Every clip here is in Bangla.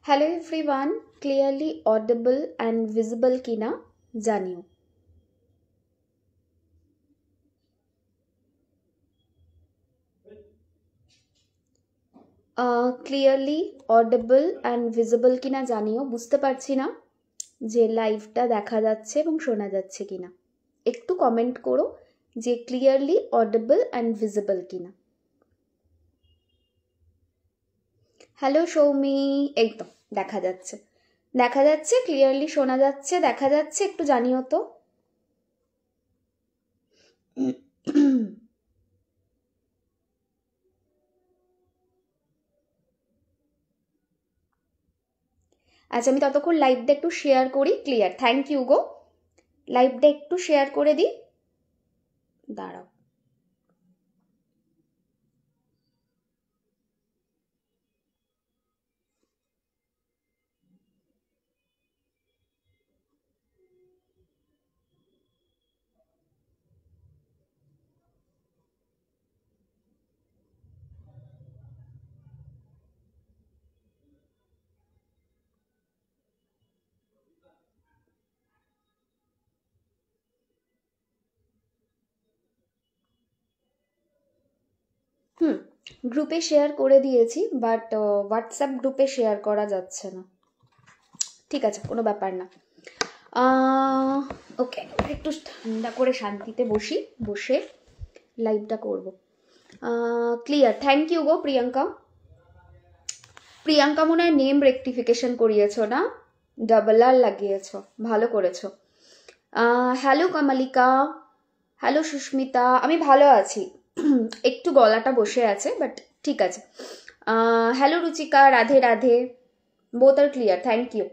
Hello everyone, clearly audible and visible কিনা জানিও। ক্লিয়ারলি অডিবল অ্যান্ড ভিজিবল কিনা জানিও। বুঝতে পারছি না যে লাইভটা দেখা যাচ্ছে এবং শোনা যাচ্ছে কিনা। একটু কমেন্ট করো যে ক্লিয়ারলি অডিবল অ্যান্ড ভিজিবল কিনা। হ্যালো সৌমি, এই তো দেখা যাচ্ছে, ক্লিয়ারলি শোনা যাচ্ছে, দেখা যাচ্ছে, একটু জানিও তো। আচ্ছা, আমি ততক্ষণ লাইভটা একটু শেয়ার করি। ক্লিয়ার, থ্যাংক ইউ গো। লাইভটা একটু শেয়ার করে দিই, দাঁড়াও। গ্রুপে শেয়ার করে দিয়েছি, বাট হোয়াটসঅ্যাপ গ্রুপে শেয়ার করা যাচ্ছে না। ঠিক আছে, কোনো ব্যাপার না। ওকে, একটু ঠান্ডা করে শান্তিতে বসে লাইভটা করব। ক্লিয়ার, থ্যাংক ইউ গো প্রিয়াঙ্কা। প্রিয়াঙ্কা মনে হয় নেম রেকটিফিকেশন করিয়েছো না, ডাবল আর লাগিয়েছো, ভালো করেছো। হ্যালো কমালিকা, হ্যালো সুস্মিতা, আমি ভালো আছি, একটু গলাটা বসে আছে বাট ঠিক আছে। Hello Ruchika, Radhe Radhe, both are clear, thank you.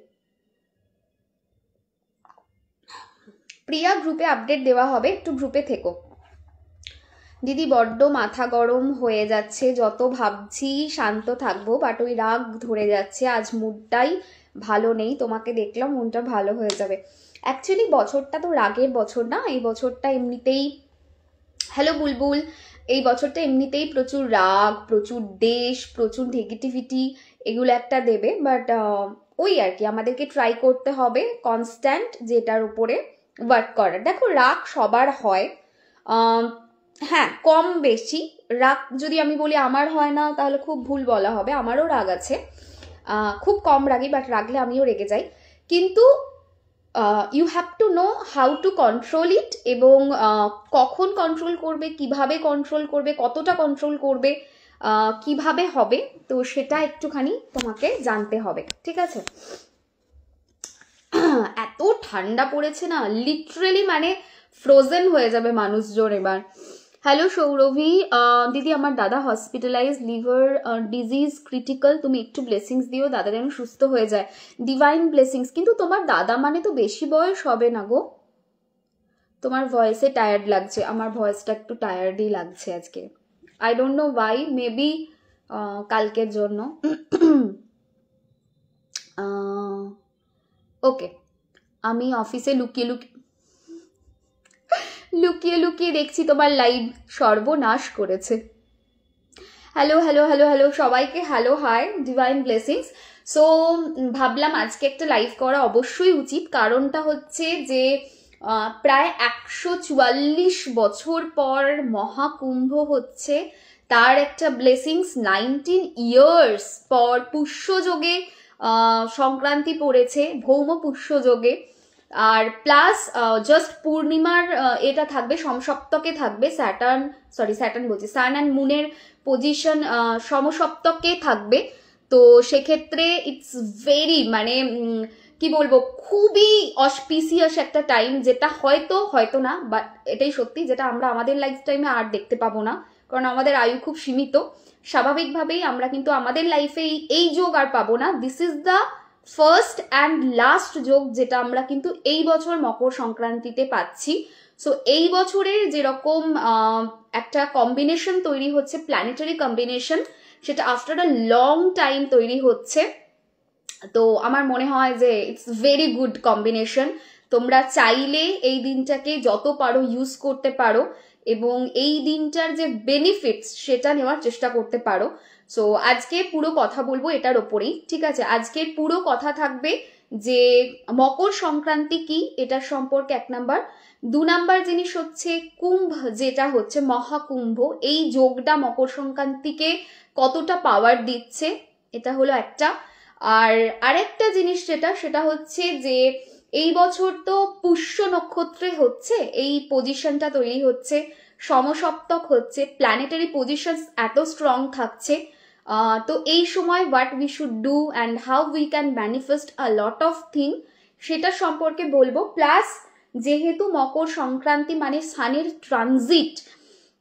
Priya, গ্রুপে আপডেট দেওয়া হবে, একটু গ্রুপে থেকো। দিদি বড্ড মাথা গরম হয়ে যাচ্ছে, যত ভাবছি শান্ত থাকবো বাট ওই রাগ ধরে যাচ্ছে। আজ মুডটাই ভালো নেই, তোমাকে দেখলাম মনটা ভালো হয়ে যাবে। অ্যাকচুয়ালি বছরটা তো রাগের বছর না, এই বছরটা এমনিতেই, হ্যালো বুলবুল, এই বছরটা এমনিতেই প্রচুর রাগ, প্রচুর দেশ, প্রচুর নেগেটিভিটি, এগুলো একটা দেবে। বাট ওই আর কি, আমাদেরকে ট্রাই করতে হবে কনস্ট্যান্ট যেটার উপরে ওয়ার্ক করার। দেখো, রাগ সবার হয়, হ্যাঁ কম বেশি। রাগ যদি আমি বলি আমার হয় না তাহলে খুব ভুল বলা হবে, আমারও রাগ আছে, খুব কম রাগি, বাট রাগলে আমিও রেগে যাই। কিন্তু you have to know how to control it, এবং কখন কন্ট্রোল করবে, কিভাবে কন্ট্রোল করবে, কতটা কন্ট্রোল করবে, কিভাবে হবে, তো সেটা একটুখানি তোমাকে জানতে হবে, ঠিক আছে? এত ঠান্ডা পড়েছে না, লিটারেলি মানে ফ্রোজেন হয়ে যাবে মানুষজন এবার। হ্যালো সৌরভী, দিদি আমার দাদা হসপিটালাইজ, লিভার ডিজিজ ক্রিটিক্যাল, তুমি একটু ব্লেসিংস দিও, দাদা যেন সুস্থ হয়ে যায়। Divine blessings. কিন্তু তোমার দাদা মানে তো বেশি বয়স হবে না গো, তোমার ভয়েসে টায়ার্ড লাগছে। আমার ভয়েসটা একটু টায়ার্ডই লাগছে আজকে, I don't know Y, maybe কালকের জন্য। ওকে, আমি অফিসে লুকিয়ে দেখছি তোমার লাইভ, সর্বনাশ করেছে। হ্যালো হ্যালো হ্যালো হ্যালো সবাইকে, hello hi, divine blessings. So ভাবলাম আজকে একটা লাইভ করা অবশ্যই উচিত, কারণটা হচ্ছে যে প্রায় 144 বছর পর মহাকুম্ভ হচ্ছে, তার একটা ব্লেসিংস। 19 ইয়ার্স পর পুষ্যযোগে সংক্রান্তি পড়েছে, ভৌম পুষ্যযোগে, আর প্লাস জাস্ট পূর্ণিমার এটা থাকবে, সমসপ্তকে থাকবে, স্যাটার্ন বলছি, সান অ্যান্ড মুনের পজিশন সমসপ্তকে থাকবে। তো সেক্ষেত্রে ইটস ভেরি মানে কি বলবো, খুবই অসপিসিয়াস একটা টাইম, যেটা হয়তো না, বাট এটাই সত্যি, যেটা আমরা আমাদের লাইফ টাইমে আর দেখতে পাবো না, কারণ আমাদের আয়ু খুব সীমিত। স্বাভাবিকভাবেই আমরা কিন্তু আমাদের লাইফে এই যোগ আর পাবো না। This is the first and last যোগ যেটা আমরা কিন্তু এই বছর মকর সংক্রান্তিতে পাচ্ছি। সো এই বছরের যেরকম একটা কম্বিনেশন তৈরি হচ্ছে, প্ল্যানেটারি কম্বিনেশন, সেটা আফটার আ লং টাইম তৈরি হচ্ছে। তো আমার মনে হয় যে ইটস ভেরি গুড কম্বিনেশন। তোমরা চাইলে এই দিনটাকে যত পারো ইউজ করতে পারো, এবং এই দিনটার যে বেনিফিটস সেটা নেওয়ার চেষ্টা করতে পারো। সো আজকে পুরো কথা বলবো এটার ওপরেই, ঠিক আছে? আজকের পুরো কথা থাকবে যে মকর সংক্রান্তি কি এটার সম্পর্কে 1 নাম্বার। 2 নাম্বার জিনিস হচ্ছে কুম্ভ, যেটা হচ্ছে মহাকুম্ভ, এই যোগটা মকর সংক্রান্তিকে কতটা পাওয়ার দিচ্ছে, এটা হলো একটা। আর আরেকটা জিনিস সেটা হচ্ছে যে এই বছর তো পুষ্য নক্ষত্রে হচ্ছে এই পজিশনটা তৈরি হচ্ছে, সমসপ্তক হচ্ছে, প্ল্যানেটারি পজিশন এত স্ট্রং থাকছে। তো এই সময় what we should do and how we can manifest a lot of thing সেটা সম্পর্কে বলবো। প্লাস যেহেতু মকর সংক্রান্তি মানে সানের ট্রানজিট,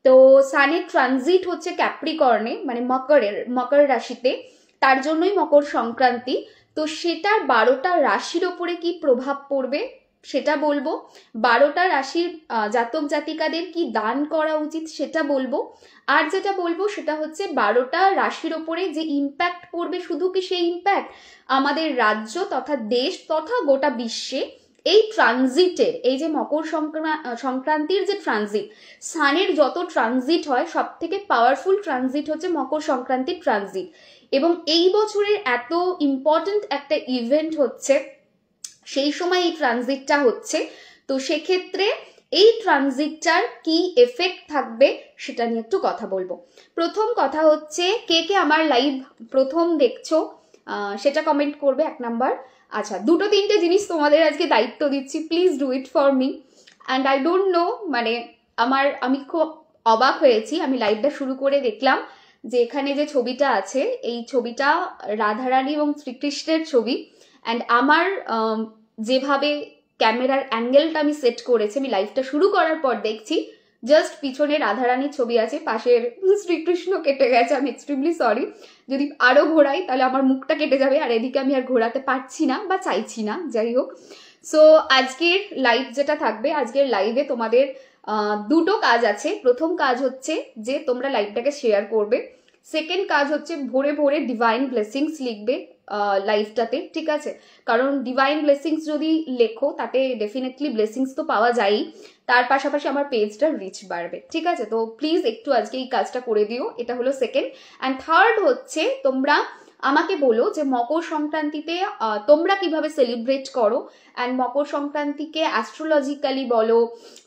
তো সানের ট্রানজিট হচ্ছে ক্যাপ্রিকর্নে মানে মকর রাশিতে, তার জন্যই মকর সংক্রান্তি। তো সেটার 12টা রাশির ওপরে কি প্রভাব পড়বে সেটা বলবো, 12টা রাশির জাতক জাতিকাদের কি দান করা উচিত সেটা বলবো। আর যেটা বলবো সেটা হচ্ছে 12টা রাশির ওপরে যে ইম্প্যাক্ট পড়বে, শুধু কি সেই ইম্প্যাক্ট, আমাদের রাজ্য তথা দেশ তথা গোটা বিশ্বে এই ট্রানজিটের, এই যে মকর সংক্রান্তির যে ট্রানজিট, সানের যত ট্রানজিট হয় সব থেকে পাওয়ারফুল ট্রানজিট হচ্ছে মকর সংক্রান্তির ট্রানজিট। এবং এই বছরের এত ইম্পর্টেন্ট একটা ইভেন্ট হচ্ছে, সেই সময় এই ট্রানজিটটা হচ্ছে। তো সেক্ষেত্রে এই ট্রানজিটটার কি এফেক্ট থাকবে সেটা নিয়ে একটু কথা বলবো। প্রথম কথা হচ্ছে কে কে আমার লাইভ প্রথম দেখছো সেটা কমেন্ট করবে 1 নাম্বার। আচ্ছা, 2-3টে জিনিস তোমাদের আজকে দায়িত্ব দিচ্ছি, please do it for me. And I don't know, মানে আমি খুব অবাক হয়েছি, আমি লাইভটা শুরু করে দেখলাম যে এখানে যে ছবিটা আছে এই ছবিটা রাধারানী এবং শ্রীকৃষ্ণের ছবি। অ্যান্ড আমার যেভাবে ক্যামেরার অ্যাঙ্গেলটা আমি সেট করেছি, আমি লাইভটা শুরু করার পর দেখছি জাস্ট পিছনে রাধারানীর ছবি আছে, পাশের শ্রীকৃষ্ণ কেটে গেছে। আমি এক্সট্রিমলি সরি, যদি আরো ঘোরাই তাহলে আমার মুখটা কেটে যাবে, আর এদিকে আমি আর ঘোরাতে পারছি না বা চাইছি না, যাই হোক। সো আজকের লাইভ যেটা থাকবে, আজকের লাইভে তোমাদের 2টো কাজ আছে। প্রথম কাজ হচ্ছে যে তোমরা লাইভটাকে শেয়ার করবে। সেকেন্ড কাজ হচ্ছে ভোরে ভোরে ডিভাইন ব্লেসিংস লিখবে লাইভটাতে, ঠিক আছে? কারণ ডিভাইন ব্লেসিংস যদি লেখো তাতে ডেফিনেটলি ব্লেসিংস তো পাওয়া যায়ই, তার পাশাপাশি আমার পেজটার রিচ বাড়বে, ঠিক আছে? তো প্লিজ একটু আজকে এই কাজটা করে দিও, এটা হলো সেকেন্ড। অ্যান্ড থার্ড হচ্ছে তোমরা আমাকে বলো যে মকর সংক্রান্তিতে তোমরা কিভাবে সেলিব্রেট করো, অ্যান্ড মকর সংক্রান্তিকে অ্যাস্ট্রোলজিক্যালি বলো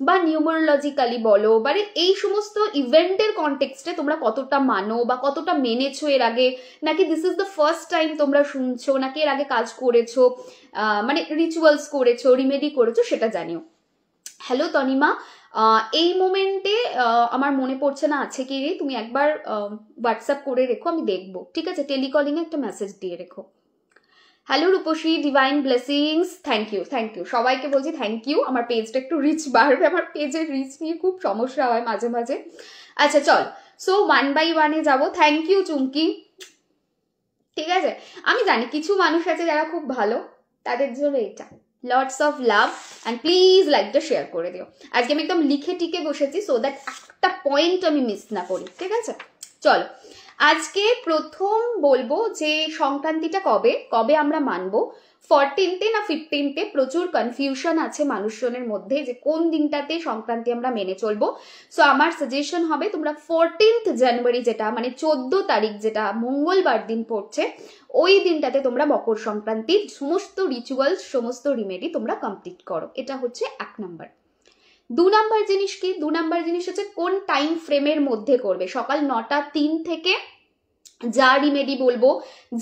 বা নিউমারোলজিক্যালি বলো, মানে এই সমস্ত ইভেন্টের কনটেক্সটে তোমরা কতটা মানো বা কতটা মেনেছো এর আগে, নাকি this is the first time তোমরা শুনছো, নাকি এর আগে কাজ করেছো, মানে রিচুয়ালস করেছো, রিমেডি করেছো, সেটা জানিও। হ্যালো তনিমা, এই মোমেন্টে আমার মনে পড়ছে না আছে কি, তুমি একবার হোয়াটসঅ্যাপ করে রেখো, আমি দেখবো, ঠিক আছে? টেলিকলিংয়ে একটা মেসেজ দিয়ে রেখো। Hello Rupsi, divine blessings, thank you সবাইকে বলছি থ্যাংক ইউ। আমার পেজটা একটু রিচ বাড়বে, আমার পেজের রিচ নিয়ে খুব সমস্যা হয় মাঝে মাঝে। আচ্ছা চল, সো 1 by 1 যাবো। থ্যাংক ইউ চুমকি, ঠিক আছে? আমি জানি কিছু মানুষ আছে যারা খুব ভালো, তাদের জন্য এটা lots of love, and please লাইকটা শেয়ার করে দিও। আজকে আমি একদম লিখে টিকে বসেছি সো দ্যাট একটা পয়েন্ট আমি মিস না করি, ঠিক আছে? চলো, আজকে প্রথম বলবো যে সংক্রান্তিটা কবে কবে আমরা মানবো। 14th না 15th প্রচুর কনফিউশন আছে মানুষজনের মধ্যে যে কোন দিনটাতে সংক্রান্তি আমরা মেনে চলবো। সো আমার সাজেশন হবে তোমরা 14th জানুয়ারি, যেটা মানে 14 তারিখ, যেটা মঙ্গলবার দিন পড়ছে, ওই দিনটাতে তোমরা মকর সংক্রান্তির সমস্ত রিচুয়ালস, সমস্ত রিমেডি তোমরা কমপ্লিট করো। এটা হচ্ছে 1 নাম্বার। 2 নাম্বার জিনিস কি? 2 নাম্বার জিনিস হচ্ছে কোন টাইম ফ্রেমের মধ্যে করবে। সকাল 9টা 3 থেকে যা রিমেডি বলবো,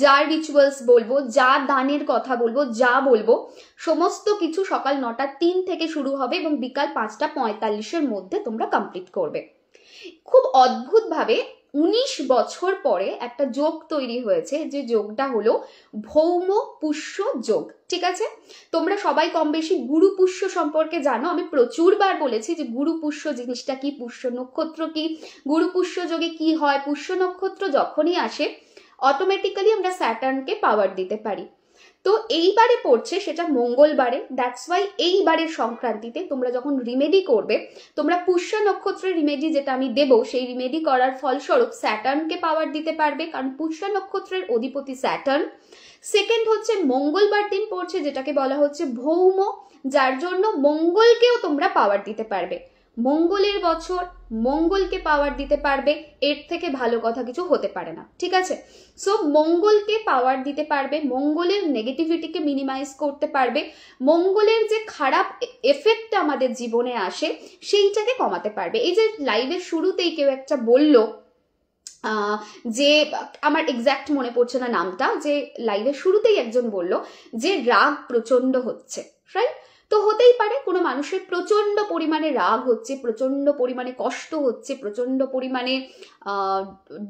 যা রিচুয়ালস বলবো, যা দানের কথা বলবো, যা বলবো, সমস্ত কিছু সকাল 9টা 3 থেকে শুরু হবে এবং বিকাল 5টা 45-এর মধ্যে তোমরা কমপ্লিট করবে। খুব অদ্ভুতভাবে 19 বছর পরে একটা যোগ তৈরি হয়েছে, যে যোগটা হলো ভৌম পুষ্য যোগ, ঠিক আছে? তোমরা সবাই কম বেশি গুরু পুষ্য সম্পর্কে জানো, আমি প্রচুরবার বলেছি যে গুরু পুষ্য জিনিসটা কি, পুষ্য নক্ষত্র কি, গুরু পুষ্য যোগে কি হয়। পুষ্য নক্ষত্র যখনই আসে অটোমেটিক্যালি আমরা স্যাটার্নকে পাওয়ার দিতে পারি। তো এইবারে পড়ছে সেটা মঙ্গলবারে, দ্যাটস ওয়াই এইবারের সংক্রান্তিতে তোমরা যখন রিমেডি করবে, তোমরা পুষ্য নক্ষত্রের রিমেডি যেটা আমি দেবো, সেই রিমেডি করার ফলস্বরূপ স্যাটার্নকে পাওয়ার দিতে পারবে, কারণ পুষ্য নক্ষত্রের অধিপতি স্যাটার্ন। সেকেন্ড হচ্ছে মঙ্গলবার দিন পড়ছে, যেটাকে বলা হচ্ছে ভৌম, যার জন্য মঙ্গলকেও তোমরা পাওয়ার দিতে পারবে। মঙ্গলের বছর, মঙ্গলকে পাওয়ার দিতে পারবে, এর থেকে ভালো কথা কিছু হতে পারে না, ঠিক আছে? সো মঙ্গলকে পাওয়ার দিতে পারবে, মঙ্গলের নেগেটিভিটিকে মিনিমাইজ করতে পারবে, মঙ্গলের যে খারাপ এফেক্ট আমাদের জীবনে আসে সেইটাকে কমাতে পারবে। এই যে লাইভের শুরুতেই কেউ একটা বললো যে, আমার এক্স্যাক্ট মনে পড়ছে না নামটা, যে লাইভের শুরুতেই একজন বলল যে রাগ প্রচন্ড হচ্ছে, রাইট? তো হতেই পারে কোনো মানুষের প্রচন্ড পরিমাণে রাগ হচ্ছে, প্রচন্ড পরিমাণে কষ্ট হচ্ছে, প্রচন্ড পরিমাণে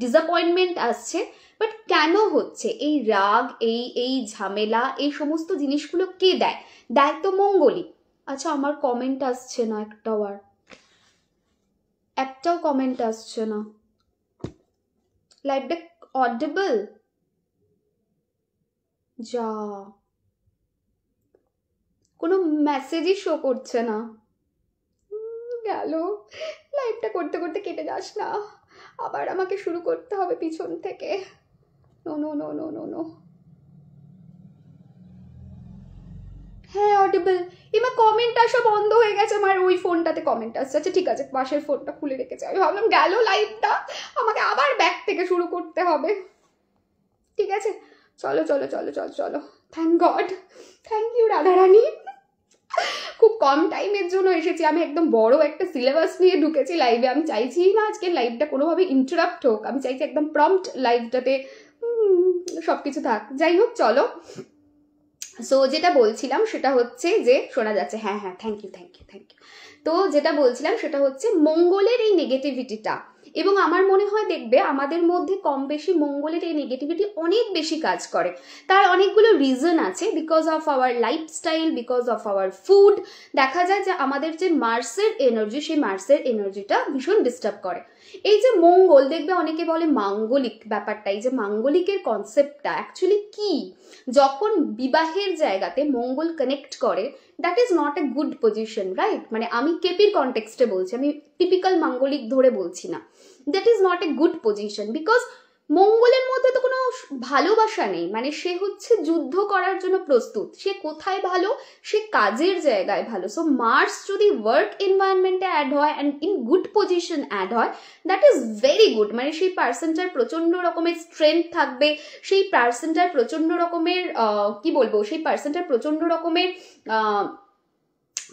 ডিসঅ্যাপয়েন্টমেন্ট আসছে, বাট কেন হচ্ছে এই রাগ, এই ঝামেলা, এই সমস্ত জিনিসগুলো কে দেয়? দেয় তো মঙ্গলই। আচ্ছা, আমার কমেন্ট আসছে না একটাও কমেন্ট আসছে না। লাইভটা অডিবল? যা, কোনো মেসেজই শো করছে না। গেল, লাইভটা করতে করতে কেটে যাস না, আবার আমাকে শুরু করতে হবে পিছন থেকে। No no no no no no. হ্যাঁ, অডিবল। এবার কমেন্ট আসা বন্ধ হয়ে গেছে, আমার ওই ফোনটাতে কমেন্ট আসছে। আচ্ছা ঠিক আছে, পাশের ফোনটা খুলে রেখেছে। আমি ভাবলাম গেল লাইভটা, আমাকে আবার ব্যাক থেকে শুরু করতে হবে। ঠিক আছে, চলো চলো চলো চলো চলো। Thank God, thank you Radharani. খুব কম টাইমের জন্য এসেছি, আমি একদম বড় একটা সিলেবাস নিয়ে ঢুকেছি লাইভে। আমি চাইছি না আজকে লাইভটা কোনোভাবে ইন্টারাপ্ট হোক, আমি চাইছি একদম প্রম্পট লাইভটাতে সবকিছু থাক। যাই হোক, চলো। সো যেটা বলছিলাম সেটা হচ্ছে যে, শোনা যাচ্ছে? হ্যাঁ হ্যাঁ, thank you thank you thank you. তো যেটা বলছিলাম সেটা হচ্ছে মঙ্গলের এই নেগেটিভিটিটা, এবং আমার মনে হয় দেখবে আমাদের মধ্যে কম বেশি মঙ্গলের এই নেগেটিভিটি অনেক বেশি কাজ করে। তার অনেকগুলো রিজন আছে, because of our lifestyle, because of our food. দেখা যায় যে আমাদের যে মার্সের এনার্জি, সেই মার্সের এনার্জিটা ভীষণ ডিস্টার্ব করে। এই যে মঙ্গল, দেখবে অনেকে বলে মাঙ্গলিক ব্যাপারটা, এই যে মাঙ্গলিকের কনসেপ্টটা অ্যাকচুয়ালি কি? যখন বিবাহের জায়গাতে মঙ্গল কানেক্ট করে, that is not a good position, right? মানে আমি কেপির কনটেক্সটে বলছি, আমি টিপিক্যাল মাঙ্গলিক ধরে বলছি না। That is not a good position, because মঙ্গলের মধ্যে তো কোনো ভালোবাসা নেই, মানে সে হচ্ছে যুদ্ধ করার জন্য প্রস্তুত। সে কোথায় ভালো? সে কাজের জায়গায় ভালো। সো মার্স যদি ওয়ার্ক এনভায়রনমেন্টে অ্যাড হয় and in good position add হয়, দ্যাট ইজ ভেরি গুড। মানে সেই পার্সনটার প্রচন্ড রকমের স্ট্রেংথ থাকবে, সেই পার্সনটার প্রচন্ড রকমের কি বলবো, সেই পার্সনটার প্রচন্ড রকমের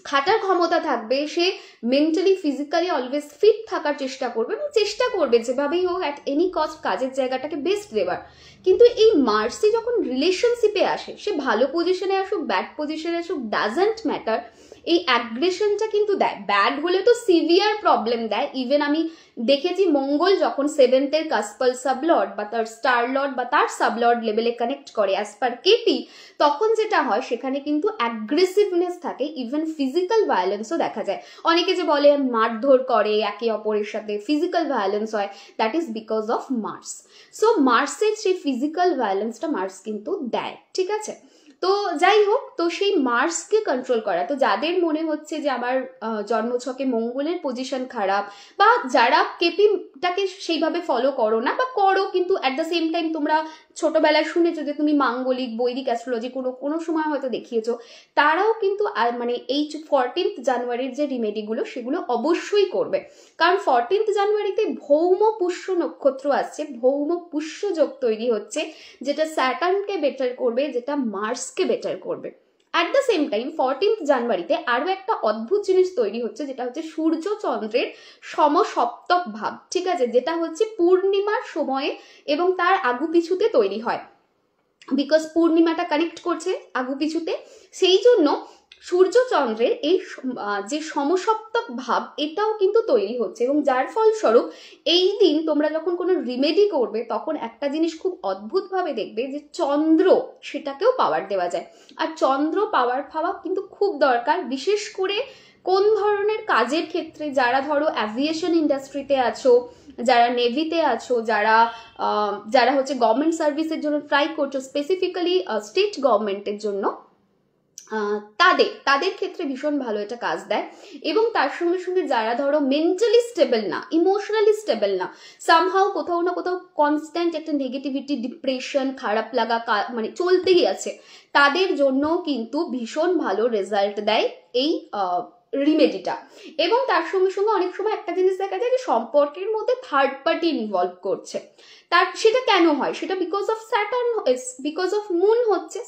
খাটার ক্ষমতা থাকবে, সে মেন্টালি ফিজিক্যালি অলওয়েজ ফিট থাকার চেষ্টা করবে, এবং চেষ্টা করবে যেভাবেই হোক অ্যাট এনি কস্ট কাজের জায়গাটাকে বেস্ট দেওয়ার। কিন্তু এই মার্সি যখন রিলেশনশিপে আসে, সে ভালো পজিশনে আসুক ব্যাড পজিশনে আসুক, ডাজন্ট ম্যাটার, এই অ্যাগ্রেশনটা কিন্তু দেয়। ব্যাড হলে তো সিভিয়ার প্রবলেম দেয়। ইভেন আমি দেখেছি মঙ্গল যখন সেভেন্থের কাসপাল সাবলর্ড বা তার স্টার লর্ড বা তার সাবলর্ড লেভেলে কানেক্ট করে অ্যাজ পার কেপি, তখন যেটা হয় সেখানে কিন্তু অ্যাগ্রেসিভনেস থাকে, ইভেন ফিজিক্যাল ভায়োলেন্সও দেখা যায়। অনেকে যে বলে মারধর করে একে অপরের সাথে, ফিজিক্যাল ভায়োলেন্স হয়, that is because of Mars. So মার্সের সেই ফিজিক্যাল ভায়োলেন্সটা মার্স কিন্তু দেয়, ঠিক আছে? তো যাই হোক, তো সেই মার্সকে কন্ট্রোল করা, তো যাদের মনে হচ্ছে যে আমার জন্মছকে মঙ্গলের পজিশন খারাপ, বা যারা কেপিটাকে সেইভাবে ফলো করো না, বা করো কিন্তু অ্যাট দ্য সেম টাইম তোমরা ছোটবেলায় শুনেছো যে তুমি মাঙ্গলিক বৈদিক অ্যাস্ট্রোলজি কোনো সময় হয়তো দেখিয়েছো, তারাও কিন্তু মানে এই 14th জানুয়ারির যে রিমেডিগুলো সেগুলো অবশ্যই করবে। কারণ 14th জানুয়ারিতে ভৌম পুষ্য নক্ষত্র আসছে, ভৌম পুষ্য যোগ তৈরি হচ্ছে, যেটা স্যাটার্নকে বেটার করবে, যেটা মার্সকে বেটার করবে। At the same time 14th জানুয়ারিতে আরো একটা অদ্ভুত জিনিস তৈরি হচ্ছে, যেটা হচ্ছে সূর্য চন্দ্রের সমসপ্তক ভাব, ঠিক আছে? যেটা হচ্ছে পূর্ণিমার সময়ে এবং তার আগু পিছুতে তৈরি হয়, বিকজ পূর্ণিমাটা কানেক্ট করছে আগু পিছুতে। সেই জন্য সূর্যচন্দ্রের এই যে সমসপ্তক ভাব, এটাও কিন্তু তৈরি হচ্ছে, এবং যার ফলস্বরূপ এই দিন তোমরা যখন কোনো রিমেডি করবে, তখন একটা জিনিস খুব অদ্ভুতভাবে দেখবে যে চন্দ্র, সেটাকেও পাওয়ার দেওয়া যায়। আর চন্দ্র পাওয়ার পাওয়া কিন্তু খুব দরকার, বিশেষ করে কোন ধরনের কাজের ক্ষেত্রে, যারা ধরো অ্যাভিয়েশন ইন্ডাস্ট্রিতে আছো, যারা নেভিতে আছো, যারা হচ্ছে গভর্নমেন্ট সার্ভিসের জন্য ট্রাই করছো, স্পেসিফিক্যালি স্টেট গভর্নমেন্টের জন্য, তাদের ক্ষেত্রে ভীষণ ভালো এটা কাজ দেয়। এবং তার সঙ্গে সঙ্গে যারা ধরো মেন্টালি স্টেবল না, ইমোশনালি স্টেবল না, সামহাও কোথাও না কোথাও কনস্ট্যান্ট একটা নেগেটিভিটি, ডিপ্রেশন, খারাপ লাগা মানে চলতেই আছে, তাদের জন্য কিন্তু ভীষণ ভালো রেজাল্ট দেয় এই রিমেডিটা। এবং তার সঙ্গে সঙ্গে অনেক সময় একটা জিনিস দেখা যায় যে সম্পর্কের মধ্যে থার্ড পার্টি ইনভলভ করছে, তার সেটা কেন হয়, সেটা because of Saturn, because of moon হচ্ছে,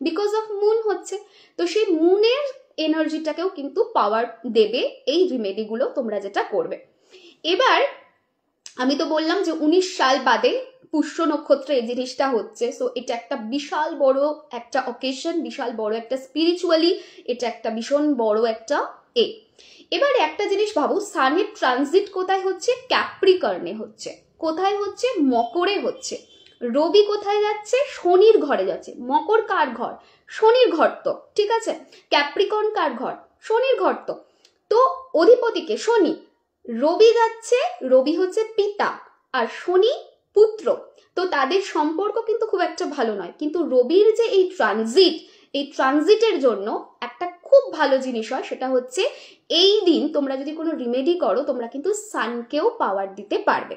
বিকজ অফ মুন হচ্ছে। তো সেই মুনের এনার্জিটাকেও কিন্তু পাওয়ার দেবে এই রিমেডিগুলো তোমরা যেটা করবে। এবার আমি তো বললাম যে 19 সাল বাদে পুষ্য নক্ষত্রে এই জিনিসটা হচ্ছে, সো এটা একটা বিশাল বড় একটা অকেশন, বিশাল বড় একটা স্পিরিচুয়ালি এটা একটা ভীষণ বড় একটা এবার একটা জিনিস ভাবো, সানের ট্রানজিট কোথায় হচ্ছে? ক্যাপ্রিকর্নে হচ্ছে। কোথায় হচ্ছে? মকরে হচ্ছে। রবি কোথায় যাচ্ছে? শনির ঘরে যাচ্ছে। মকর কার ঘর? শনির ঘর তো, ঠিক আছে। ক্যাপ্রিকর্ন কার ঘর? শনির ঘর তো অধিপতিকে শনি। রবি যাচ্ছে, রবি হচ্ছে পিতা আর শনি পুত্র, তো তাদের সম্পর্ক কিন্তু খুব একটা ভালো নয়। কিন্তু রবির যে এই ট্রানজিটের জন্য একটা খুব ভালো জিনিস হয়, সেটা হচ্ছে এই দিন তোমরা যদি কোনো রিমেডি করো তোমরা কিন্তু সানকেও পাওয়ার দিতে পারবে।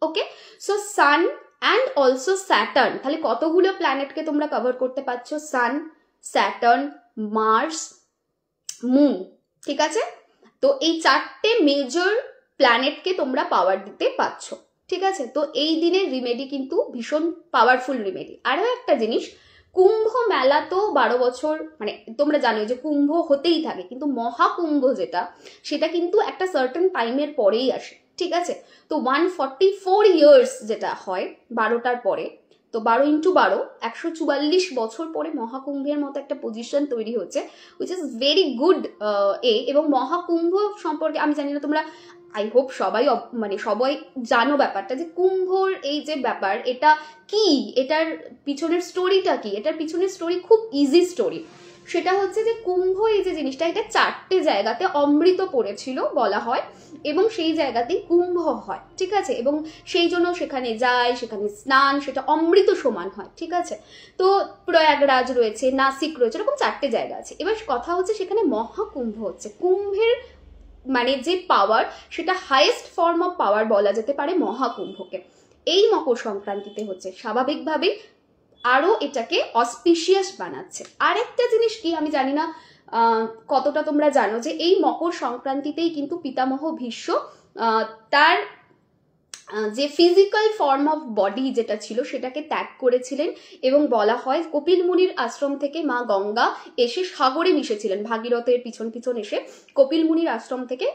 Okay, so sun and also Saturn, তাহলে কতগুলো প্ল্যানেটকে তোমরা কভার করতে পারছো? সান, স্যাটার্ন, মার্স, মুন, ঠিক আছে। তো এই 4টে মেজর প্ল্যানেটকে তোমরা পাওয়ার দিতে পারছো, ঠিক আছে। তো এই দিনের রিমেডি কিন্তু ভীষণ পাওয়ারফুল রিমেডি। আরও একটা জিনিস, কুম্ভ মেলা তো 12 বছর, মানে তোমরা জানো যে কুম্ভ হতেই থাকে, কিন্তু মহাকুম্ভ যেটা সেটা কিন্তু একটা সার্টেন টাইমের পরেই আসে, ঠিক আছে। তো 144 ইয়ার্স যেটা হয় 12টার পরে, তো 12 × 12 144 বছর পরে মহাকুম্ভের মতো একটা পজিশন তৈরি হচ্ছে, উইচ ইজ ভেরি গুড এবং মহাকুম্ভ সম্পর্কে আমি জানি না তোমরা, আই হোপ সবাই জানো ব্যাপারটা, যে কুম্ভর এই যে ব্যাপার এটা কি, এটার পিছনের স্টোরিটা কি। এটার পিছনের স্টোরি খুব ইজি স্টোরি। সেটা হচ্ছে যে কুম্ভ এই যে জিনিসটা, এটা 4টে জায়গাতে অমৃত পড়েছিল বলা হয়, এবং সেই জায়গাতেই কুম্ভ হয়, ঠিক আছে। এবং সেই জন্য সেখানে যায়, সেখানে স্নান, সেটা অমৃত সমান হয়, ঠিক আছে। তো প্রয়াগরাজ রয়েছে, নাসিক রয়েছে, এরকম 4টে জায়গা আছে। এবার কথা হচ্ছে সেখানে মহাকুম্ভ হচ্ছে। কুম্ভের মানে যে পাওয়ার, সেটা হাইয়েস্ট ফর্ম অফ পাওয়ার বলা যেতে পারে মহাকুম্ভকে। এই মকর সংক্রান্তিতে হচ্ছে, স্বাভাবিকভাবেই আরো এটাকে অসপিশিয়াস বানাচ্ছে। আরেকটা জিনিস কি, আমি জানি না কতটা তোমরা জানো, যে এই মকর সংক্রান্তিতেই কিন্তু পিতামহ ভীষ্ম তার যে ফিজিক্যাল ফর্ম অফ বডি যেটা ছিল সেটাকে ত্যাগ করেছিলেন, এবং বলা হয় কপিল মুনির আশ্রম থেকে মা গঙ্গা এসে সাগরে মিশেছিলেন, ভাগীরথের পিছন পিছন এসে কপিল মুনির আশ্রম থেকে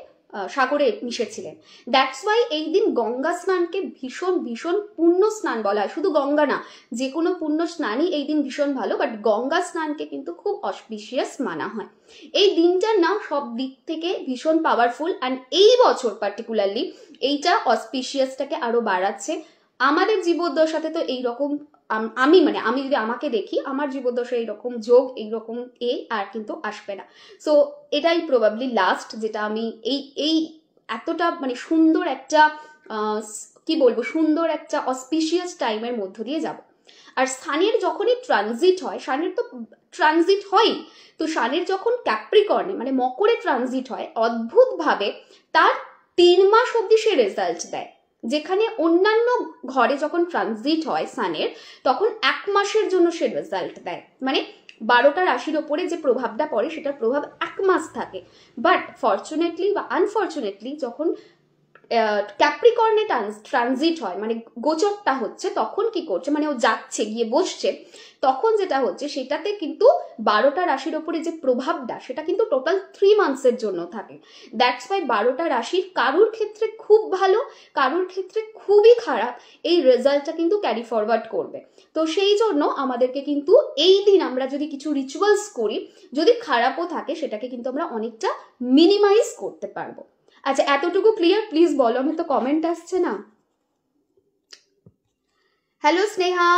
সাগরে মিশেছিলেন। দ্যাটস ওয়াই এই দিন গঙ্গা স্নানকে ভীষণ ভীষণ পুণ্য স্নান বলা হয়। শুধু গঙ্গা না, যে কোনো পুণ্য স্নানই এই দিন ভীষণ ভালো, বাট গঙ্গা স্নানকে কিন্তু খুব অসপিশিয়াস মানা হয়। এই দিনটার না সব দিক থেকে ভীষণ পাওয়ারফুল, অ্যান্ড এই বছর পার্টিকুলারলি এইটা অসপিশিয়াসটাকে আরো বাড়াচ্ছে। আমাদের জীবদ্দশাতে তো এইরকম, আমি যদি আমাকে দেখি, আমার জীবদ্দশা এইরকম যোগ, এইরকম আর কিন্তু আসবে না। সো এটাই প্রবাবলি লাস্ট যেটা আমি এই এতটা মানে সুন্দর একটা কি বলবো, সুন্দর একটা অসপিশিয়াস টাইমের মধ্য দিয়ে যাব। আর সানের যখনই ট্রানজিট হয়, সানের তো ট্রানজিট হয়, তো সানের যখন ক্যাপ্রিকর্নে মানে মকরে ট্রানজিট হয়, অদ্ভুতভাবে তার 3 মাস অবধি সে রেজাল্ট দেয়। যেখানে অন্যান্য ঘরে যখন ট্রানজিট হয় সানের, তখন 1 মাসের জন্য সে রেজাল্ট দেয়, মানে 12টা রাশির ওপরে যে প্রভাবটা পড়ে সেটার প্রভাব 1 মাস থাকে। বাট ফরচুনেটলি বা আনফরচুনেটলি যখন ক্যাপ্রিকর্নে ট্রানজিট হয়, মানে গোচরটা হচ্ছে, তখন কি করছে, মানে ও যাচ্ছে গিয়ে বসছে, তখন যেটা হচ্ছে সেটাতে কিন্তু 12টা রাশির ওপরে যে প্রভাবটা সেটা কিন্তু টোটাল 3 মান্থসের জন্য থাকে। দ্যাটস ওয়াই 12টা রাশির কারুর ক্ষেত্রে খুব ভালো, কারুর ক্ষেত্রে খুবই খারাপ, এই রেজাল্টটা কিন্তু ক্যারি ফরওয়ার্ড করবে। তো সেই জন্য আমাদেরকে কিন্তু এই দিন আমরা যদি কিছু রিচুয়ালস করি, যদি খারাপও থাকে সেটাকে কিন্তু আমরা অনেকটা মিনিমাইজ করতে পারবো। আচ্ছা, এতটুকু ক্লিয়ার? প্লিজ বলো, আমি তো কমেন্ট আসছে না। Hello Sneha,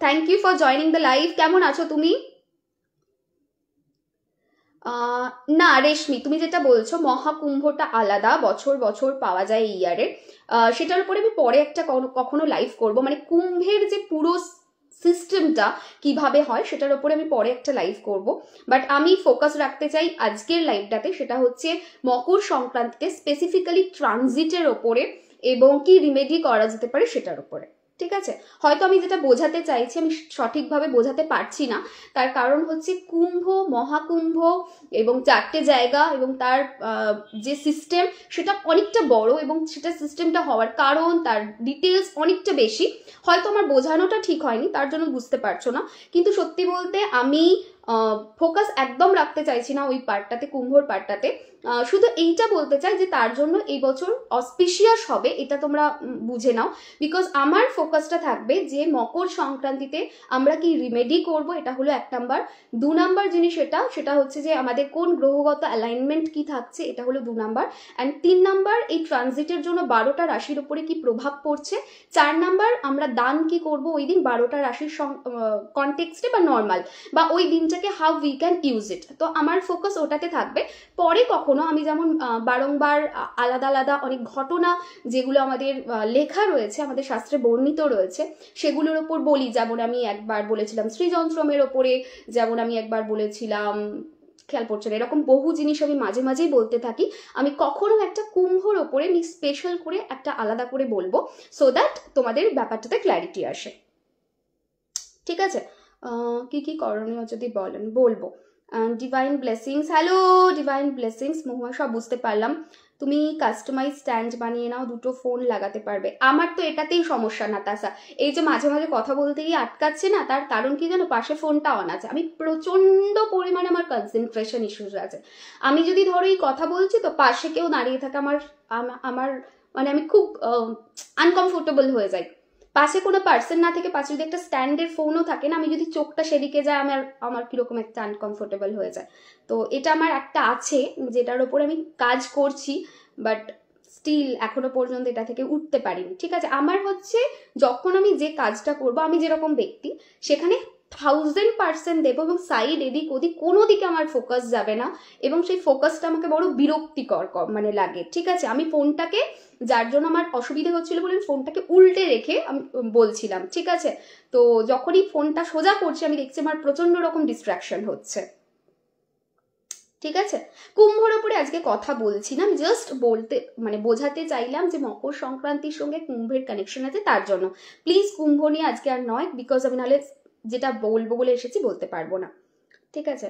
thank you for joining the live. কেমন আছো তুমি? না রেশমি, তুমি যেটা বলছো মহাকুম্ভটা আলাদা, বছর বছর পাওয়া যায় এই ইয়ারে, সেটার উপরে আমি পরে একটা কখনো লাইভ করব, মানে কুম্ভের যে পুরো সিস্টেমটা কিভাবে হয় সেটার উপরে আমি পরে একটা লাইভ করব। বাট আমি ফোকাস রাখতে চাই আজকের লাইভটাতে, সেটা হচ্ছে মকর সংক্রান্তিতে স্পেসিফিক্যালি ট্রানজিটের ওপরে এবং কি রিমেডি করা যেতে পারে সেটার উপরে। ঠিক আছে, হয়তো আমি যেটা বোঝাতে চাইছি আমি সঠিকভাবে বোঝাতে পারছি না, তার কারণ হচ্ছে কুম্ভ, মহাকুম্ভ এবং 4টে জায়গা এবং তার যে সিস্টেম সেটা অনেকটা বড়, এবং সেটা সিস্টেমটা হওয়ার কারণ, তার ডিটেলস অনেকটা বেশি। হয়তো আমার বোঝানোটা ঠিক হয়নি, তার জন্য বুঝতে পারছো না, কিন্তু সত্যি বলতে আমি ফোকাস একদম রাখতে চাইছি না ওই পার্টটাতে, কুম্ভর পার্টটাতে। শুধু এইটা বলতে চাই যে তার জন্য এই বছর অসপিশিয়াস হবে, এটা তোমরা বুঝে নাও। বিকজ আমার ফোকাসটা থাকবে যে মকর সংক্রান্তিতে আমরা কি রিমেডি করব, এটা হলো 1 নাম্বার। 2 নাম্বার জিনিস সেটা হচ্ছে যে আমাদের কোন গ্রহগত অ্যালাইনমেন্ট কি থাকছে, এটা হলো 2 নাম্বার। অ্যান্ড 3 নাম্বার এই ট্রানজিটের জন্য 12টা রাশির উপরে কি প্রভাব পড়ছে। 4 নাম্বার আমরা দান কি করব ওই দিন 12টা রাশির কনটেক্সটে বা নর্মাল, বা ওই দিনটাকে how we can use it. তো আমার ফোকাস ওটাতে থাকবে। পরে কখনো আমি যেমন বারংবার আলাদা আলাদা অনেক ঘটনা যেগুলো আমাদের লেখা রয়েছে, আমাদের শাস্ত্রে বর্ণিত রয়েছে, সেগুলোর ওপর বলি। যেমন আমি একবার বলেছিলাম শ্রীযন্ত্রমের ওপরে, যেমন আমি একবার বলেছিলাম, খেয়াল পড়ছে না, এরকম বহু জিনিস আমি মাঝে মাঝেই বলতে থাকি। আমি কখনো একটা কুম্ভর ওপরে আমি স্পেশাল করে একটা আলাদা করে বলবো, সো দ্যাট তোমাদের ব্যাপারটাতে ক্ল্যারিটি আসে। ঠিক আছে, কি কি করণীয় যদি বলেন বলবো। Divine blessings, hello divine blessings, Mahua সব বুঝতে পারলাম। তুমি কাস্টমাইজ স্ট্যান্ড বানিয়ে নাও, 2টো ফোন লাগাতে পারবে। আমার তো এটাতেই সমস্যা নাতাশা, এই যে মাঝে মাঝে কথা বলতে গিয়ে আটকাচ্ছে না, তার কারণ কি জানো, পাশে ফোনটা অন আছে। আমি প্রচন্ড পরিমাণে আমার কনসেন্ট্রেশন ইস্যুস আছে। আমি যদি ধরো এই কথা বলছি তো পাশে কেউ দাঁড়িয়ে থাকে, আমার মানে আমি খুব আনকমফোর্টেবল হয়ে যাই। পাশে কোনো পার্সন না থেকে পাশে যদি একটা স্ট্যান্ডের ফোনও থাকে না, আমি যদি চোখটা সেদিকে যায় আমার কিরকম একটা আনকমফোর্টেবল হয়ে যায়। তো এটা আমার একটা আছে যেটার ওপর আমি কাজ করছি, বাট স্টিল এখনো পর্যন্ত এটা থেকে উঠতে পারিনি। ঠিক আছে, আমার হচ্ছে যখন আমি যে কাজটা করব, আমি যেরকম ব্যক্তি সেখানে 1000% দেবো, এবং সাইড এদিক ওদিক কোনো দিকে আমার ফোকাস যাবে না, এবং সেই ফোকাসটা আমাকে বড় বিরক্তিকর মানে লাগে। ঠিক আছে, আমি ফোনটাকে, যার জন্য আমার অসুবিধা হচ্ছিল বলে ফোনটাকে উল্টে রেখে আমি বলছিলাম। ঠিক আছে, তো যখনই ফোনটা সোজা করছি আমি দেখছি আমার প্রচন্ড রকম ডিস্ট্রাকশন হচ্ছে। ঠিক আছে, কুম্ভর ওপরে আজকে কথা বলছি না, আমি জাস্ট বোঝাতে চাইলাম যে মকর সংক্রান্তির সঙ্গে কুম্ভের কানেকশন আছে, তার জন্য প্লিজ কুম্ভ নিয়ে আজকে আর নয়, বিকজ আমি নাহলে যেটা বলবো বলে এসেছি বলতে পারবো না। ঠিক আছে,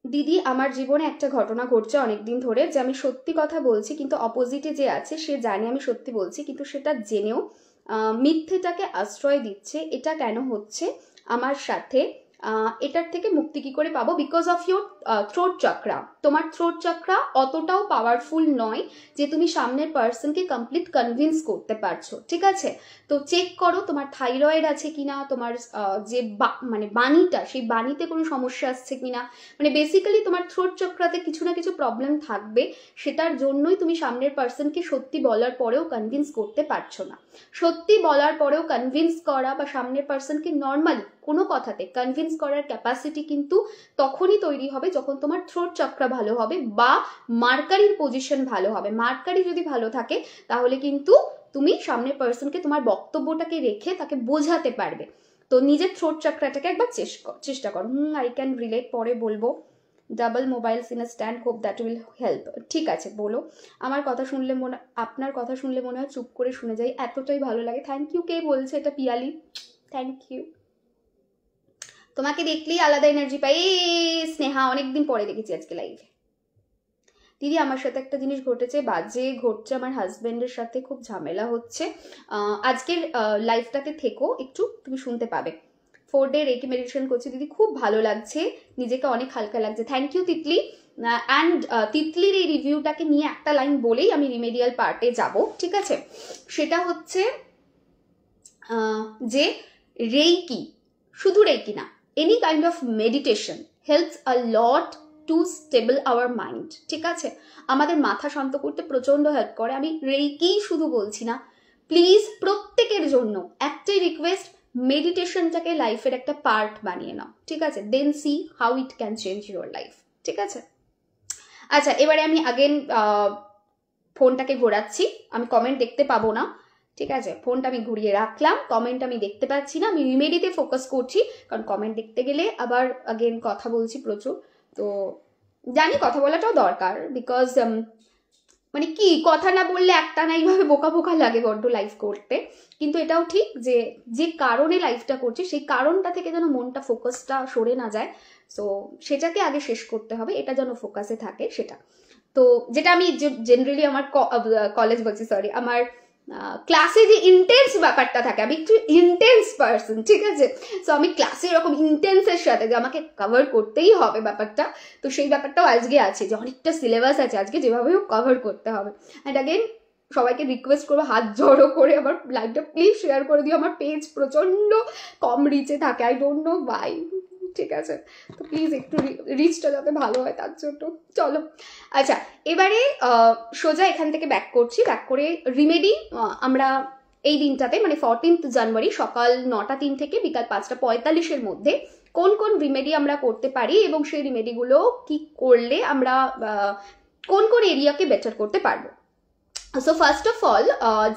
দিদি আমার জীবনে একটা ঘটনা ঘটছে অনেকদিন ধরে, যে আমি সত্যি কথা বলছি, কিন্তু অপোজিটে যে আছে সে জানে আমি সত্যি বলছি, কিন্তু সেটা জেনেও মিথ্যেটাকে আশ্রয় দিচ্ছে। এটা কেন হচ্ছে আমার সাথে? এটার থেকে মুক্তি কি করে পাবো? Because of your throat chakra. তোমার থ্রোট চক্রা অতটাও পাওয়ারফুল নয় যে তুমি সামনের পার্সনকে কমপ্লিট কনভিন্স করতে পারছো। ঠিক আছে, তো চেক করো তোমার থাইরয়েড আছে কিনা, তোমার যে বাণীটা, সেই বাণীতে কোনো সমস্যা আসছে কিনা। মানে বেসিক্যালি তোমার থ্রোট চক্রাতে কিছু না কিছু প্রবলেম থাকবে, সেটার জন্যই তুমি সামনের পার্সনকে সত্যি বলার পরেও কনভিন্স করতে পারছো না। সত্যি বলার পরেও কনভিন্স করা বা সামনের পার্সনকে নর্মালি কোনো কথাতে কনভিন্স করার ক্যাপাসিটি কিন্তু তখনই তৈরি হবে যখন তোমার থ্রোট চক্রা ভালো হবে বা মার্কারির পজিশন ভালো হবে। মার্কারি যদি ভালো থাকে তাহলে কিন্তু তুমি সামনের পার্সনকে তোমার বক্তব্যটাকে রেখে তাকে বোঝাতে পারবে। তো নিজের থ্রোট চক্রাটাকে একবার চেষ্টা করো। আই ক্যান রিলেট, পরে বলবো। Double mobiles in a stand, hope that will help. ঠিক আছে, বলো। আপনার কথা শুনলে মনে হয় চুপ করে শুনে যাই, এতটাই ভালো লাগে। Thank you. কে বলছে এটা? Piyali, thank you. তোমাকে দেখলেই আলাদা এনার্জি পাই। স্নেহা, অনেকদিন পরে দেখেছি আজকে লাইভে। দিদি আমার সাথে একটা জিনিস ঘটেছে, বাজে ঘটছে, আমার হাজবেন্ডের সাথে খুব ঝামেলা হচ্ছে। আজকের লাইফটাতে থেকো একটু, তুমি শুনতে পাবে। 4 ডে রেকি মেডিটেশন করছি দিদি, খুব ভালো লাগছে, নিজেকে অনেক হালকা লাগছে। Thank you Titli. অ্যান্ড তিতলির এই রিভিউটাকে নিয়ে একটা লাইন বলেই আমি রিমেডিয়াল পার্টে যাব। ঠিক আছে, সেটা হচ্ছে যে রেকি, শুধু রেকি না, any kind of meditation helps a lot to stable our mind. ঠিক আছে, আমাদের মাথা শান্ত করতে প্রচন্ড হেল্প করে। আমি রেকি শুধু বলছি না, প্লিজ প্রত্যেকের জন্য একটাই রিকোয়েস্ট, মেডিটেশনটাকে লাইফের একটা পার্ট বানিয়ে নাও। ঠিক আছে, then see how it can change your life. ঠিক আছে, আচ্ছা এবারে আমি আগেন ফোনটাকে ঘোরাচ্ছি, আমি কমেন্ট দেখতে পাবো না। ঠিক আছে, ফোনটা আমি ঘুরিয়ে রাখলাম, কমেন্ট আমি দেখতে পাচ্ছি না, আমি রিমেডিতে ফোকাস করছি, কারণ কমেন্ট দেখতে গেলে আবার আগেন কথা বলছি প্রচুর। তো জানি কথা বলাটাও দরকার, বিকজ মানে কি কথা না বললে একটা না এইভাবে বোকা বোকা লাগে বড্ড লাইফ করতে, কিন্তু এটাও ঠিক যে যে কারণে লাইফটা করছি সেই কারণটা থেকে যেন মনটা ফোকাসটা সরে না যায়, সো সেটাকে আগে শেষ করতে হবে, এটা যেন ফোকাসে থাকে সেটা। তো যেটা আমি জেনারেলি আমার কলেজ বলছি সরি আমার ক্লাসে যে ইন্টেন্স ব্যাপারটা থাকে, আমি একটু ইন্টেন্স পার্সন, ঠিক আছে, সো আমি ক্লাসে এরকম ইন্টেন্সের সাথে যে আমাকে কভার করতেই হবে ব্যাপারটা, তো সেই ব্যাপারটাও আজকে আছে যে অনেকটা সিলেবাস আছে আজকে যেভাবেও কভার করতে হবে। অ্যান্ড অ্যাগেন সবাইকে রিকোয়েস্ট করবো হাত জড়ো করে আমার লাইভটা প্লিজ শেয়ার করে দিও, আমার পেজ প্রচণ্ড কম রিচে থাকে, আই ডোন্ট নো ওয়াই, ঠিক আছে, তো প্লিজ একটু রিচটা যাতে ভালো হয় তার জন্য। চলো আচ্ছা, এবারে সোজা এখান থেকে ব্যাক করছি, ব্যাক করে রিমেডি আমরা এই দিনটাতে মানে 14th জানুয়ারি সকাল 9:03 থেকে বিকাল 5:45 মধ্যে কোন কোন রিমেডি আমরা করতে পারি এবং সেই রিমেডিগুলো কি করলে আমরা কোন কোন এরিয়াকে বেটার করতে পারবো। সো ফার্স্ট অফ অল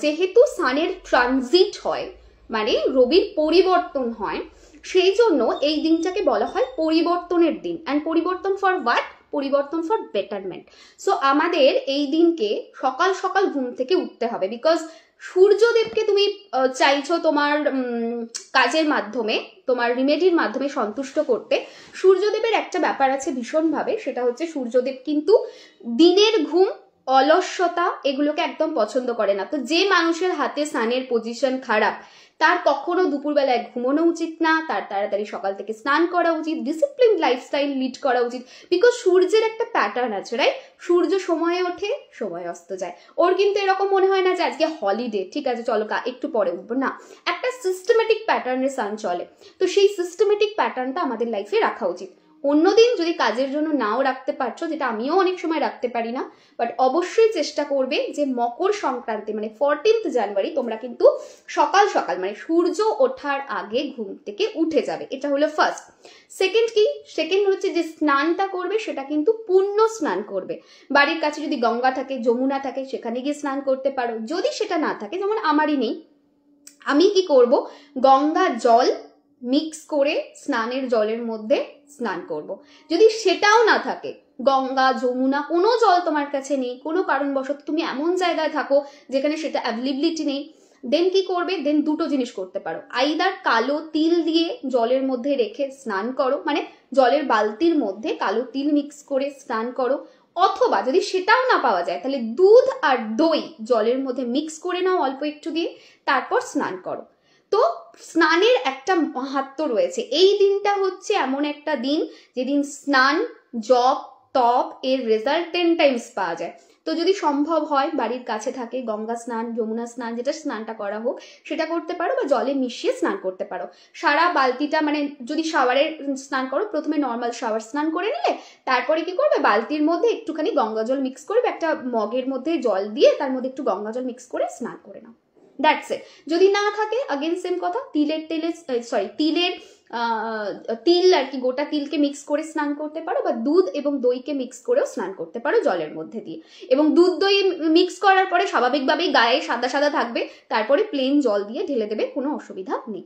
যেহেতু সানের ট্রানজিট হয় মানে রবির পরিবর্তন হয়, সেই জন্য এই দিনটাকে বলা হয় পরিবর্তনের দিন। অ্যান্ড পরিবর্তন ফর হোয়াট? পরিবর্তন ফর বেটারমেন্ট। সো আমাদের এই দিনকে সকাল সকাল ঘুম থেকে উঠতে হবে, বিকজ সূর্যদেবকে তুমি চাইছো তোমার কাজের মাধ্যমে তোমার রিমেডির মাধ্যমে সন্তুষ্ট করতে। সূর্যদেবের একটা ব্যাপার আছে ভীষণভাবে, সেটা হচ্ছে সূর্যদেব কিন্তু দিনের ঘুম অলস্যতা এগুলোকে একদম পছন্দ করে না। তো যে মানুষের হাতে সানের পজিশন খারাপ তার কখনো দুপুরবেলায় ঘুমানো উচিত না, তার তাড়াতাড়ি সকাল থেকে স্নান করা উচিত, ডিসিপ্লিন লাইফস্টাইল লিড করা উচিত, বিকজ সূর্যের একটা প্যাটার্ন আছে রাইট, সূর্য সময়ে ওঠে সময় অস্ত যায়, ওর কিন্তু এরকম মনে হয় না যে আজকে হলিডে ঠিক আছে চলো একটু পরে উঠবো, না, একটা সিস্টেমেটিক প্যাটার্নে সান চলে। তো সেই সিস্টেমেটিক প্যাটার্নটা আমাদের লাইফে রাখা উচিত। অন্যদিন যদি কাজের জন্য নাও রাখতে পারছো, যেটা আমিও অনেক সময় রাখতে পারি না, বাট অবশ্যই চেষ্টা করবে যে মকর সংক্রান্তি মানে 14th জানুয়ারি তোমরা কিন্তু সকাল সকাল মানে সূর্য ওঠার আগে ঘুম থেকে উঠে যাবে, এটা হলো ফার্স্ট। সেকেন্ড কি? সেকেন্ড হচ্ছে যে স্নানটা করবে সেটা কিন্তু পুণ্য স্নান করবে। বাড়ির কাছে যদি গঙ্গা থাকে, যমুনা থাকে, সেখানে গিয়ে স্নান করতে পারো। যদি সেটা না থাকে, যেমন আমারই নেই, আমি কি করব, গঙ্গা জল মিক্স করে স্নানের জলের মধ্যে স্নান করব। যদি সেটাও না থাকে, গঙ্গা যমুনা কোনো জল তোমার কাছে নেই, কোনো কারণবশত তুমি এমন জায়গায় থাকো যেখানে সেটা অ্যাভেলেবিলিটি নেই, দেন কি করবে, দেন দুটো জিনিস করতে পারো। আইদার কালো তিল দিয়ে জলের মধ্যে রেখে স্নান করো, মানে জলের বালতির মধ্যে কালো তিল মিক্স করে স্নান করো, অথবা যদি সেটাও না পাওয়া যায় তাহলে দুধ আর দই জলের মধ্যে মিক্স করে নাও অল্প একটু দিয়ে, তারপর স্নান করো। তো স্নানের একটা মাহাত্ম্য রয়েছে। এই দিনটা হচ্ছে এমন একটা দিন যেদিন স্নান, জপ, তপ এর রেজাল্ট 10 টাইমস পাওয়া যায়। তো যদি সম্ভব হয় বাড়ির কাছে থাকে গঙ্গা স্নান, যমুনা স্নান, যেটা স্নানটা করা হোক সেটা করতে পারো, বা জলে মিশিয়ে স্নান করতে পারো। সারা বালতিটা মানে যদি শাওয়ারে স্নান করো, প্রথমে নর্মাল শাওয়ার স্নান করে নিলে, তারপরে কি করবে, বালতির মধ্যে একটুখানি গঙ্গা জল মিক্স করবে, একটা মগের মধ্যে জল দিয়ে তার মধ্যে একটু গঙ্গা জল মিক্স করে স্নান করে নাও, দ্যাটস ইট। যদি না থাকে আগেন সেম কথা, তিলের তিল আর কি গোটা তিলকে মিক্স করে স্নান করতে পারো, বা দুধ এবং দইকে মিক্স করেও স্নান করতে পারো জলের মধ্যে দিয়ে। এবং দুধ দই মিক্স করার পরে স্বাভাবিকভাবেই গায়ে সাদা সাদা থাকবে, তারপরে প্লেন জল দিয়ে ঢেলে দেবে, কোনো অসুবিধা নেই।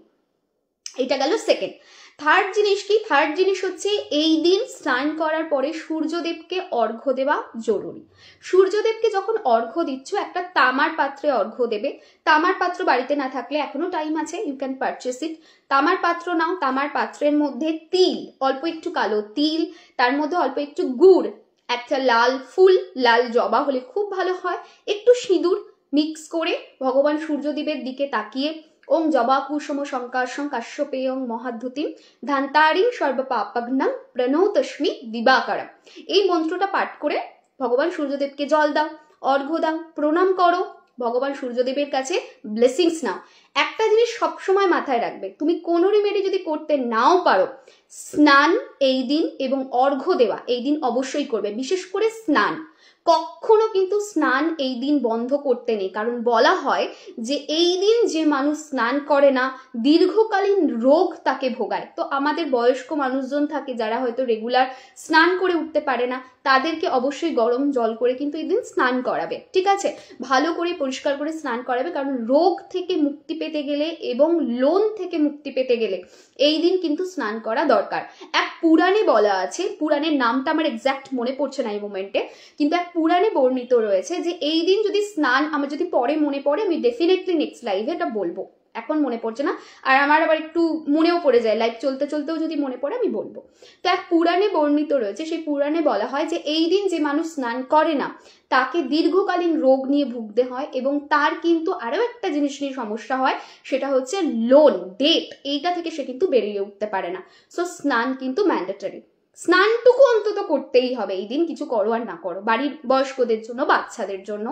এটা গেল সেকেন্ড। থার্ড জিনিস কি? থার্ড জিনিস হচ্ছে এই দিন স্নান করার পরে সূর্যদেবকে অর্ঘ্য দেওয়া জরুরি। সূর্যদেবকে যখন অর্ঘ্য দিচ্ছ একটা তামার পাত্রে অর্ঘ্য দেবে। তামার পাত্র বাড়িতে না থাকলে এখনো টাইম আছে, ইউ ক্যান পারচেস ইট। তামার পাত্র নাও, তামার পাত্রের মধ্যে তিল, অল্প একটু কালো তিল, তার মধ্যে অল্প একটু গুড়, একটা লাল ফুল, লাল জবা হলে খুব ভালো হয়, একটু সিঁদুর মিক্স করে ভগবান সূর্যদেবের দিকে তাকিয়ে ওং জবা কুসুম শঙ্কাশং কাশ্যপেয়ং মহাদ্যুতিম ধান্তারিং সর্বপাপঘ্নং প্রণতস্মি দিবাকরম, এই মন্ত্রটা পাঠ করে ভগবান সূর্যদেবকে জল দাও, অর্ঘ্য দাও, প্রণাম করো, ভগবান সূর্যদেবের কাছে ব্লেসিংস নাও। একটা জিনিস সবসময় মাথায় রাখবে, তুমি কোনো রিমেডি যদি করতে নাও পারো, স্নান এই দিন এবং অর্ঘ্য দেওয়া এই দিন অবশ্যই করবে। বিশেষ করে স্নান, কখনো কিন্তু স্নান এই দিন বন্ধ করতে নেই, কারণ বলা হয় যে এই দিন যে মানুষ স্নান করে না দীর্ঘকালীন রোগ তাকে ভোগায়। তো আমাদের বয়স্ক মানুষজন থাকে যারা হয়তো রেগুলার স্নান করে উঠতে পারে না, তাদেরকে অবশ্যই গরম জল করে কিন্তু এই দিন স্নান করাবে, ঠিক আছে, ভালো করে পরিষ্কার করে স্নান করাবে, কারণ রোগ থেকে মুক্তি পেতে গেলে এবং লোন থেকে মুক্তি পেতে গেলে এই দিন কিন্তু স্নান করা দরকার। এক পুরাণে বলা আছে, পুরাণের নামটা আমার এক্সাক্ট মনে পড়ছে না এই মোমেন্টে, কিন্তু এক পুরাণে বর্ণিত রয়েছে যে এই দিন যদি স্নান, আমার যদি পরে মনে পড়ে আমি ডেফিনেটলি নেক্সট লাইভে এটা বলবো, এখন মনে পড়ছে না, আর আমার আবার একটু মনেও পড়ে যায়, লাইভ চলতে চলতেও যদি মনে পড়ে আমি বলবো। তো এক পুরাণে বর্ণিত রয়েছে, সেই পুরাণে বলা হয় যে এই দিন যে মানুষ স্নান করে না তাকে দীর্ঘকালীন রোগ নিয়ে ভুগতে হয়, এবং তার কিন্তু আরো একটা জিনিস নিয়ে সমস্যা হয়, সেটা হচ্ছে লোন ডেট, এইটা থেকে সে কিন্তু বেরিয়ে উঠতে পারে না। সো স্নান কিন্তু ম্যান্ডেটরি, স্নানটুকু অন্তত করতেই হবে এই দিন, কিছু করো আর না করো, বাড়ির বয়স্কদের জন্য, বাচ্চাদের জন্য।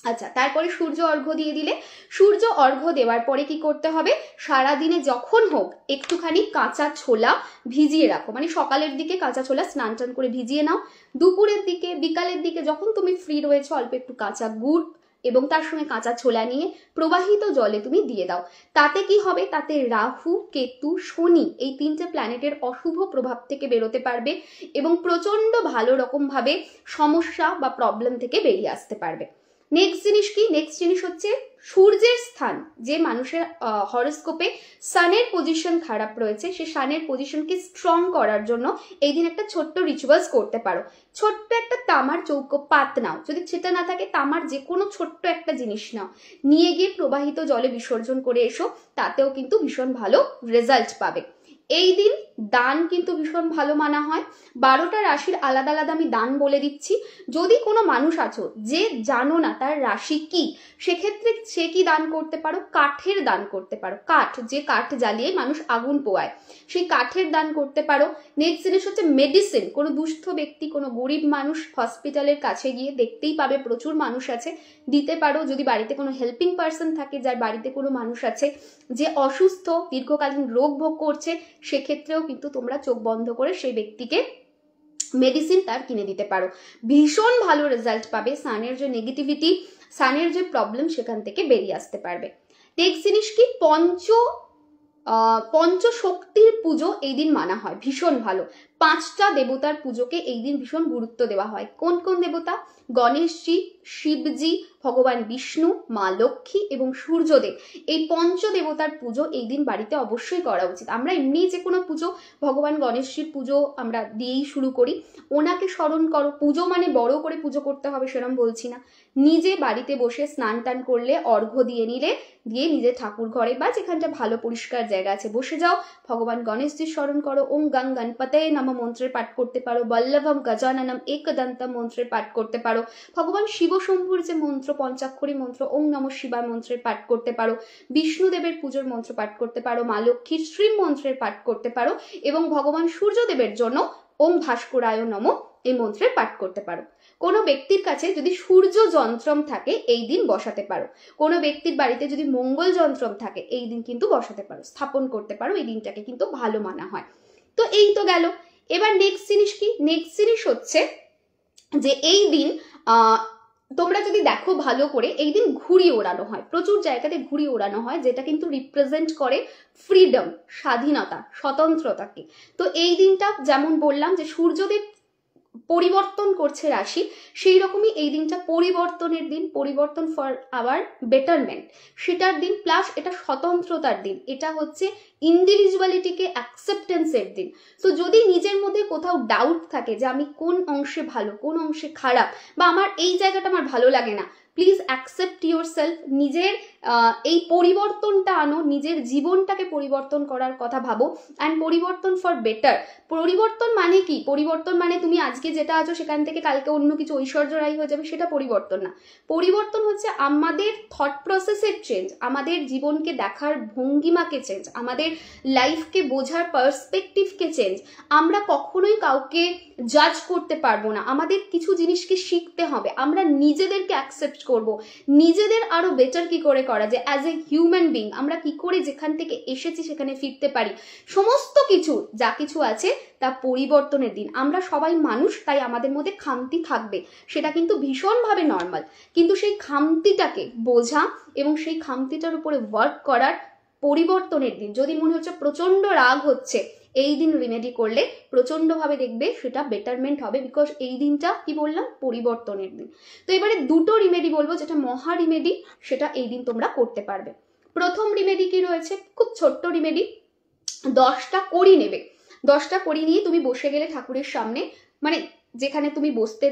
আচ্ছা, তারপরে সূর্য অর্ঘ্য দিয়ে দিলে, সূর্য অর্ঘ্য দেওয়ার পরে কি করতে হবে, সারাদিনে যখন হোক একটুখানি কাঁচা ছোলা ভিজিয়ে রাখো, মানে সকালের দিকে কাঁচা ছোলা স্নান টান করে ভিজিয়ে নাও, দুপুরের দিকে বিকালের দিকে যখন তুমি ফ্রি রয়েছো অল্প একটু কাঁচা গুড় এবং তার সঙ্গে কাঁচা ছোলা নিয়ে প্রবাহিত জলে তুমি দিয়ে দাও। তাতে কি হবে, তাতে রাহু, কেতু, শনি এই তিনটে প্ল্যানেটের অশুভ প্রভাব থেকে বেরোতে পারবে এবং প্রচন্ড ভালো রকম ভাবে সমস্যা বা প্রবলেম থেকে বেরিয়ে আসতে পারবে। নেক্সট জিনিস কি, নেক্সট জিনিস হচ্ছে সূর্যের স্থান, যে মানুষের হরোস্কোপে সানের পজিশন খারাপ রয়েছে, সে সানের পজিশনকে স্ট্রং করার জন্য এই দিন একটা ছোট্ট রিচুয়ালস করতে পারো। ছোট্ট একটা তামার চৌকো পাত নাও, যদি সেটা না থাকে তামার যে কোনো ছোট্ট একটা জিনিস নাও, নিয়ে গিয়ে প্রবাহিত জলে বিসর্জন করে এসো, তাতেও কিন্তু ভীষণ ভালো রেজাল্ট পাবে। এই দিন দান কিন্তু ভীষণ ভালো মানা হয়। 12টা রাশির আলাদা আলাদা আমি দান বলে দিচ্ছি, যদি কোনো মানুষ আছো যে জানো না তার রাশি কি, সেক্ষেত্রে সে কি দান করতে পারো, কাঠের দান করতে পারো, কাঠ, যে কাঠ জ্বালিয়ে মানুষ আগুন পোয়ায় সেই কাঠের দান করতে পারো। নেক্সট জিনিস হচ্ছে মেডিসিন, কোনো দুস্থ ব্যক্তি, কোনো গরিব মানুষ হসপিটালের কাছে গিয়ে দেখতেই পাবে প্রচুর মানুষ আছে, দিতে পারো। যদি বাড়িতে কোনো হেল্পিং পার্সন থাকে, যার বাড়িতে কোনো মানুষ আছে যে অসুস্থ, দীর্ঘকালীন রোগ ভোগ করছে, সেক্ষেত্রেও কিন্তু তোমরা চোখ বন্ধ করে সেই ব্যক্তিকে মেডিসিন তার কিনে দিতে পারো, ভীষণ ভালো রেজাল্ট পাবে। সানের যে নেগেটিভিটি, সানের যে প্রবলেম, সেখান থেকে বেরিয়ে আসতে পারবে। নেক্সট জিনিস কি, পঞ্চশক্তির পুজো এই দিন মানা হয়, ভীষণ ভালো। 5টা দেবতার পুজোকে এই দিন ভীষণ গুরুত্ব দেওয়া হয়। কোন কোন দেবতা, গণেশজি, শিবজি, ভগবান বিষ্ণু, মা লক্ষ্মী এবং সূর্যদেব, এই পঞ্চ দেবতার পুজো এই দিন বাড়িতে অবশ্যই করা উচিত। আমরা এমনি যে কোনো পুজো, ভগবান গণেশজির পুজো আমরা দিয়েই শুরু করি, ওনাকে স্মরণ করো। পুজো মানে বড় করে পুজো করতে হবে সেরকম বলছি না, নিজে বাড়িতে বসে স্নান টান করলে, অর্ঘ্য দিয়ে নিলে, দিয়ে নিজে ঠাকুর ঘরে বা যেখানটা ভালো পরিষ্কার জায়গা আছে বসে যাও, ভগবান গণেশজির স্মরণ করো, ওম গং গণপতয়ে নমঃ মন্ত্রের পাঠ করতে পারো, বল্লভম গজাননম একদন্তম মন্ত্রের পাঠ করতে পারো, ভগবান শিব শম্ভুর যে মন্ত্র, পঞ্চাক্ষরী মন্ত্র ওম নমঃ শিবায় মন্ত্রের পাঠ করতে পারো, বিষ্ণুদেবের পুজোর মন্ত্র পাঠ করতে পারো, মা লক্ষ্মীর শ্রী মন্ত্রের পাঠ করতে পারো, এবং ভগবান সূর্যদেবের জন্য ওম ভাস্করায় নমঃ এই মন্ত্রের পাঠ করতে পারো। কোনো ব্যক্তির কাছে যদি সূর্য যন্ত্রম থাকে এই দিন বসাতে পারো, কোনো ব্যক্তির বাড়িতে যদি মঙ্গল যন্ত্রম থাকে এই দিন কিন্তু বসাতে পারো, স্থাপন করতে পারো, এই দিনটাকে কিন্তু ভালো মানা হয়। তো এই তো গেল। এবার নেক্সট জিনিস কি, নেক্সট জিনিস হচ্ছে যে এই দিন তোমরা যদি দেখো ভালো করে, এই দিন ঘুড়ি ওড়ানো হয়, প্রচুর জায়গাতে ঘুড়ি ওড়ানো হয়, যেটা কিন্তু রিপ্রেজেন্ট করে ফ্রিডম, স্বাধীনতা, স্বতন্ত্রতাকে। তো এই দিনটা যেমন বললাম যে সূর্যদেব পরিবর্তন করছে রাশি, সেই রকমই এই দিনটা পরিবর্তনের দিন, পরিবর্তন ফর আওয়ার বেটারমেন্ট সেটার দিন, প্লাস এটা স্বতন্ত্রতার দিন, এটা হচ্ছে ইন্ডিভিজুয়ালিটিকে অ্যাকসেপ্টেন্সের দিন। তো যদি নিজের মধ্যে কোথাও ডাউট থাকে যে আমি কোন অংশে ভালো, কোন অংশে খারাপ, বা আমার এই জায়গাটা আমার ভালো লাগে না, প্লিজ অ্যাকসেপ্ট ইউর সেলফ, নিজের এই পরিবর্তনটা আনো, নিজের জীবনটাকে পরিবর্তন করার কথা ভাবো, অ্যান্ড পরিবর্তন ফর বেটার। পরিবর্তন মানে কি, পরিবর্তন মানে তুমি আজকে যেটা আছো সেখান থেকে কালকে অন্য কিছু ঐশ্বর্য রায় হয়ে যাবে, সেটা পরিবর্তন না। পরিবর্তন হচ্ছে আমাদের থট প্রসেসের চেঞ্জ, আমাদের জীবনকে দেখার ভঙ্গিমাকে চেঞ্জ, আমাদের লাইফকে বোঝার পার্সপেক্টিভকে চেঞ্জ। আমরা কখনোই কাউকে জাজ করতে পারবো না, আমাদের কিছু জিনিসকে শিখতে হবে, আমরা নিজেদেরকে অ্যাকসেপ্ট করব, নিজেদের আরো বেটার কি করে করা যায়, অ্যাজ এ হিউম্যান বিং আমরা কি করে যেখান থেকে এসেছি সেখানে ফিরতে পারি, সমস্ত কিছু যা কিছু আছে তা পরিবর্তনের দিন। আমরা সবাই মানুষ, তাই আমাদের মধ্যে খামতি থাকবে, সেটা কিন্তু ভীষণভাবে নর্মাল, কিন্তু সেই খামতিটাকে বোঝা এবং সেই খামতিটার উপরে ওয়ার্ক করার পরিবর্তনের দিন। যদি মনে হচ্ছে প্রচন্ড রাগ হচ্ছে, এই দিন রিমেডি করলে প্রচন্ডভাবে দেখবে সেটা বেটারমেন্ট হবে, বিকজ এই দিনটা কি বললাম, পরিবর্তনের দিন। তো এবারে দুটো রিমেডি বলবো, যেটা মহা রিমেডি, সেটা এই দিন তোমরা করতে পারবে। প্রথম রিমেডি কি রয়েছে, খুব ছোট্ট রিমেডি, 10টা কড়ি নেবে, 10টা কড়ি নিয়ে তুমি বসে গেলে ঠাকুরের সামনে, মানে যেখানে তুমি বসতে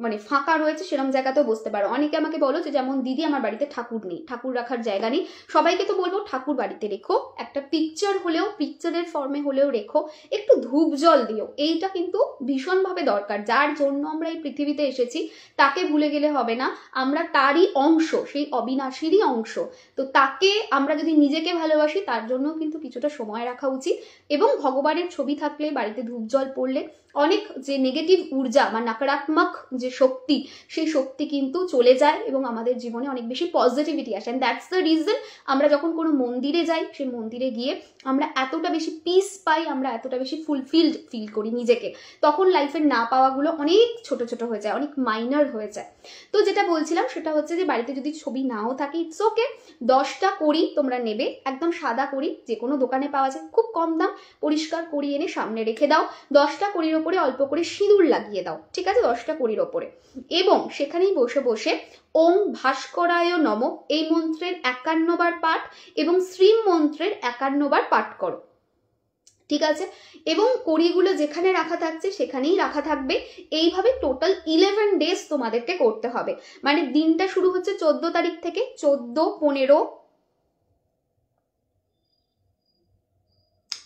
মানে ফাঁকা রয়েছে সেরকম জায়গাতেও বসতে পারো। অনেকে আমাকে বলো যে যেমন দিদি আমার বাড়িতে ঠাকুর নেই, ঠাকুর রাখার জায়গা নেই, সবাইকে তো বলবো ঠাকুর বাড়িতে রেখো, একটা পিকচার হলেও, পিকচারের ফর্মে হলেও রেখো, একটু ধূপ জল দিও, এইটা কিন্তু ভীষণভাবে দরকার। যার জন্য আমরা এই পৃথিবীতে এসেছি তাকে ভুলে গেলে হবে না, আমরা তারই অংশ, সেই অবিনাশীরই অংশ। তো তাকে আমরা যদি নিজেকে ভালোবাসি তার জন্য কিন্তু কিছুটা সময় রাখা উচিত। এবং ভগবানের ছবি থাকলে বাড়িতে ধূপ জল পড়লে অনেক যে নেগেটিভ ঊর্জা বা নকারাত্মক যে শক্তি, সেই শক্তি কিন্তু চলে যায় এবং আমাদের জীবনে অনেক বেশি পজিটিভিটি আসে। অ্যান্ড দ্যাটস দ্য রিজন আমরা যখন কোনো মন্দিরে যাই, সেই মন্দিরে গিয়ে আমরা এতটা বেশি পিস পাই, আমরা এতটা বেশি ফুলফিলড ফিল করি নিজেকে, তখন লাইফের না পাওয়াগুলো অনেক ছোট ছোট হয়ে যায়, অনেক মাইনর হয়ে যায়। তো যেটা বলছিলাম সেটা হচ্ছে যে বাড়িতে যদি ছবি নাও থাকে, ইটস ওকে, 10টা কড়ি তোমরা নেবে, একদম সাদা কড়ি, যে কোনো দোকানে পাওয়া যায়, খুব কম দাম, পরিষ্কার কড়ি এনে সামনে রেখে দাও। 10টা কড়ির ওপরে অল্প করে সিঁদুর লাগিয়ে দাও, ঠিক আছে, 10টা কড়ির ওপরে। এবং সেখানেই বসে বসে ওম ভাস্করায় নমঃ এই মন্ত্রের 51 বার পাঠ এবং শ্রীম মন্ত্রের 51 বার পাঠ করো, ঠিক আছে। এবং কড়িগুলো যেখানে রাখা থাকছে সেখানেই রাখা থাকবে। এইভাবে টোটাল 11 ডেজ তোমাদেরকে করতে হবে। মানে দিনটা শুরু হচ্ছে 14 তারিখ থেকে, 14, 15,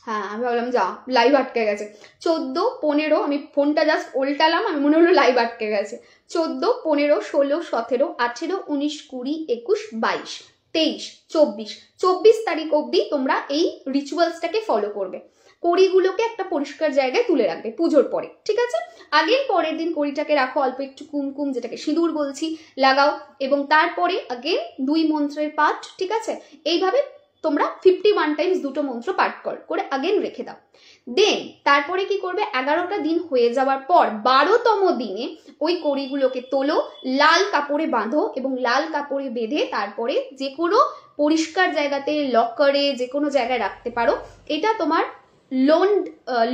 হ্যাঁ আমি ভাবলাম যা লাইভ আটকে গেছে, 14, 15, আমি ফোনটা জাস্ট উল্টালাম, আমি মনে হলো লাইভ আটকে গেছে। 14, 15, 16, 17, 18, 19, 20, 21, 22, 23, 24, 24 তারিখ অবধি তোমরা এই রিচুয়ালসটাকে ফলো করবে। কড়িগুলোকে একটা পরিষ্কার জায়গায় তুলে রাখবে পুজোর পরে, ঠিক আছে। আগের পরের দিন কড়িটাকে রাখো, অল্প একটু কুমকুম, যেটাকে সিঁদুর বলছি, লাগাও। এবং তারপরে আগেন 2 মন্ত্রের পাঠ, ঠিক আছে। এইভাবে তোমরা 51 টাইমস দুটো মন্ত্র পাঠ করে আগেন রেখে দাও। দেন তারপরে কি করবে, 11টা দিন হয়ে যাওয়ার পর 12তম দিনে ওই কড়িগুলোকে তোলো, লাল কাপড়ে বাঁধো এবং লাল কাপড়ে বেঁধে তারপরে যে কোনো পরিষ্কার জায়গাতে, লকারে, যে কোনো জায়গায় রাখতে পারো। এটা তোমার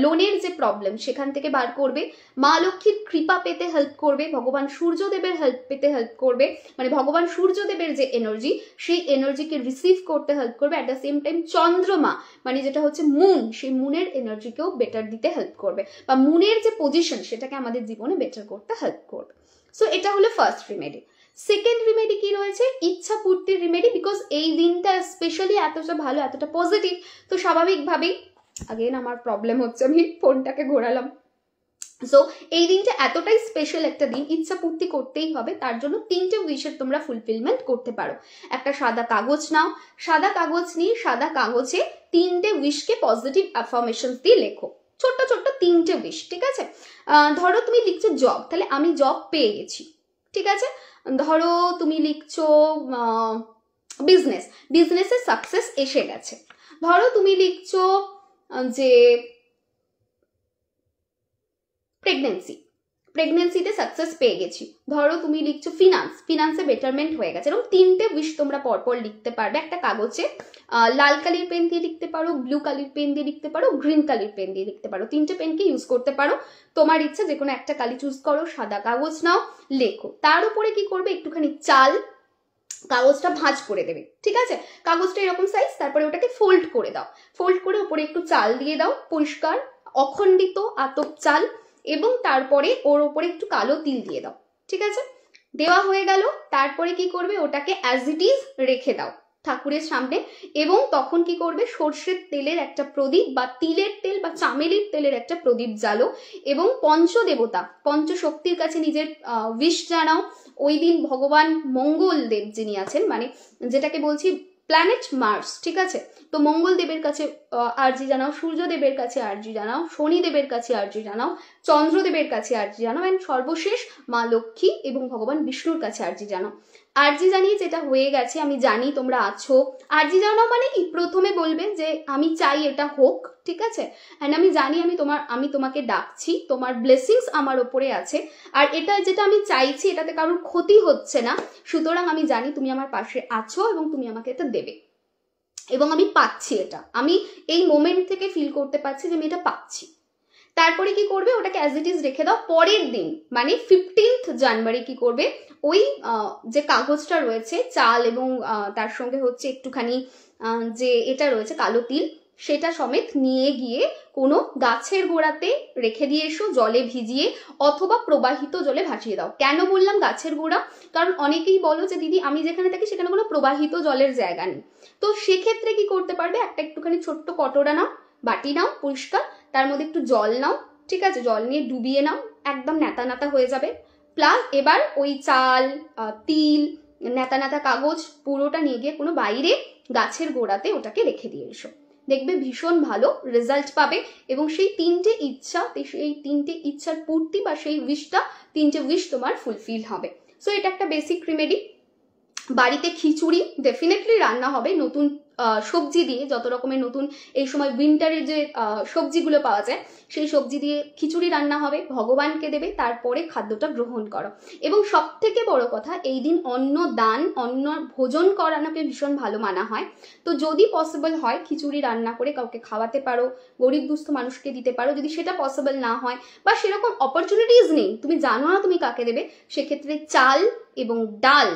লোনের যে প্রবলেম সেখান থেকে বার করবে, মা লক্ষ্মীর কৃপা পেতে হেল্প করবে, ভগবান সূর্যদেবের হেল্প পেতে হেল্প করবে, মানে ভগবান সূর্যদেবের যে এনার্জি, সেই এনার্জিকে রিসিভ করতে হেল্প করবে। অ্যাট দ্য সেম টাইম চন্দ্রমা মানে যেটা হচ্ছে মুন, সেই মুনের এনার্জিকেও বেটার দিতে হেল্প করবে, বা মুনের যে পজিশন সেটাকে আমাদের জীবনে বেটার করতে হেল্প করবে। সো এটা হলো ফার্স্ট রিমেডি। সেকেন্ড রিমেডি কি রয়েছে, ইচ্ছা পূর্তির রিমেডি। বিকজ এই দিনটা স্পেশালি এতটা ভালো, এতটা পজিটিভ, তো স্বাভাবিকভাবেই আগেন আমার প্রবলেম হচ্ছে, আমি ফোনটাকে ঘোরালাম। সো এই দিনটা এতটাই স্পেশাল একটা দিন, ইচ্ছা পূর্তি করতেই হবে। তার জন্য 3টে উইশের তোমরা ফুলফিলমেন্ট করতে পারো। একটা সাদা কাগজ নাও, সাদা কাগজ নিয়ে সাদা কাগজে 3টে উইশকে পজিটিভ অ্যাফার্মেশন দিয়ে লেখো, ছোট্ট ছোট্ট 3টে উইশ, ঠিক আছে। ধরো তুমি লিখছো জব, তাহলে আমি জব পেয়ে গেছি, ঠিক আছে। ধরো তুমি লিখছো বিজনেসে সাকসেস এসে গেছে। ধরো তুমি লিখছো যে প্রেগনেন্সিতে সাকসেস পেয়ে গেছি। ধরো তুমি লিখছো ফিনান্সে বেটারমেন্ট হয়ে গেছে। এরকম 3টে উইশ তোমরা পরপর লিখতে পারবে একটা কাগজে। লাল কালির পেন দিয়ে লিখতে পারো, ব্লু কালির পেন দিয়ে লিখতে পারো, গ্রিন কালির পেন দিয়ে লিখতে পারো, 3টে পেনকে ইউজ করতে পারো। তোমার ইচ্ছা যে কোনো একটা কালি চুজ করো, সাদা কাগজ নাও, লেখো। তার উপরে কি করবে, একটুখানি চাল, কাগজটা ভাঁজ করে দেবে, ঠিক আছে। কাগজটা এরকম সাইজ, তারপরে ওটাকে ফোল্ড করে দাও, ফোল্ড করে উপরে একটু চাল দিয়ে দাও, পরিষ্কার অখণ্ডিত আতপ চাল, এবং তারপরে ওর উপরে একটু কালো তিল দিয়ে দাও, ঠিক আছে। দেওয়া হয়ে গেল। তারপরে কি করবে, ওটাকে অ্যাজ ইট ইজ রেখে দাও ঠাকুরের সামনে। এবং তখন কি করবে, সর্ষের তেলের একটা প্রদীপ বা তিলের তেল বা চামেলির তেলের একটা প্রদীপ জ্বালো এবং পঞ্চদেবতা, পঞ্চশক্তির কাছে নিজের উইশ জানাও। ওই দিন ভগবান মঙ্গল দেব যিনি আছেন, মানে যেটাকে বলছি প্ল্যানেট মার্স, ঠিক আছে। তো মঙ্গল দেবের কাছে আরজি জানাও, সূর্যদেবের কাছে আরজি জানাও, শনিদেবের কাছে আরজি জানাও, চন্দ্রদেবের কাছে আরজি জানাও, এন্ড সর্বশেষ মা লক্ষ্মী এবং ভগবান বিষ্ণুর কাছে আরজি জানাও। আরজি জানিয়ে যেটা হয়ে গেছে, আমি জানি তোমরা আছো। আরজি জানাও মানে কি, প্রথমে বলবে যে আমি চাই এটা হোক, ঠিক আছে। অ্যান্ড আমি জানি আমি তোমাকে ডাকছি, তোমার ব্লেসিংস আমার ওপরে আছে, আর এটা যেটা আমি চাইছি এটাতে কারোর ক্ষতি হচ্ছে না, সুতরাং আমি জানি তুমি আমার পাশে আছো এবং তুমি আমাকে এটা দেবে, এবং আমি পাচ্ছি এটা, আমি এই মোমেন্ট থেকে ফিল করতে পারছি যে আমি এটা পাচ্ছি। তারপরে কি করবে, ওটাকে অ্যাজ ইট ইজ রেখে দাও। পরের দিন মানে 15th জানুয়ারি কি করবে, ওই যে কাগজটা রয়েছে চাল এবং তার সঙ্গে হচ্ছে একটুখানি যে এটা রয়েছে কালো তিল, সেটা সমেত নিয়ে গিয়ে কোনো গাছের গোড়াতে রেখে দিয়ে এসো, জলে ভিজিয়ে অথবা প্রবাহিত জলে ভাসিয়ে দাও। কেন বললাম গাছের গোড়া? কারণ অনেকেই বলো যে দিদি আমি যেখানে থাকি সেখানে কোনো প্রবাহিত জলের জায়গা নেই। তো সেক্ষেত্রে কি করতে পারবে, একটা একটুখানি ছোট্ট কটোরা নাও, বাটি নাও পরিষ্কার, তার মধ্যে একটু জল নাও, ঠিক আছে, জল নিয়ে ডুবিয়ে নাও, একদম ন্যাতা ন্যাতা হয়ে যাবে। প্লাস এবার ওই চাল, তিল, ন্যাতা ন্যাতা কাগজ পুরোটা নিয়ে গিয়ে কোনো বাইরে গাছের গোড়াতে ওটাকে রেখে দিয়ে এসো, দেখবে ভীষণ ভালো রেজাল্ট পাবে। এবং সেই তিনটে ইচ্ছার পূর্তি বা সেই উইশটা, তিনটে উইশ তোমার ফুলফিল হবে। সো এটা একটা বেসিক রেমেডি। বাড়িতে খিচুড়ি ডেফিনেটলি রান্না হবে নতুন সবজি দিয়ে, যত রকমের নতুন এই সময় উইন্টারের যে সবজিগুলো পাওয়া যায় সেই সবজি দিয়ে খিচুড়ি রান্না হবে, ভগবানকে দেবে, তারপরে খাদ্যটা গ্রহণ করো। এবং সব থেকে বড় কথা, এই দিন অন্ন দান, অন্ন ভোজন করানোকে ভীষণ ভালো মানা হয়। তো যদি পসিবল হয় খিচুড়ি রান্না করে কাউকে খাওয়াতে পারো, গরিব দুস্থ মানুষকে দিতে পারো। যদি সেটা পসিবল না হয় বা সেরকম অপরচুনিটিস নেই, তুমি জানো না তুমি কাকে দেবে, সেক্ষেত্রে চাল এবং ডাল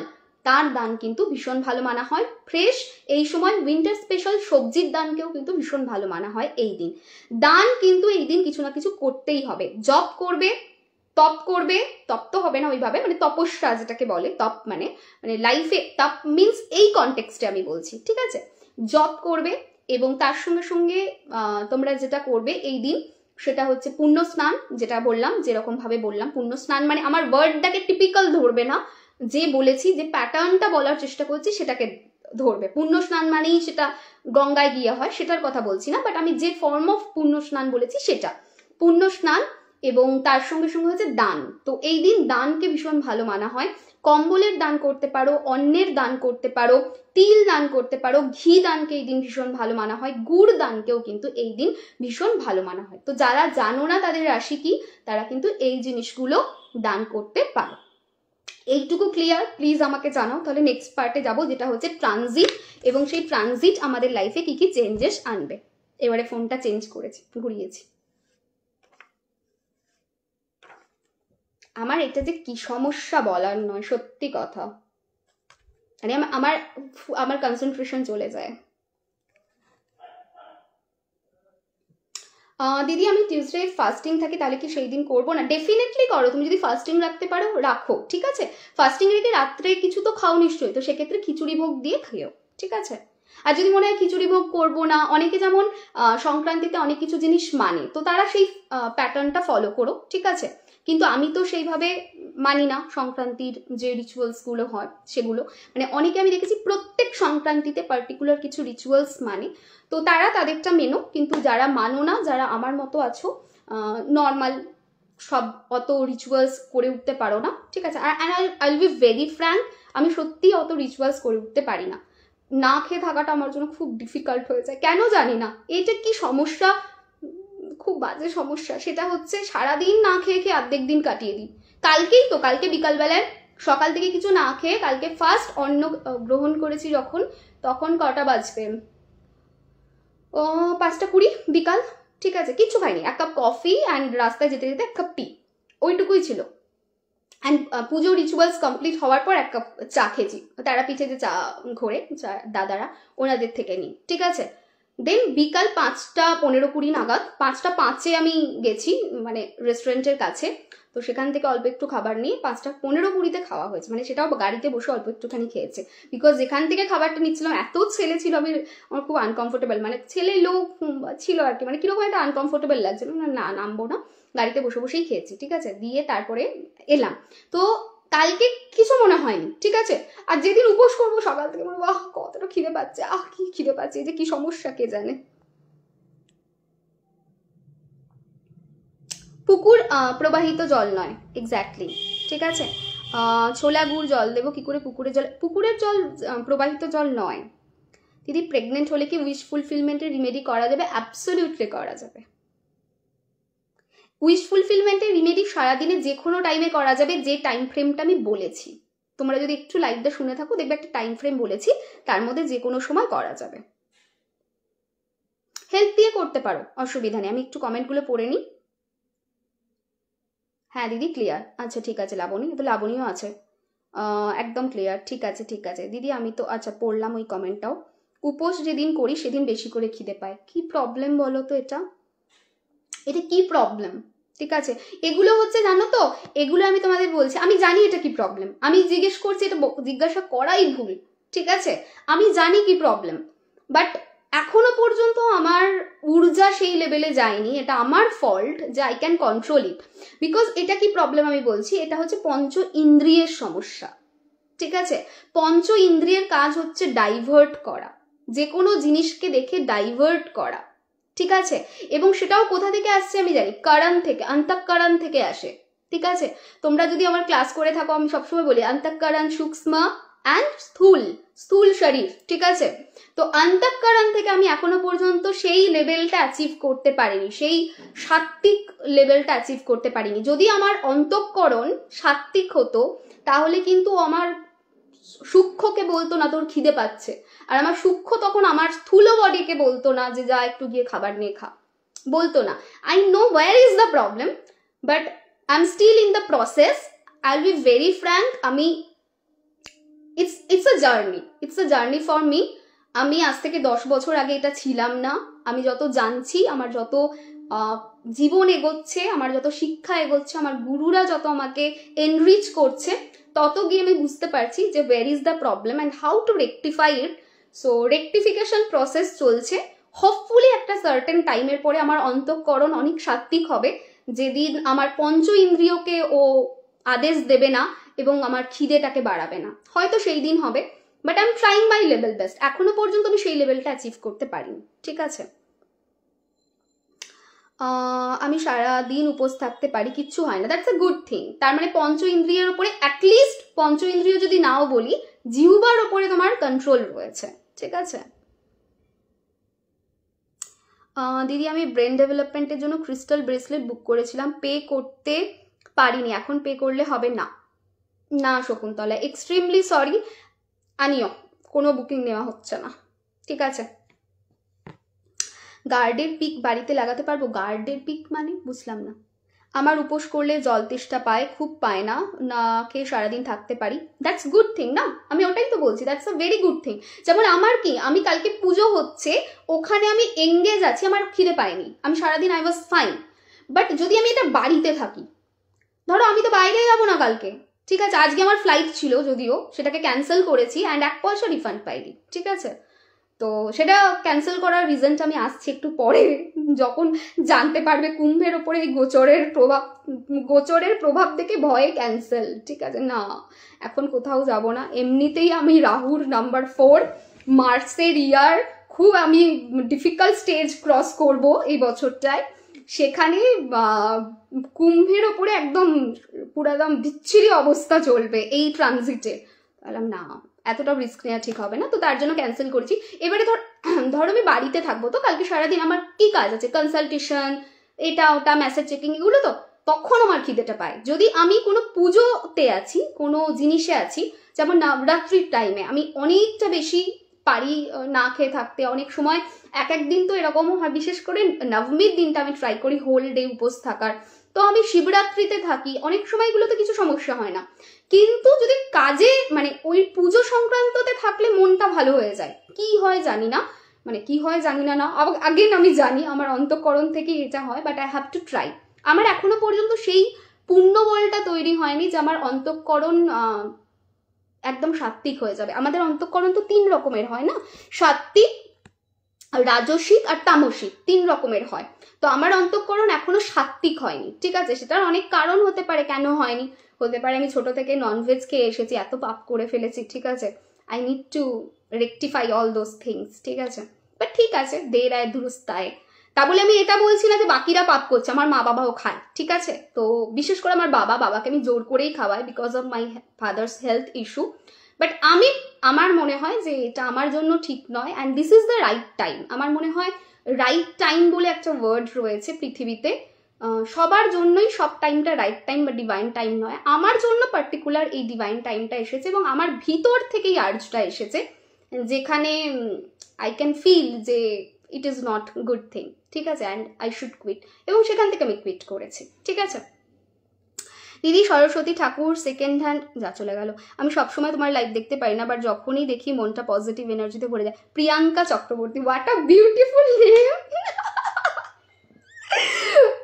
তার দান কিন্তু ভীষণ ভালো মানা হয়। ফ্রেশ এই সময় উইন্টার স্পেশাল সবজির দানকেও কিন্তু ভীষণ ভালো মানা হয় এই দিন। দান কিন্তু এই দিন কিছু না কিছু করতেই হবে। জপ করবে, তপ করবে, তপ তো হবে না ওইভাবে, মানে তপস্যা যেটাকে বলে, তপ মানে লাইফে তপ মিনস এই কনটেক্সটে আমি বলছি, ঠিক আছে। জপ করবে এবং তার সঙ্গে সঙ্গে তোমরা যেটা করবে এই দিন সেটা হচ্ছে পুণ্য স্নান, যেটা বললাম, যেরকম ভাবে বললাম পুণ্য স্নান, মানে আমার ওয়ার্ডটাকে টিপিক্যাল ধরবে না, যে বলেছি যে প্যাটার্নটা বলার চেষ্টা করছি সেটাকে ধরবে। পুণ্য স্নান মানেই সেটা গঙ্গায় গিয়ে হয়, সেটার কথা বলছি না, বাট আমি যে ফর্ম অফ পুণ্য স্নান বলেছি সেটা পুণ্য স্নান। এবং তার সঙ্গে সঙ্গে হচ্ছে দান। তো এই দিন দানকে ভীষণ ভালো মানা হয়। কম্বলের দান করতে পারো, অন্নের দান করতে পারো, তিল দান করতে পারো, ঘি দানকে এই দিন ভীষণ ভালো মানা হয়, গুড় দানকেও কিন্তু এই দিন ভীষণ ভালো মানা হয়। তো যারা জানো না তাদের রাশি কি, তারা কিন্তু এই জিনিসগুলো দান করতে পারো। এইটুকু ক্লিয়ার? প্লিজ আমাকে জানাও, তাহলে নেক্সট পার্টে যাব, যেটা হচ্ছে ট্রানজিট, এবং সেই ট্রানজিট আমাদের লাইফে কি কি চেঞ্জেস আনবে। এবারে ফোনটা চেঞ্জ করেছি, ঘুরিয়েছি। আমার এটা যে কি সমস্যা বলার নয়, সত্যি কথা, মানে আমার কনসেন্ট্রেশন চলে যায়। দিদি আমি টিউসডে ফাস্টিং থাকি, তাহলে কি সেই দিন করবো না? ডেফিনেটলি করো, তুমি যদি ফাস্টিং রাখতে পারো রাখো, ঠিক আছে। ফাস্টিং রেখে রাত্রে কিছু তো খাও নিশ্চয়ই, তো সেক্ষেত্রে খিচুড়ি ভোগ দিয়ে খেও, ঠিক আছে। আর যদি মনে হয় খিচুড়ি ভোগ করবো না, অনেকে যেমন সংক্রান্তিতে অনেক কিছু জিনিস মানে, তো তারা সেই প্যাটার্নটা ফলো করো, ঠিক আছে। কিন্তু আমি তো সেইভাবে মানি না সংক্রান্তির যে রিচুয়ালসগুলো হয় সেগুলো, মানে অনেকে আমি দেখেছি প্রত্যেক সংক্রান্তিতে পার্টিকুলার কিছু রিচুয়ালস মানে, তো তারা তাদেরটা মেনো। কিন্তু যারা মানো না, যারা আমার মতো আছো, নর্মাল সব অত রিচুয়ালস করে উঠতে পারো না, ঠিক আছে। I will be very frank, আমি সত্যি অত রিচুয়ালস করে উঠতে পারি না। না খেয়ে থাকাটা আমার জন্য খুব ডিফিকাল্ট হয়ে যায়, কেন জানি না। এটা কি সমস্যা, খুব বাজে সমস্যা। সেটা হচ্ছে সারাদিন না খেয়ে খেয়ে অর্ধেক দিন কাটিয়ে দিই। কালকে বিকালবেলায় সকাল থেকে কিছু না খেয়ে, কালকে ফার্স্ট অন্ন গ্রহণ করেছি যখন, তখন কটা বাজবে, 5:20 বিকাল, ঠিক আছে। কিচ্ছু খাইনি, এক কাপ কফি অ্যান্ড রাস্তায় যেতে যেতে এক কাপ টি, ওইটুকুই ছিল। অ্যান্ড পুজো রিচুয়ালস কমপ্লিট হওয়ার পর এক কাপ চা খেয়েছি, তারাপীঠে যে চা ঘোরে দাদারা, ওনাদের থেকে নিই, ঠিক আছে। দেন বিকাল 5:15-20 নাগাদ, 5:05 আমি গেছি মানে রেস্টুরেন্টের কাছে, তো সেখান থেকে অল্প একটু খাবার নিয়ে 5:15-20 খাওয়া হয়েছে, মানে সেটাও গাড়িতে বসে অল্প একটুখানি খেয়েছে। বিকজ যেখান থেকে খাবারটা নিচ্ছিলাম এত ছেলে ছিল, আমার খুব আনকমফোর্টেবল, মানে ছেলে লোক ছিল আর কি, মানে কিরকম একটা আনকমফোর্টেবল লাগছিল, না নামবো না, গাড়িতে বসে বসেই খেয়েছি, ঠিক আছে। দিয়ে তারপরে এলাম। তো কালকে কিছু মনে হয়নি, ঠিক আছে। আর যেদিন উপোস করবো সকাল থেকে মনে বাহ কতটা খিদে পাচ্ছে, কি খিদে পাচ্ছে, এই যে কি সমস্যা কে জানে। পুকুর প্রবাহিত জল নয়, এক্স্যাক্টলি, ঠিক আছে। ছোলা গুড় জল দেবো কি করে পুকুরের জল প্রবাহিত জল নয়। দিদি প্রেগনেন্ট হলে কি উইশ ফুলফিলমেন্টের রিমেডি করা যাবে? অ্যাবসলিউটলি করা যাবে। উইশ ফুলফিলমেন্টের রিমেডি সারাদিনে যে কোনো টাইমে করা যাবে, যে টাইম ফ্রেমটা আমি বলেছি। তোমরা যদি একটু লাইভটা শুনে থাকো দেখবে একটা টাইম ফ্রেম বলেছি, তার মধ্যে যে কোনো সময় করা যাবে। হেল্প দিয়ে করতে পারো, অসুবিধা নেই। আমি একটু কমেন্টগুলো পড়ে নিই। হ্যাঁ দিদি ক্লিয়ার, আচ্ছা ঠিক আছে। লাবণী, তো লাবণীও আছে, একদম ক্লিয়ার, ঠিক আছে ঠিক আছে দিদি। আমি তো আচ্ছা পড়লাম ওই কমেন্টটাও, উপোস যেদিন করি সেদিন বেশি করে খিদে পায়। কি প্রবলেম বলো তো এটা কি প্রবলেম? ঠিক আছে, এগুলো হচ্ছে জানো তো, এগুলো আমি তোমাদের বলছি, আমি জানি এটা কি প্রবলেম, আমি জিজ্ঞেস করছি, এটা জিজ্ঞাসা করাই ভুল, ঠিক আছে, আমি জানি কি প্রবলেম, বাট এখনো পর্যন্ত আমার ঊর্জা সেই লেভেলে যায়নি, এটা আমার ফল্ট যে I can control it. Because এটা কি প্রবলেম আমি বলছি, এটা হচ্ছে পঞ্চ ইন্দ্রিয়ের সমস্যা, ঠিক আছে। পঞ্চ ইন্দ্রিয়ের কাজ হচ্ছে ডাইভার্ট করা, যে কোনো জিনিসকে দেখে ডাইভার্ট করা, ঠিক আছে। এবং সেটাও কোথা থেকে আসছে আমি জানি, করণ থেকে, অন্তঃকরণ থেকে আসে, ঠিক আছে। তোমরা যদি আমার ক্লাস করে থাকো, আমি সবসময় বলি অন্তঃকরণ সূক্ষ্ম অ্যান্ড স্থূল শরীর, ঠিক আছে। তো অন্তঃকরণ থেকে আমি এখনো পর্যন্ত সেই লেভেলটা অ্যাচিভ করতে পারিনি, সেই সাত্ত্বিক লেভেলটা অ্যাচিভ করতে পারিনি। যদি আমার অন্তঃকরণ সাত্ত্বিক হতো তাহলে কিন্তু আমার সূক্ষ্মকে বলতো না তোর খিদে পাচ্ছে, আর আমার সূক্ষ্ম তখন আমার স্থূল বডিকে বলতো না যে যা একটু গিয়ে খাবার নিয়ে খা, বলতো না। I know where is the problem, but I am still in the process. I will be very frank, আমি it's a journey for me. আমি আজ থেকে 10 বছর আগে এটা ছিলাম না। আমি যত জানছি, আমার যত জীবন এগোচ্ছে, আমার যত শিক্ষা এগোচ্ছে, আমার গুরুরা যত আমাকে এনরিচ করছে, তত গিয়ে আমি বুঝতে পারছি যে wire is the problem and how to rectify it. So rectification process চলছে। হোপফুলি একটা সার্টেন টাইমের পরে আমার অন্তঃকরণ অনেক সাত্ত্বিক হবে, যেদিন আমার পঞ্চ ইন্দ্রিয়কে ও আদেশ দেবে না এবং আমার খিদেটাকে বাড়াবে না, হয়তো সেই দিন হবে। But I am trying my level best. এখনো পর্যন্ত আমি সেই লেভেলটা অ্যাচিভ করতে পারিনি, ঠিক আছে। আমি সারাদিন উপোস থাকতে পারি, কিচ্ছু হয় না, দ্যাটস আ গুড থিং। তার মানে পঞ্চ ইন্দ্রিয়ের ওপরে, অ্যাটলিস্ট পঞ্চ ইন্দ্রিয় যদি নাও বলি, জিহ্বার ওপরে তোমার কন্ট্রোল রয়েছে, ঠিক আছে। দিদি আমি ব্রেন ডেভেলপমেন্টের জন্য ক্রিস্টাল ব্রেসলেট বুক করেছিলাম, পে করতে পারিনি, এখন পে করলে হবে না? না শকুন্তলা, এক্সট্রিমলি সরি, আনিও, কোনো বুকিং নেওয়া হচ্ছে না, ঠিক আছে। গার্ডের পিক বাড়িতে লাগাতে পারবো? গার্ডের পিক মানে বুঝলাম না। আমার উপোস করলে জল তেষ্টা পায়, খুব পায় না, না খেয়ে সারাদিন থাকতে পারি, দ্যাটস গুড থিং না, আমি ওটাই তো বলছি, that's a very good thing. যেমন আমার কি, আমি কালকে পুজো হচ্ছে, ওখানে আমি এঙ্গেজ আছি, আমার খিদে পায়নি, আমি সারাদিন আই ওয়াজ ফাইন। বাট যদি আমি এটা বাড়িতে থাকি, ধরো আমি তো বাইরে যাবো না কালকে, ঠিক আছে, আজকে আমার ফ্লাইট ছিল যদিও, সেটাকে ক্যান্সেল করেছি অ্যান্ড 1 পয়সা রিফান্ড পাইনি, ঠিক আছে। তো সেটা ক্যান্সেল করার রিজনটা আমি আসছি একটু পরে, যখন জানতে পারবে কুম্ভের ওপরে এই গোচরের প্রভাব দেখে ভয়ে ক্যান্সেল, ঠিক আছে। না, এখন কোথাও যাব না, এমনিতেই আমি রাহুর নাম্বার 4 মার্চের ইয়ার, খুব আমি ডিফিকাল্ট স্টেজ ক্রস করব এই বছরটায়, সেখানে কুম্ভের ওপরে একদম পুরো একদম বিচ্ছিরি অবস্থা চলবে এই ট্রানজিটে। বললাম না, এতটাও রিস্ক নেওয়া ঠিক হবে না, তো তার জন্য ক্যান্সেল করছি। এবারে ধরো আমি বাড়িতে থাকবো, তো কালকে সারাদিন আমার কি কাজ আছে, কনসালটেশন, এটা ওটা, মেসেজ চেকিং, এগুলো, তো তখন আমার খিদেটা পায়। যদি আমি কোনো পুজোতে আছি, কোনো জিনিসে আছি, যেমন নবরাত্রির টাইমে আমি অনেকটা বেশি পারি না খেয়ে থাকতে, অনেক সময় এক দিন তো এরকমও হয়, বিশেষ করে নবমীর দিনটা আমি ট্রাই করি হোল ডে উপোস থাকার। তো আমি শিবরাত্রিতে থাকি, অনেক সময় এগুলোতে কিছু সমস্যা হয় না, কিন্তু যদি কাজে মানে ওই পুজো সংক্রান্ততে থাকলে মনটা ভালো হয়ে যায়, কি হয় জানি না, মানে কি হয় জানি না, না আগেন আমি জানি আমার অন্তঃকরণ থেকে এটা হয়, but I have to try. আমার এখনো পর্যন্ত সেই পুণ্যবলটা তৈরি হয়নি যে আমার অন্তঃকরণ একদম সাত্ত্বিক হয়ে যাবে। আমাদের অন্তঃকরণ তো 3 রকমের হয় না, সাত্ত্বিক, রাজসিক আর তামসিক, 3 রকমের হয়। তো আমার অন্তঃকরণ এখনো সাত্ত্বিক হয়নি, ঠিক আছে। সেটার অনেক কারণ হতে পারে কেন হয়নি, হতে পারে আমি ছোট থেকে ননভেজ খেয়ে এসেছি, এত পাপ করে ফেলেছি, ঠিক আছে। I need to rectify all those things, ঠিক আছে। বাট ঠিক আছে, দের আয় দুরুস্ত আয়, তা বলে আমি এটা বলছি না যে বাকিরা পাপ করছে, আমার মা বাবাও খায়, ঠিক আছে। তো বিশেষ করে আমার বাবাকে আমি জোর করেই খাওয়াই because of my father's health issue. But আমার মনে হয় যে এটা আমার জন্য ঠিক নয়, and this is the right time. আমার মনে হয় রাইট টাইম বলে একটা ওয়ার্ড রয়েছে পৃথিবীতে, সবার জন্যই সব টাইমটা রাইট টাইম বা ডিভাইন টাইম নয়। আমার জন্য পার্টিকুলার এই ডিভাইন টাইমটা এসেছে এবং আমার ভিতর থেকেই আর্জটা এসেছে, যেখানে আই ক্যান ফিল যে it is not good thing, ঠিক আছে, অ্যান্ড আই শুড কুইট, এবং সেখান থেকে আমি কুইট করেছি, ঠিক আছে। দিদি সরস্বতী ঠাকুর সেকেন্ড হ্যান্ড যা চলে গেল। আমি সবসময় তোমার লাইভ দেখতে পারি না, বাট যখনই দেখি মনটা পজিটিভ এনার্জিতে ভরে যায়। Priyanka Chakraborty, what a beautiful name.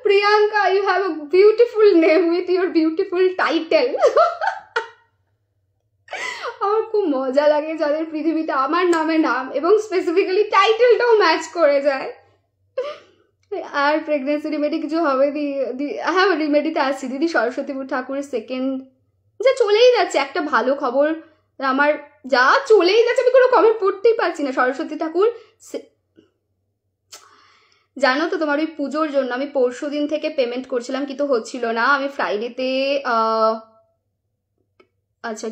Priyanka, you have a beautiful name with your beautiful title. আমার খুব মজা লাগে যাদের পৃথিবীতে আমার নামে নাম এবং স্পেসিফিক্যালি টাইটেলটাও ম্যাচ করে যায়। আর প্রেগনেন্সি রিমেডি কিছু হবে? হ্যাঁ রিমেডিতে আসছি দিদি। সরস্বতী ঠাকুরের সেকেন্ড যা চলেই যাচ্ছে, একটা ভালো খবর আমার যা চলেই যাচ্ছে, আমি কোনো কমেন্ট পড়তেই পারছি না। সরস্বতী ঠাকুর জানো তো তোমার ওই পুজোর জন্য আমি পরশু দিন থেকে পেমেন্ট করছিলাম কিন্তু হচ্ছিল না। আমি ফ্রাইডেতে আচ্ছা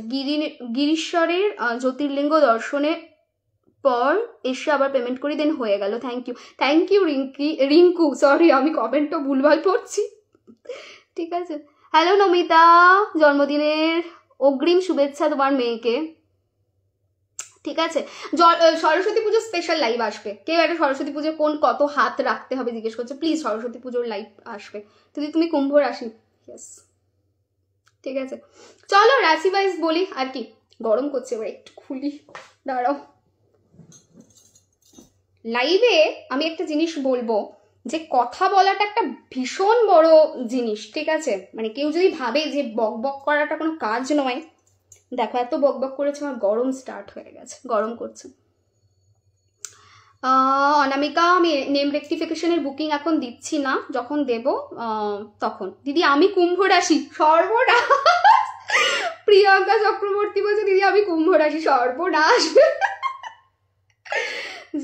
গিরিশ্বরের জ্যোতির্লিঙ্গ দর্শনে পর এসে আবার পেমেন্ট করি, দেন হয়ে গেল। থ্যাংক ইউ রিঙ্কু, সরি আমি কমেন্টটা ভুলভাল পড়ছি। ঠিক আছে। হ্যালো নমিতা, জন্মদিনের অগ্রিম শুভেচ্ছা তোমার মেয়েকে। ঠিক আছে। সরস্বতী পুজোর স্পেশাল লাইভ আসবে। কেউ একটা সরস্বতী পুজোর কত হাত রাখতে হবে জিজ্ঞেস করছে, প্লিজ সরস্বতী পুজোর লাইভ আসবে। তুমি কুম্ভ রাশি, ইয়েস। ঠিক আছে, চলো রাশি ওয়াইজ বলি। আর কি গরম করছে, এবার একটু খুলি, দাঁড়াও। লাইভে আমি একটা জিনিস বলবো, যে কথা বলাটা একটা ভীষণ বড় জিনিস। ঠিক আছে, মানে কেউ যদি ভাবে যে বক বক করাটা কোনো কাজ নয়, দেখো এত বক বক করেছে, আমার গরম স্টার্ট হয়ে গেছে, গরম করছে। অনামিকা, আমি নেম রেকটিফিকেশনের বুকিং এখন দিচ্ছি না, যখন দেব তখন। দিদি আমি কুম্ভ রাশি, সর্বনাশ। প্রিয়াঙ্কা চক্রবর্তী বলছে দিদি আমি কুম্ভ রাশি, সর্বনাশ।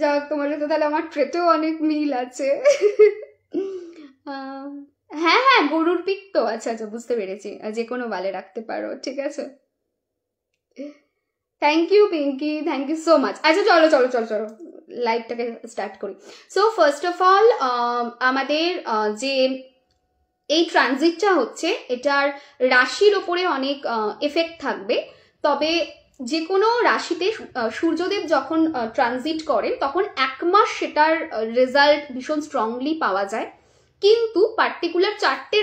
যাক, তোমার সাথে তাহলে আমার ট্রেটেও অনেক মিল আছে। হ্যাঁ হ্যাঁ, গরুর পিক তো, আচ্ছা আচ্ছা বুঝতে পেরেছি, যে কোনো বালে রাখতে পারো। ঠিক আছে, thank you Pinki, thank you so much. আচ্ছা চলো চলো চলো চলো লাইভটাকে স্টার্ট করি। সো ফার্স্ট অফ অল আমাদের যে এই ট্রানজিটটা হচ্ছে, এটার রাশির ওপরে অনেক এফেক্ট থাকবে। তবে যে কোনো রাশিতে সূর্যদেব যখন ট্রানজিট করেন তখন 1 মাস সেটার রেজাল্ট ভীষণ স্ট্রংলি পাওয়া যায়। কিন্তু পার্টিকুলার 4টে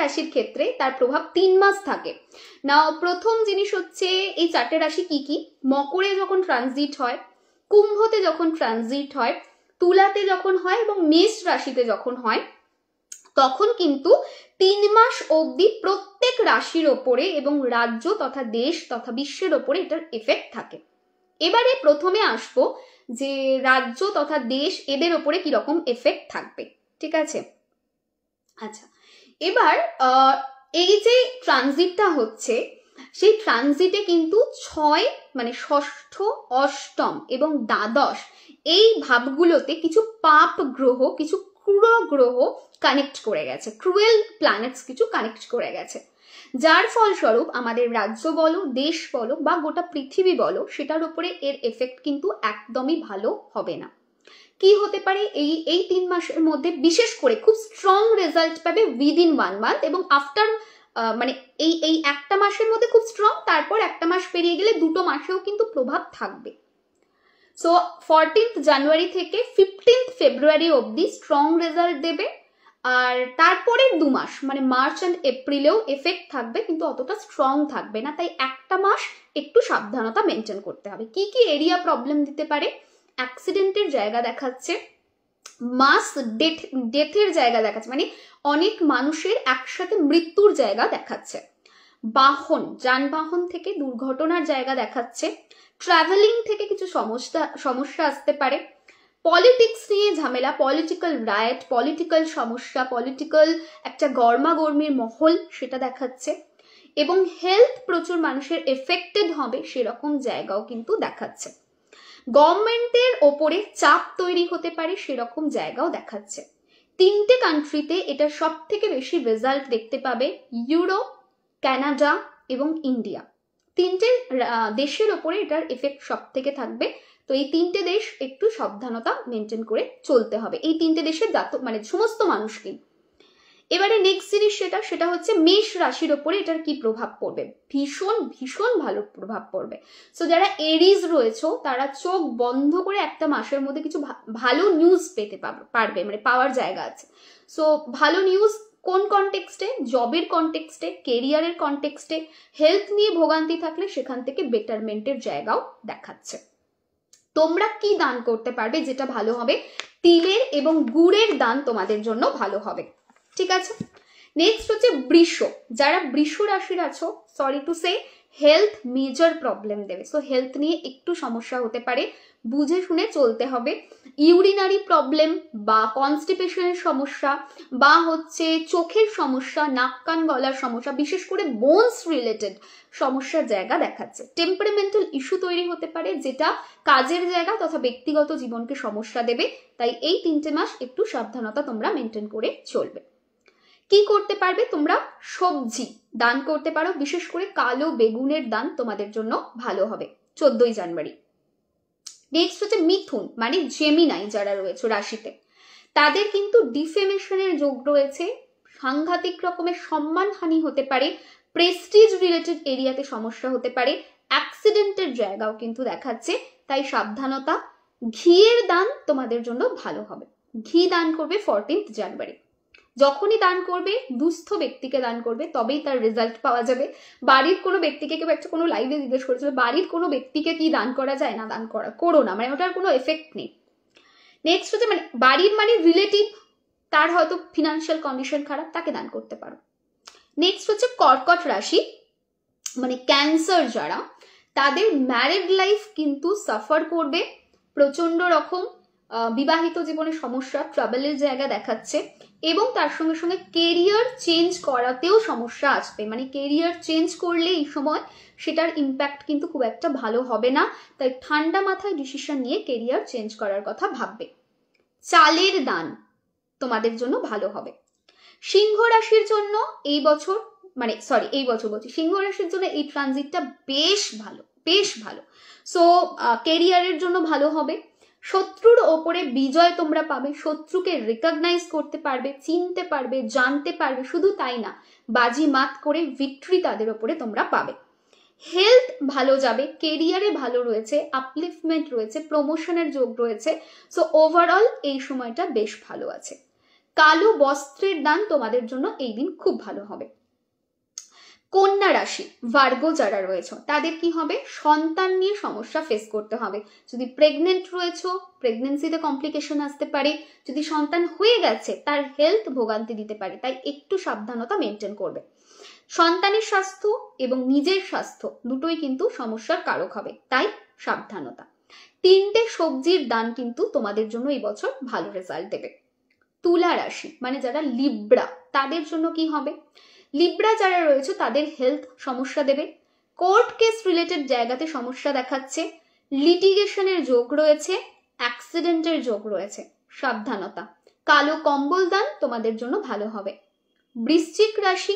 রাশির ক্ষেত্রে তার প্রভাব 3 মাস থাকে না। প্রথম জিনিস হচ্ছে এই 4টে রাশি কি কি? মকরে যখন ট্রানজিট হয়, কুম্ভতে যখন ট্রানজিট হয়, তুলাতে যখন হয় এবং মেষ রাশিতে যখন হয়, তখন কিন্তু 3 মাস অবধি প্রত্যেক রাশির ওপরে এবং রাজ্য তথা দেশ তথা বিশ্বের ওপরে এটার এফেক্ট থাকে। এবারে প্রথমে আসবো যে রাজ্য তথা দেশ এদের ওপরে কিরকম এফেক্ট থাকবে। ঠিক আছে, আচ্ছা এবার এই যে ট্রানজিটটা হচ্ছে, সেই ট্রানজিটে কিন্তু 6 মানে ষষ্ঠ, অষ্টম এবং দ্বাদশ এই ভাবগুলোতে কিছু পাপ গ্রহ, কিছু ক্রুর গ্রহ কানেক্ট করে গেছে, ক্রুয়েল প্ল্যানেটস কিছু কানেক্ট করে গেছে, যার ফলস্বরূপ আমাদের রাজ্য বলো, দেশ বলো বা গোটা পৃথিবী বলো, সেটার উপরে এর এফেক্ট কিন্তু একদমই ভালো হবে না। কি হতে পারে এই 3 মাসের মধ্যে? বিশেষ করে খুব স্ট্রং রেজাল্ট পাবে উইদিন 1 মান্থ এবং আফটার মানে এই একটা মাসের মধ্যে খুব স্ট্রং, তারপর একটা মাস পেরিয়ে গেলে 2টো মাসেও কিন্তু প্রভাব থাকবে। সো 14th জানুয়ারি থেকে 15th ফেব্রুয়ারি অবধি স্ট্রং রেজাল্ট দেবে, আর তারপরের 2 মাস মানে মার্চ অ্যান্ড এপ্রিলেও এফেক্ট থাকবে, কিন্তু অতটা স্ট্রং থাকবে না। তাই একটা মাস একটু সাবধানতা মেনটেন করতে হবে। কি কি এরিয়া প্রবলেম দিতে পারে? অ্যাক্সিডেন্টের জায়গা দেখাচ্ছে, মাস ডেথের জায়গা দেখাচ্ছে, মানে অনেক মানুষের একসাথে মৃত্যুর জায়গা দেখাচ্ছে, যানবাহন থেকে দুর্ঘটনার জায়গা দেখাচ্ছে, ট্রাভেলিং থেকে কিছু সমস্যা আসতে পারে, পলিটিক্স নিয়ে ঝামেলা, পলিটিক্যাল রায়েট, পলিটিক্যাল সমস্যা, পলিটিক্যাল একটা গরমাগর্মির মহল সেটা দেখাচ্ছে, এবং হেলথ প্রচুর মানুষের এফেক্টেড হবে সেরকম জায়গাও কিন্তু দেখাচ্ছে। গভর্নমেন্টের ওপরে চাপ তৈরি হতে পারে সেরকম জায়গাও দেখাচ্ছে। 3টে কান্ট্রিতে এটা সব থেকে বেশি রেজাল্ট দেখতে পাবে, ইউরোপ, কানাডা এবং ইন্ডিয়া। 3টে দেশের ওপরে এটার এফেক্ট সব থেকে থাকবে। তো এই 3টে দেশ একটু সাবধানতা মেনটেন করে চলতে হবে, এই 3টে দেশের মানে সমস্ত মানুষকে। এবারে নেক্সট জিনিস সেটা হচ্ছে মেষ রাশির ওপরে এটার কি প্রভাব পড়বে। ভীষণ ভীষণ ভালো প্রভাব পড়বে। সো যারা এরিজ রয়েছে তারা চোখ বন্ধ করে একটা মাসের মধ্যে কিছু ভালো নিউজ পেতে পারবে, মানে পাওয়ার জায়গা আছে। সো ভালো নিউজ কোন কনটেক্সটে? জবের কনটেক্সটে, কেরিয়ারের কনটেক্সটে। হেলথ নিয়ে ভোগান্তি থাকলে সেখান থেকে বেটারমেন্টের জায়গাও দেখাচ্ছে। তোমরা কি দান করতে পারবে যেটা ভালো হবে? তিলের এবং গুড়ের দান তোমাদের জন্য ভালো হবে। ঠিক আছে, নেক্সট হচ্ছে বৃষ। যারা বৃষ রাশির আছো, sorry to say, health major problem দেবে। সো হেলথ নিয়ে একটু সমস্যা হতে পারে, বুঝে শুনে চলতে হবে। ইউরিনারি প্রবলেম বা কনস্টিপেশনের সমস্যা বা হচ্ছে চোখের সমস্যা, নাক কান গলার সমস্যা, বিশেষ করে বোনস রিলেটেড সমস্যার জায়গা দেখাচ্ছে। টেম্পারামেন্টাল ইস্যু তৈরি হতে পারে যেটা কাজের জায়গা তথা ব্যক্তিগত জীবনকে সমস্যা দেবে। তাই এই 3টে মাস একটু সাবধানতা তোমরা মেনটেন করে চলবে। কি করতে পারবে? তোমরা সবজি দান করতে পারো, বিশেষ করে কালো বেগুনের দান তোমাদের জন্য ভালো হবে 14ই জানুয়ারি। নেক্সট হচ্ছে মিথুন, মানে জেমিনাই যারা রয়েছে রাশিতে, তাদের কিন্তু ডিফেমেশনের যোগ রয়েছে। সাংঘাতিক রকমের সম্মানহানি হতে পারে, প্রেস্টিজ রিলেটেড এরিয়াতে সমস্যা হতে পারে, অ্যাক্সিডেন্টের জায়গাও কিন্তু দেখাচ্ছে। তাই সাবধানতা। ঘিয়ের দান তোমাদের জন্য ভালো হবে। ঘি দান করবে 14th জানুয়ারি। যখনই দান করবে দুস্থ ব্যক্তিকে দান করবে, তবেই তার রেজাল্ট পাওয়া যাবে। বাড়ির কোনো ব্যক্তিকে, কেউ একটা কোনো লাইভে জিজ্ঞেস করেছিল বাড়ির কোনো ব্যক্তিকে কি দান করা যায়? না, দান করো না, মানে ওটার কোনো এফেক্ট নেই। নেক্সট হচ্ছে মানে বাড়ির মানে রিলেটিভ, তার হয়তো ফিনান্সিয়াল কন্ডিশন খারাপ, তাকে দান করতে পারো। নেক্সট হচ্ছে কর্কট রাশি, মানে ক্যান্সার যারা, তাদের ম্যারিড লাইফ কিন্তু সাফার করবে। প্রচন্ড রকম বিবাহিত জীবনে সমস্যা, ট্রাবলের জায়গা দেখাচ্ছে এবং তার সঙ্গে সঙ্গে কেরিয়ার চেঞ্জ করাতেও সমস্যা আসবে। মানে কেরিয়ার চেঞ্জ করলে এই সময় সেটার ইম্প্যাক্ট কিন্তু খুব একটা ভালো হবে না। তাই ঠান্ডা মাথায় ডিসিশন নিয়ে কেরিয়ার চেঞ্জ করার কথা ভাববে। চালের দান তোমাদের জন্য ভালো হবে। সিংহ রাশির জন্য এই বছর, মানে সরি এই বছর বলছি, সিংহ রাশির জন্য এই ট্রানজিটটা বেশ ভালো, বেশ ভালো। সো কেরিয়ারের জন্য ভালো হবে। শত্রুর ওপরে বিজয় তোমরা পাবে, শত্রুকে রিকগনাইজ করতে পারবে, চিনতে পারবে, জানতে পারবে। শুধু তাই না, বাজি মাত করে ভিক্টরি তাদের ওপরে তোমরা পাবে। হেলথ ভালো যাবে, কেরিয়ারে ভালো রয়েছে, আপলিফমেন্ট রয়েছে, প্রমোশনের যোগ রয়েছে। সো ওভারঅল এই সময়টা বেশ ভালো আছে। কালো বস্ত্রের দান তোমাদের জন্য এই দিন খুব ভালো হবে। কন্যা রাশি, ভার্গো যারা রয়েছে, তাদের কি হবে? সন্তান নিয়ে সমস্যা ফেস করতে হবে। যদি প্রেগনেন্ট রয়েছে, প্রেগনেন্সিতে কমপ্লিকেশন আসতে পারে। যদি সন্তান হয়ে গেছে, তার হেলথ ভোগান্তি দিতে পারে। তাই একটু সাবধানতা মেনটেন করবে। সন্তানের স্বাস্থ্য এবং নিজের স্বাস্থ্য দুটোই কিন্তু সমস্যার কারক হবে, তাই সাবধানতা। 3টে সবজির দান কিন্তু তোমাদের জন্য এই বছর ভালো রেজাল্ট দেবে। তুলা রাশি, মানে যারা লিব্রা, তাদের জন্য কি হবে? লিব্রা যারা রয়েছে তাদের হেলথ সমস্যা দেবে। কোর্ট কেস রিলেটেড জায়গাতে সমস্যা দেখাচ্ছে, লিটিগেশনের যোগ রয়েছে, অ্যাক্সিডেন্টের যোগ রয়েছে। সাবধানতা। কালো কম্বল দান তোমাদের জন্য ভালো হবে। বৃশ্চিক রাশি,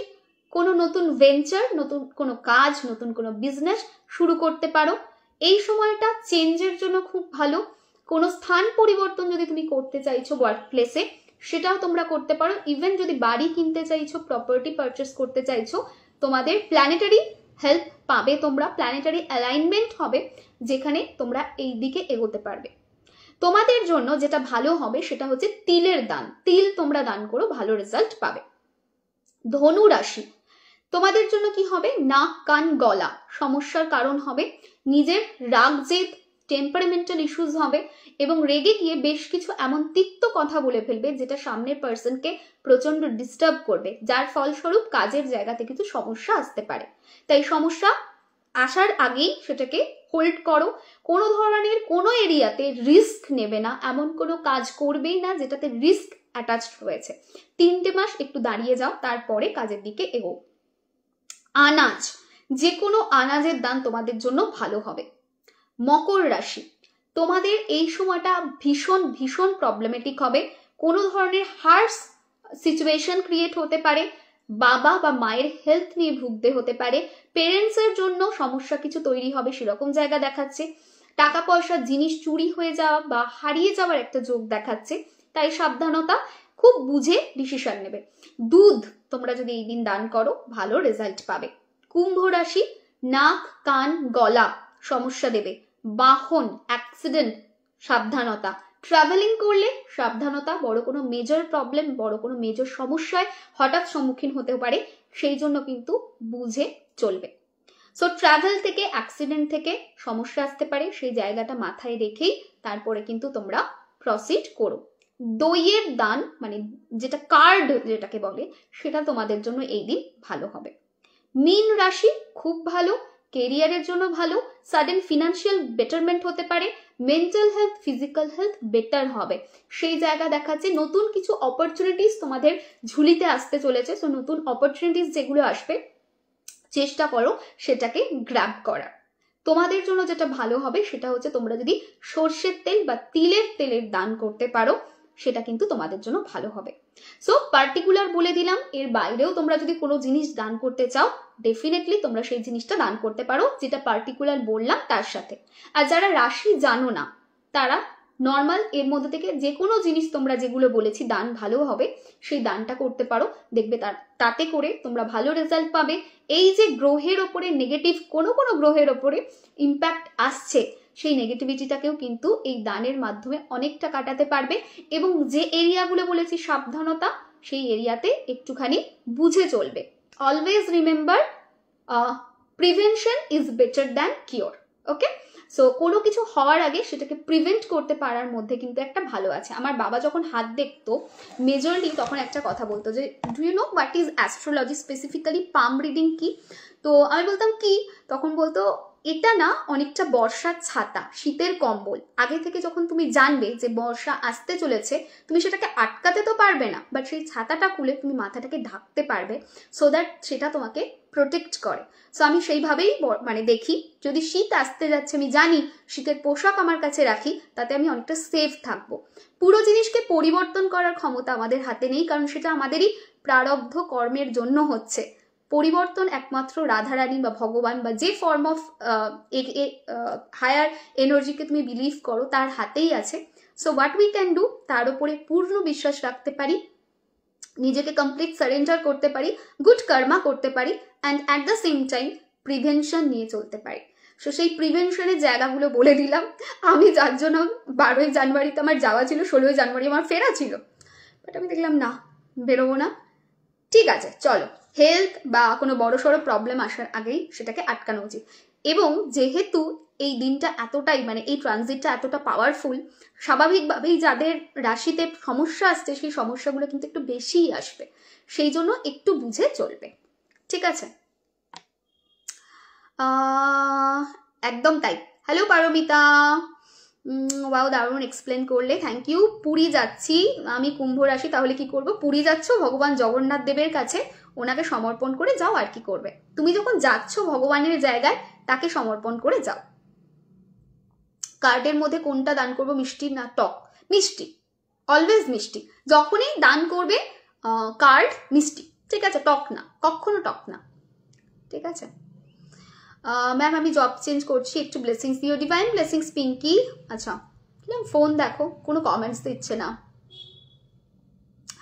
কোনো নতুন ভেঞ্চার, নতুন কোনো কাজ, নতুন কোনো বিজনেস শুরু করতে পারো। এই সময়টা চেঞ্জের জন্য খুব ভালো। কোনো স্থান পরিবর্তন যদি তুমি করতে চাইছো ওয়ার্ক প্লেসে, সেটাও তোমরা করতে পারো। ইভেন যদি বাড়ি কিনতে চাইছো, প্রপার্টি পারচেস করতে চাইছো, তোমাদের প্ল্যানেটারি হেল্প পাবে তোমরা, প্ল্যানেটারি অ্যালাইনমেন্ট হবে যেখানে তোমরা এই দিকে এগোতে পারবে। তোমাদের জন্য যেটা ভালো হবে সেটা হচ্ছে তিলের দান। তিল তোমরা দান করো, ভালো রেজাল্ট পাবে। ধনু রাশি, তোমাদের জন্য কি হবে? নাক কান গলা সমস্যার কারণ হবে। নিজের রাগ জেদ, টেম্পারামেন্টাল ইস্যুস হবে এবং রেগে গিয়ে বেশ কিছু এমন তিক্ত কথা বলে ফেলবে যেটা সামনের পার্সনকে প্রচন্ড ডিস্টার্ব করবে, যার ফলস্বরূপ কাজের জায়গাতে কিছু সমস্যা আসতে পারে। তাই সমস্যা আসার আগেই সেটাকে হোল্ড করো। কোনো ধরনের কোনো এরিয়াতে রিস্ক নেবে না, এমন কোনো কাজ করবেই না যেটাতে রিস্ক অ্যাটাচড রয়েছে। 3টে মাস একটু দাঁড়িয়ে যাও, তারপরে কাজের দিকে এগো। আনাজ, যে কোনো আনাজের দান তোমাদের জন্য ভালো হবে। মকর রাশি, তোমাদের এই সময়টা ভীষণ ভীষণ প্রবলেমেটিক হবে। কোনো ধরনের হার্স সিচুয়েশন ক্রিয়েট হতে পারে, বাবা বা মায়ের হেলথ নিয়ে ভুগতে হতে পারে, পেরেন্টসের জন্য সমস্যা কিছু তৈরি হবে সেরকম জায়গা দেখাচ্ছে। টাকা পয়সা জিনিস চুরি হয়ে যাওয়া বা হারিয়ে যাওয়ার একটা যোগ দেখাচ্ছে। তাই সাবধানতা, খুব বুঝে ডিসিশন নেবে। দুধ তোমরা যদি এই দিন দান করো, ভালো রেজাল্ট পাবে। কুম্ভ রাশি, নাক কান গলা সমস্যা দেবে। বাহন, অ্যাক্সিডেন্ট, সাবধানতা। ট্রাভেলিং করলে সাবধানতা, বড় কোনো মেজর প্রবলেম, বড় কোনো মেজর সমস্যায় হঠাৎ সম্মুখীন হতে পারে, সেই জন্য কিন্তু বুঝে চলবে। সো ট্রাভেল থেকে, অ্যাক্সিডেন্ট থেকে সমস্যা আসতে পারে, সেই জায়গাটা মাথায় রেখেই তারপরে কিন্তু তোমরা প্রসিড করো। দইয়ের দান, মানে যেটা কার্ড যেটাকে বলে, সেটা তোমাদের জন্য এই দিন ভালো হবে। মীন রাশি খুব ভালো, কেরিয়ারের জন্য ভালো, সাডেন ফিনান্সিয়াল বেটারমেন্ট হতে পারে, mental health, physical health better হবে, সেই জায়গা দেখাচ্ছে। নতুন কিছু অপরচুনিটিস তোমাদের ঝুলিতে আসতে চলেছে। সো নতুন অপরচুনিটিস যেগুলো আসবে, চেষ্টা করো সেটাকে গ্র্যাব করার। তোমাদের জন্য যেটা ভালো হবে সেটা হচ্ছে তোমরা যদি সর্ষের তেল বা তিলের তেলের দান করতে পারো, সেটা কিন্তু তোমাদের জন্য ভালো হবে। সো পার্টিকুলার বলে দিলাম, এর বাইরেও তোমরা যদি কোনো জিনিস দান করতে চাও, ডেফিনেটলি তোমরা সেই জিনিসটা দান করতে পারো, যেটা পার্টিকুলার বললাম তার সাথে। আর যারা রাশি জানো না, তারা নর্মাল এর মধ্যে থেকে যে কোনো জিনিস তোমরা যেগুলো বলেছি দান ভালো হবে, সেই দানটা করতে পারো। দেখবে তাতে করে তোমরা ভালো রেজাল্ট পাবে। এই যে গ্রহের ওপরে নেগেটিভ কোনো গ্রহের ওপরে ইম্প্যাক্ট আসছে, সেই নেগেটিভিটিটাকেও কিন্তু এই দানের মাধ্যমে অনেকটা কাটাতে পারবে। এবং যে এরিয়াগুলো বলেছি সাবধানতা, সেই এরিয়াতে একটুখানি বুঝে চলবে। Always remember, prevention is better than cure. Okay, so কোনো কিছু হওয়ার আগে সেটাকে প্রিভেন্ট করতে পারার মধ্যে কিন্তু একটা ভালো আছে। আমার বাবা যখন হাত দেখতো মেজরলি, তখন একটা কথা বলতো যে, do you know what is astrology, specifically palm reading কি? তো আমি বলতাম কি? তখন বলতো, এটা না অনেকটা বর্ষার ছাতা, শীতের কম্বল। আগে থেকে যখন তুমি জানবে যে বর্ষা আসতে চলেছে, তুমি সেটাকে আটকাতে তো পারবে না, বাট সেই ছাতাটা খুলে তুমি মাথাটাকে ঢাকতে পারবে, সো দ্যাট সেটা তোমাকে প্রোটেক্ট করে। সো আমি সেইভাবেই মানে দেখি, যদি শীত আসতে যাচ্ছে, আমি জানি শীতের পোশাক আমার কাছে রাখি, তাতে আমি অনেকটা সেফ থাকবো। পুরো জিনিসকে পরিবর্তন করার ক্ষমতা আমাদের হাতে নেই, কারণ সেটা আমাদেরই প্রারব্ধ কর্মের জন্য হচ্ছে। পরিবর্তন একমাত্র রাধারানী বা ভগবান বা যে ফর্ম অফ হায়ার এনার্জিকে তুমি বিলিভ করো, তার হাতেই আছে। So what we can do, তার উপরে পূর্ণ বিশ্বাস রাখতে পারি, নিজেকে কমপ্লিট সারেন্ডার করতে পারি, গুড কর্মা করতে পারি, and at the same time prevention নিয়ে চলতে পারি। সো সেই প্রিভেনশনের জায়গাগুলো বলে দিলাম। আমি যার জন্য 12ই জানুয়ারিতে আমার যাওয়া ছিল, 16ই জানুয়ারি আমার ফেরা ছিল, বাট আমি দেখলাম না, বেরোবো না। ঠিক আছে, চলো, হেলথ বা কোনো বড়সড় প্রবলেম আসার আগেই সেটাকে আটকানো উচিত। এবং যেহেতু এই দিনটা এতটাই, মানে এই ট্রানজিটটা এতটা পাওয়ারফুল, স্বাভাবিকভাবেই যাদের রাশিতে সমস্যা আসছে, সেই সমস্যাগুলো কিন্তু একটু বেশিই আসবে, সেই জন্য একটু বুঝে চলবে। ঠিক আছে, একদম তাই। হ্যালো পারমিতা, ওয়াও, দারুণ এক্সপ্লেন করলে, থ্যাংক ইউ। পুরী যাচ্ছি আমি, কুম্ভ রাশি, তাহলে কি করবো? পুরী যাচ্ছ ভগবান জগন্নাথ দেবের কাছে, ওনাকে সমর্পণ করে যাও, আর কি করবে? তুমি যখন যাচ্ছ ভগবানের জায়গায়, তাকে সমর্পণ করে যাও। কার্ডের মধ্যে কোনটা দান করবো, মিষ্টি না টক? মিষ্টি, অলওয়েজ মিষ্টি। যখনই দান করবে কার্ড, মিষ্টি, ঠিক আছে? টক না, কখনো টক না, ঠিক আছে? ম্যাম আমি জব চেঞ্জ করছি, একটু ব্লেসিংস দিও। Divine blessings Pinki. আচ্ছা, ফোন দেখো, কোনো কমেন্টস দিচ্ছে না।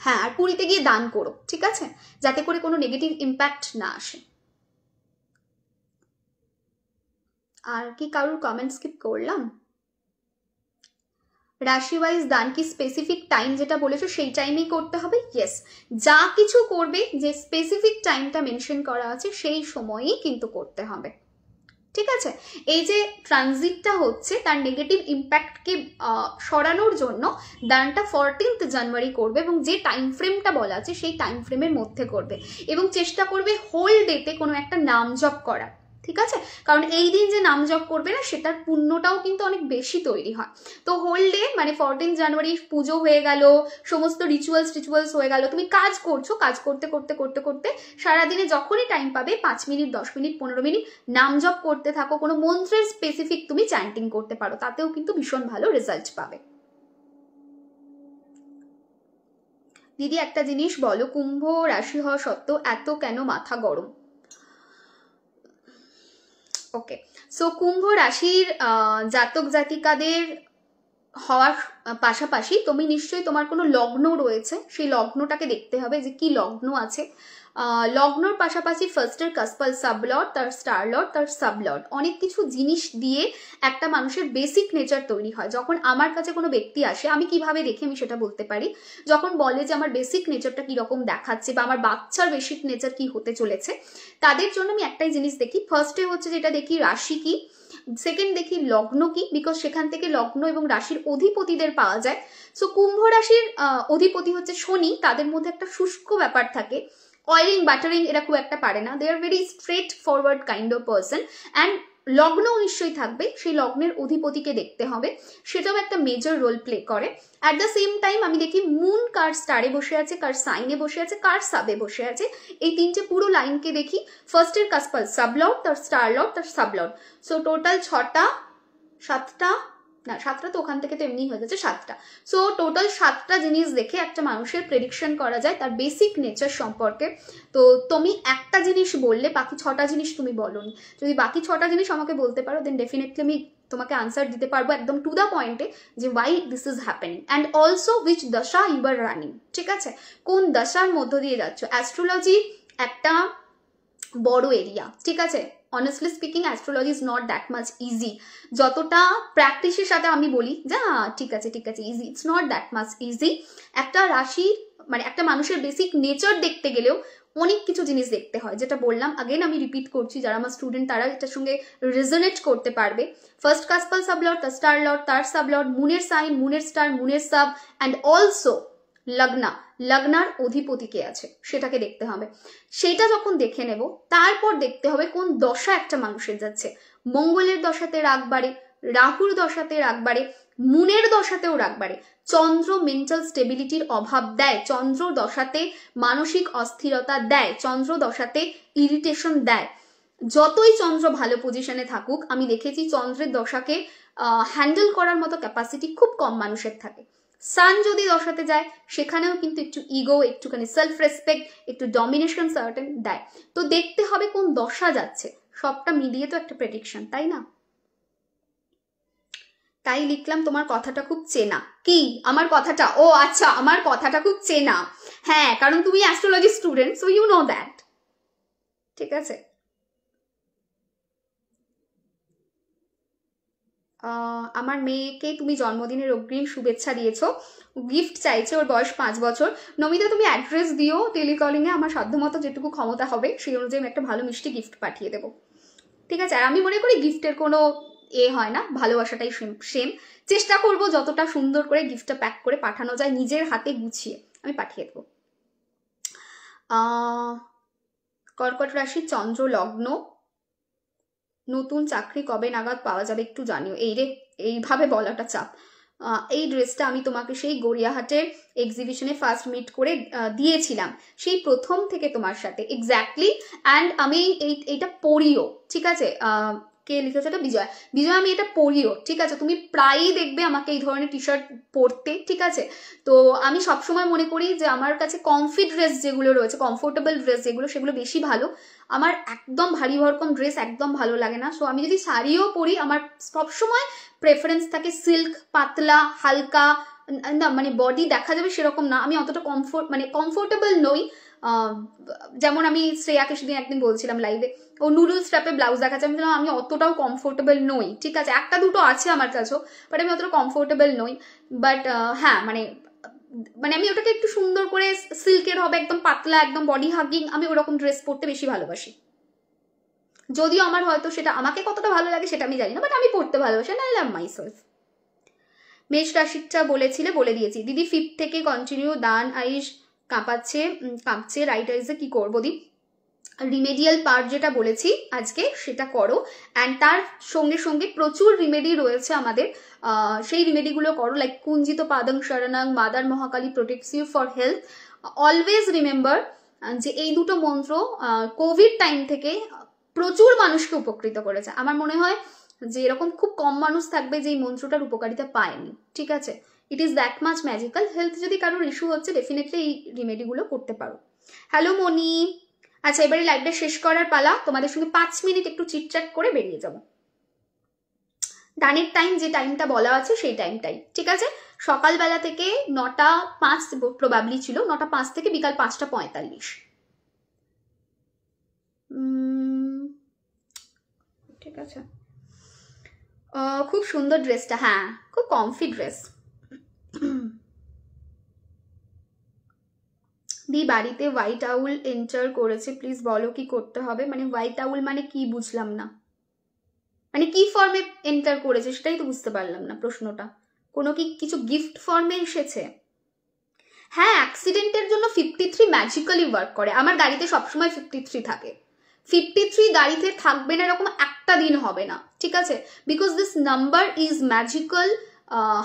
হ্যাঁ, আর পুরীতে গিয়ে দান করো, ঠিক আছে, যাতে করে কোনো নেগেটিভ ইম্প্যাক্ট না আসে। আর কি কারোর কমেন্ট স্কিপ করলাম? রাশি ওয়াইজ দান কি স্পেসিফিক টাইম যেটা বলেছো সেই টাইমেই করতে হবে? ইয়েস, যা কিছু করবে যে স্পেসিফিক টাইমটা মেনশন করা আছে সেই সময়ই কিন্তু করতে হবে, ঠিক আছে? এই যে ট্রানজিটটা হচ্ছে, তার নেগেটিভ ইম্প্যাক্টকে সরানোর জন্য দানটা 14th জানুয়ারি করবে, এবং যে টাইম ফ্রেমটা বলা আছে সেই টাইম ফ্রেমের মধ্যে করবে, এবং চেষ্টা করবে হোল ডেতে কোনো একটা নাম জপ করা, ঠিক আছে? কারণ এই দিন যে নাম জপ করবে না, সেটার পুণ্যটাও কিন্তু অনেক বেশি তৈরি হয়। তো হোল ডে মানে 14 জানুয়ারি পুজো হয়ে গেল, সমস্ত রিচুয়ালস হয়ে গেল, তুমি কাজ করছো, কাজ করতে করতে করতে করতে সারাদিনে যখনই টাইম পাবে 5 মিনিট, 10 মিনিট, 15 মিনিট নাম জপ করতে থাকো। কোনো মন্ত্রের স্পেসিফিক তুমি চ্যান্টিং করতে পারো, তাতেও কিন্তু ভীষণ ভালো রেজাল্ট পাবে। দিদি একটা জিনিস বলো, কুম্ভ রাশি হওয়া সত্ত্বেও এত কেন মাথা গরম? ওকে, সো কুম্ভ রাশির জাতক জাতিকাদের হওয়ার পাশাপাশি তুমি নিশ্চয়ই তোমার কোনো লগ্ন রয়েছে, সেই লগ্নটাকে দেখতে হবে যে কি লগ্ন আছে। লগ্নর পাশাপাশি ফার্স্টের কাসপাল সাবলট, তার স্টার লট, তার সাবলট, অনেক কিছু জিনিস দিয়ে একটা মানুষের বেসিক নেচার তৈরি হয়। যখন আমার কাছে কোনো ব্যক্তি আসে, আমি কিভাবে দেখি আমি সেটা বলতে পারি। যখন বলে যে আমার বেসিক নেচারটা কিরকম দেখাচ্ছে বা আমার বাচ্চার বেসিক নেচার কি হতে চলেছে, তাদের জন্য আমি একটাই জিনিস দেখি। ফার্স্টে হচ্ছে যেটা দেখি রাশি কি, সেকেন্ড দেখি লগ্ন কি, বিকজ সেখান থেকে লগ্ন এবং রাশির অধিপতিদের পাওয়া যায়। সো কুম্ভ রাশির অধিপতি হচ্ছে শনি, তাদের মধ্যে একটা শুষ্ক ব্যাপার থাকে, অয়েলিং বাটারিং এরা খুব একটা পারে না, they are very straightforward kind of person. And লগ্ন নিশ্চয়ই থাকবে, সেই লগ্নের অধিপতিকে দেখতে হবে, সেটাও একটা মেজর রোল প্লে করে। অ্যাট দ্য সেম টাইম আমি দেখি মুন কার স্টারে বসে আছে, কার সাইনে বসে আছে, কার সাবে বসে আছে, এই তিনটে পুরো লাইনকে দেখি। ফার্স্টের কাসপাল সাবলট, তার স্টার লট, তার সাবলট। সো টোটাল 6টা 7টা, না 7টা তো ওখান থেকে তো এমনি হয়ে যাচ্ছে 7টা। সো টোটাল 7টা জিনিস দেখে একটা মানুষের প্রেডিকশন করা যায় তার বেসিক নেচার সম্পর্কে। তো তুমি একটা জিনিস বললে, বাকি 6টা জিনিস তুমি বলোনি। যদি বাকি 6টা জিনিস আমাকে বলতে পারো, দেন ডেফিনেটলি আমি তোমাকে আনসার দিতে পারবো একদম টু দ্য পয়েন্টে, যে why this is happening and also which দশা ইউ আর রানিং। ঠিক আছে, কোন দশার মধ্য দিয়ে যাচ্ছ। অ্যাস্ট্রোলজি একটা বড় এরিয়া, ঠিক আছে। Honestly speaking astrology is not that much easy. যতটা প্র্যাকটিসের সাথে আমি বলি যে ঠিক আছে easy, it's not that much easy. একটা রাশি মানে একটা মানুষের বেসিক নেচার দেখতে গেলেও অনেক কিছু জিনিস দেখতে হয়, যেটা বললাম আগেন আমি রিপিট করছি, যারা আমার স্টুডেন্ট তারা এটার সঙ্গে রেজোনেট করতে পারবে। ফার্স্ট কাসপাল সাবলট, তার স্টার লট, তার সাবলট, মুনের সাইন, মুনের স্টার, মুনের সাব, অ্যান্ড অলসো লগ্নার অধিপতি কে আছে সেটাকে দেখতে হবে। সেটা যখন দেখে নেব, তারপর দেখতে হবে কোন দশা একটা মানুষের যাচ্ছে। মঙ্গলের দশাতে রাগ বাড়ে, রাহুর দশাতে রাগ বাড়ে, মুনের দশাতেও রাগ বাড়ে, চন্দ্র মেন্টাল স্টেবিলিটির অভাব দেয়, চন্দ্র দশাতে মানসিক অস্থিরতা দেয়, চন্দ্র দশাতে ইরিটেশন দেয়। যতই চন্দ্র ভালো পজিশনে থাকুক, আমি দেখেছি চন্দ্রের দশাকে হ্যান্ডেল করার মতো ক্যাপাসিটি খুব কম মানুষের থাকে। সান যদি দশাতে যায়, সেখানেও কিন্তু একটু ইগো, একটুখানি সেলফ রেসপেক্ট, একটু ডমিনেশন সার্টেন দেয়। তো দেখতে হবে কোন দশা যাচ্ছে, সবটা মিলিয়ে তো একটা প্রেডিকশন, তাই না? তাই লিখলাম তোমার কথাটা খুব চেনা। কি আমার কথাটা? ও আচ্ছা, আমার কথাটা খুব চেনা। হ্যাঁ, কারণ তুমি astrology student, so you know that. ঠিক আছে, আমার মেয়েকে তুমি জন্মদিনের অগ্রিম শুভেচ্ছা দিয়েছো, গিফট চাইছে, ওর বয়স 5 বছর। নমিতা তুমি অ্যাড্রেস দিও, টেলিকলিংয়ে আমার সাধ্যমতো যেটুকু ক্ষমতা হবে সেই অনুযায়ী আমি একটা ভালো মিষ্টি গিফট পাঠিয়ে দেবো। ঠিক আছে, আর আমি মনে করি গিফটের কোনো হয় না, ভালোবাসাটাই সেম। চেষ্টা করব যতটা সুন্দর করে গিফটটা প্যাক করে পাঠানো যায়, নিজের হাতে গুছিয়ে আমি পাঠিয়ে দেবো। কর্কট রাশি, চন্দ্র লগ্ন, নতুন চাকরি কবে নাগাদ পাওয়া যাবে একটু জানিও। এইভাবে বলাটা চাপ। এই ড্রেসটা আমি তোমাকে সেই গড়িয়াহাটের এক্সিবিশনে ফার্স্ট মিট করে দিয়েছিলাম, সেই প্রথম থেকে তোমার সাথে এক্স্যাক্টলি। অ্যান্ড আমি এইটা পরিও, ঠিক আছে। কে লিখেছে এটা? বিজয়। আমি এটা পরিও, ঠিক আছে। তুমি প্রায়ই দেখবে আমাকে এই ধরনের টি শার্ট পরতে, ঠিক আছে। তো আমি সবসময় মনে করি যে আমার কাছে কমফি ড্রেস যেগুলো রয়েছে, কমফোর্টেবল ড্রেস যেগুলো, সেগুলো বেশি ভালো। আমার একদম ভারী ভরকম ড্রেস একদম ভালো লাগে না। সো আমি যদি শাড়িও পরি, আমার সবসময় প্রেফারেন্স থাকে সিল্ক, পাতলা, হালকা, না মানে বডি দেখা যাবে সেরকম না। আমি অতটা কমফোর্টেবল নই। যেমন আমি শ্রেয়াকে সেদিন একদিন বলছিলাম লাইভে, ও নুডলস টাইপে ব্লাউজ দেখাচ্ছে, আমি বললাম আমি অতটাও কমফোর্টেবল নই, ঠিক আছে। একটা দুটো আছে আমার কাছেও, বাট আমি অতটা কমফোর্টেবল নই। বাট হ্যাঁ, মানে আমি ওটাকে একটু সুন্দর করে সিল্কের হবে, একদম পাতলা, একদম বডি হাগিং, আমি ওরকম ড্রেস পরতে বেশি ভালোবাসি। যদিও আমার হয়তো সেটা আমাকে কতটা ভালো লাগে সেটা আমি জানি না, বাট আমি পড়তে ভালোবাসি, আই লাভ মাইসেলফ। মেষ রাশিটা বলেছিলে, বলে দিয়েছি দিদি। 5 থেকে কন্টিনিউ, দান আইস কাঁপছে, রাইট আইসে কি করবো দি? রিমেডিয়াল পার্ট যেটা বলেছি আজকে সেটা করো। অ্যান্ড তার সঙ্গে সঙ্গে প্রচুর রিমেডি রয়েছে আমাদের, সেই রিমেডিগুলো করো। লাইক কুঞ্জিত পাদং শরণাং, mother Mahakali protects you for health. Always remember যে এই দুটো মন্ত্র কোভিড টাইম থেকে প্রচুর মানুষকে উপকৃত করেছে। আমার মনে হয় যে এরকম খুব কম মানুষ থাকবে যে এই মন্ত্রটার উপকারিতা পায়নি, ঠিক আছে। It is that much magical. Health যদি কারোর ইস্যু হচ্ছে, ডেফিনেটলি এই রিমেডিগুলো করতে পারো। হ্যালো মনি। আচ্ছা, এবারে লাইভটা শেষ করার পালা। তোমাদের সঙ্গে 5 মিনিট একটু চিটচ্যাট করে বেরিয়ে যাবো। ডানের টাইম, যে টাইমটা বলা আছে সেই টাইমটাই, ঠিক আছে। সকালবেলা থেকে 9টা 5 প্রবাবলি ছিল, 9টা 5 থেকে বিকাল 5টা 45। ঠিক আছে, খুব সুন্দর ড্রেসটা, হ্যাঁ খুব কমফি ড্রেস। দি বাড়িতে হোয়াইট আউল এন্টার করেছে, প্লিজ বলো কি করতে হবে। মানে হোয়াইট আউল মানে কি বুঝলাম না, মানে কি ফর্মে এন্টার করেছে সেটাই তো বুঝতে পারলাম না প্রশ্নটা। কোনো কি কিছু গিফট ফর্মে এসেছে? হ্যাঁ, অ্যাক্সিডেন্টের জন্য 53 ম্যাজিক্যালি ওয়ার্ক করে। আমার গাড়িতে সবসময় 53 থাকে। 53 গাড়িতে থাকবে না এরকম একটা দিন হবে না, ঠিক আছে? Because this number is magical,